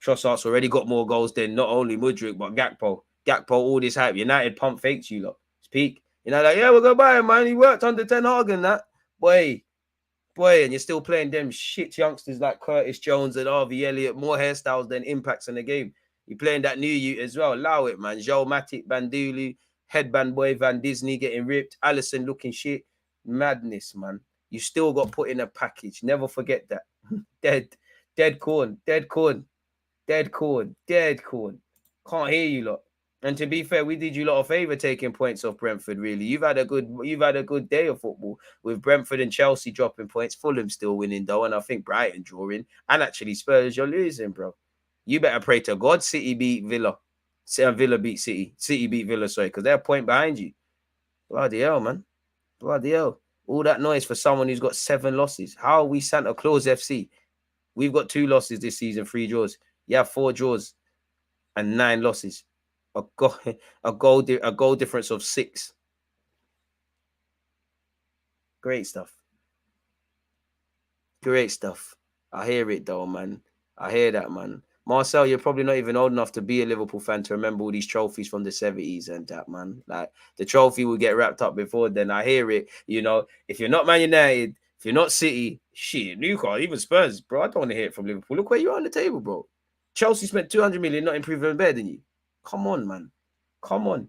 Trossard's already got more goals than not only Mudryk, but Gakpo. Gakpo, all this hype. United pump fakes you lot. Speak. Like, yeah, we're going to buy him, man. He worked under Ten Hag and that. Boy, and you're still playing them shit youngsters like Curtis Jones and Harvey Elliott. More hairstyles than impacts in the game. You're playing that new youth as well. Allow it, man. Joe Matic, Bandulu, Headband Boy, Van Disney getting ripped. Allison looking shit. Madness, man. You still got put in a package. Never forget that. Dead corn. Can't hear you lot. And to be fair, we did you lot a favour taking points off Brentford, really. You've had a good day of football with Brentford and Chelsea dropping points. Fulham still winning, though, and I think Brighton drawing. And actually Spurs, you're losing, bro. You better pray to God City beat Villa. Villa beat City. City beat Villa, sorry, because they're a point behind you. Bloody hell, man. Bloody hell. All that noise for someone who's got 7 losses. How are we Santa Claus FC? We've got 2 losses this season, 3 draws. You have 4 draws and 9 losses. A goal difference of 6. Great stuff. I hear it, though, man. I hear that, man. Marcel, you're probably not even old enough to be a Liverpool fan to remember all these trophies from the 70s and that, man. Like, the trophy will get wrapped up before then. I hear it. If you're not Man United, if you're not City, shit, Newcastle, even Spurs, bro, I don't want to hear it from Liverpool. Look where you are on the table, bro. Chelsea spent 200 million not improving better than you. Come on, man. Come on.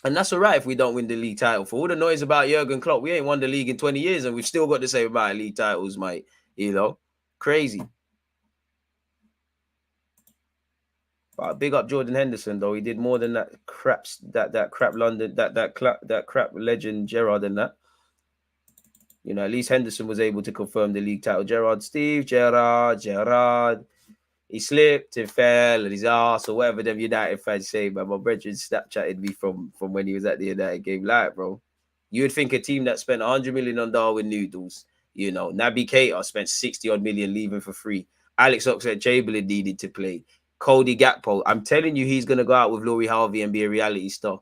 And that's all right if we don't win the league title. For all the noise about Jurgen Klopp, we ain't won the league in 20 years and we've still got the same amount of league titles, mate. Crazy. But big up Jordan Henderson, though. He did more than that crap London, that crap legend Gerrard and that. At least Henderson was able to confirm the league title. Gerrard. He slipped and fell and his ass or whatever them United fans say, man. My brethren Snapchatted me from when he was at the United game. Like, bro, you would think a team that spent 100 million on Darwin Noodles, Naby Keita spent 60-odd million leaving for free. Alex Oxlade-Chamberlain needed to play. Cody Gakpo, I'm telling you, he's going to go out with Laurie Harvey and be a reality star.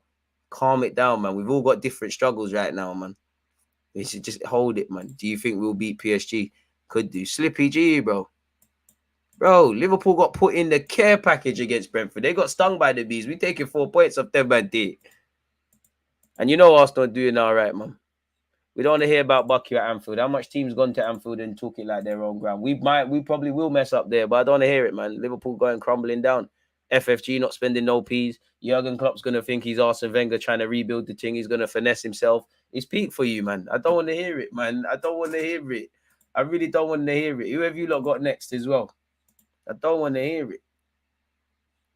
Calm it down, man. We've all got different struggles right now, man. We should just hold it, man. Do you think we'll beat PSG? Could do. Slippy G, bro. Bro, Liverpool got put in the care package against Brentford. They got stung by the bees. We taking 4 points off them, man. And you know Arsenal doing all right, man. We don't want to hear about Bucky at Anfield. How much teams gone to Anfield and took it like their own ground? We probably will mess up there, but I don't want to hear it, man. Liverpool going crumbling down. FFG not spending no P's. Jurgen Klopp's going to think he's Arsene Wenger trying to rebuild the thing. He's going to finesse himself. It's peak for you, man. I don't want to hear it, man. I don't want to hear it. I really don't want to hear it. Whoever you lot got next as well. I don't want to hear it.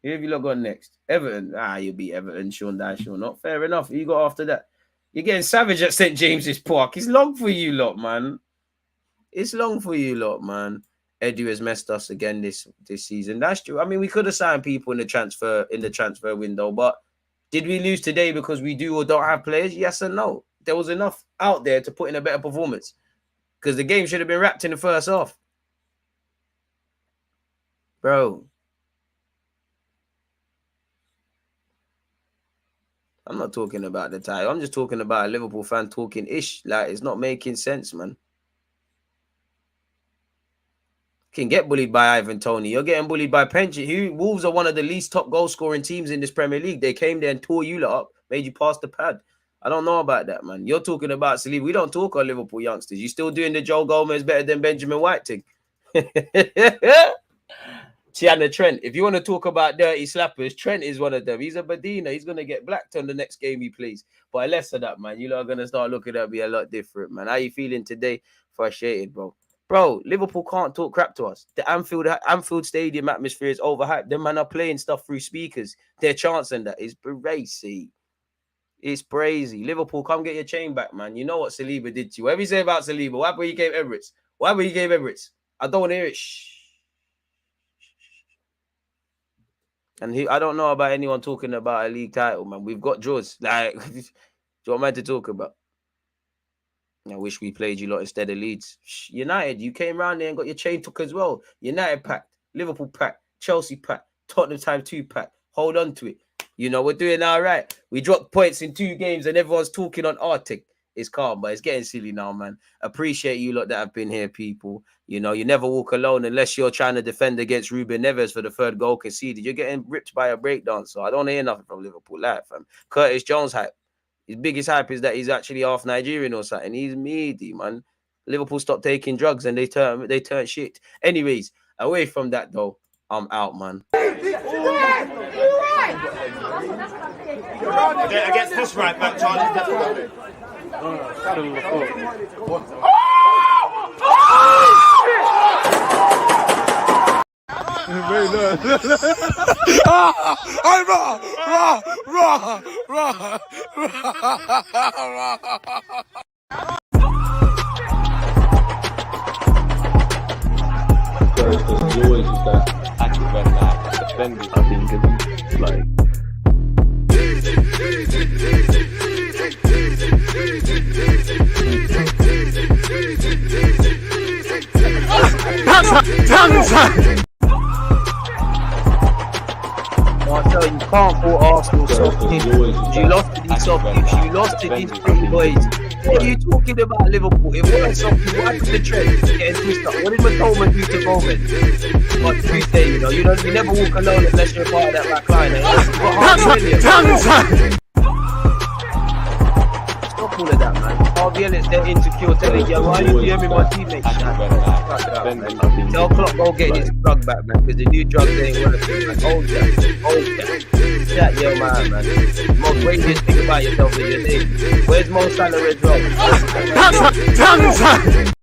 Whoever you lot got next? Everton. You'll be Everton, Sean Dyche, sure not. Fair enough. Who you got after that? You're getting savage at St. James's Park. It's long for you lot, man. It's long for you lot, man. Edu has messed us again this season. That's true. I mean, we could have signed people in the transfer window, but did we lose today because we do or don't have players? Yes and no. There was enough out there to put in a better performance because the game should have been wrapped in the first half. Bro. I'm not talking about the title. I'm just talking about a Liverpool fan talking ish. Like, it's not making sense, man. Can get bullied by Ivan Toney. You're getting bullied by Penchit. Wolves are one of the least top goal-scoring teams in this Premier League. They came there and tore you lot up, made you pass the pad. I don't know about that, man. You're talking about Saliba. We don't talk on Liverpool youngsters. You're still doing the Joe Gomez better than Benjamin White thing. Tiana Trent, if you want to talk about dirty slappers, Trent is one of them. He's a Badina. He's going to get blacked on the next game he plays. But less of that, man. You lot are going to start looking at me a lot different, man. How you feeling today? Frustrated, bro. Bro, Liverpool can't talk crap to us. The Anfield Stadium atmosphere is overhyped. The man are playing stuff through speakers. Their chancing that is crazy. It's crazy. Liverpool, come get your chain back, man. You know what Saliba did to you. Whatever you say about Saliba, whatever he gave Emirates. Whatever he gave Emirates. I don't want to hear it. Shh. And I don't know about anyone talking about a league title, man. We've got draws. Like, do you want man to talk about? I wish we played you lot instead of Leeds. United, you came round there and got your chain took as well. United packed, Liverpool packed, Chelsea packed, Tottenham time 2 packed. Hold on to it. You know, we're doing all right. We dropped points in 2 games and everyone's talking on Arctic. It's calm, but it's getting silly now, man. Appreciate you lot that have been here, people. You know, you never walk alone unless you're trying to defend against Ruben Neves for the 3rd goal conceded. You're getting ripped by a breakdancer. So I don't hear nothing from Liverpool live, fam. Curtis Jones hype. His biggest hype is that he's actually half Nigerian or something. He's meaty, man. Liverpool stopped taking drugs and they turn shit. Anyways, away from that though, I'm out, man. Against this right back, Charlie. There's always just that active red flag defending. I think it's like. Marcel, you can't call Arsenal soft teams. You lost to these soft teams. You lost to these pretty boys. What are you talking about, Liverpool? It wasn't soft teams. Why did the trend getting twisted up? What did McTominay do to Gomez? What did you say? You never walk alone unless you're part of that back line. Stop all of that, man. Harvey Elliott's they're insecure, telling you, why are you DMing my teammates? Tell Klopp go get his drug back, man, because the new drugs ain't working, man. Hold that. Chat your man, man. The most weightiest thing about yourself is your name. Where's Mo Salah as well?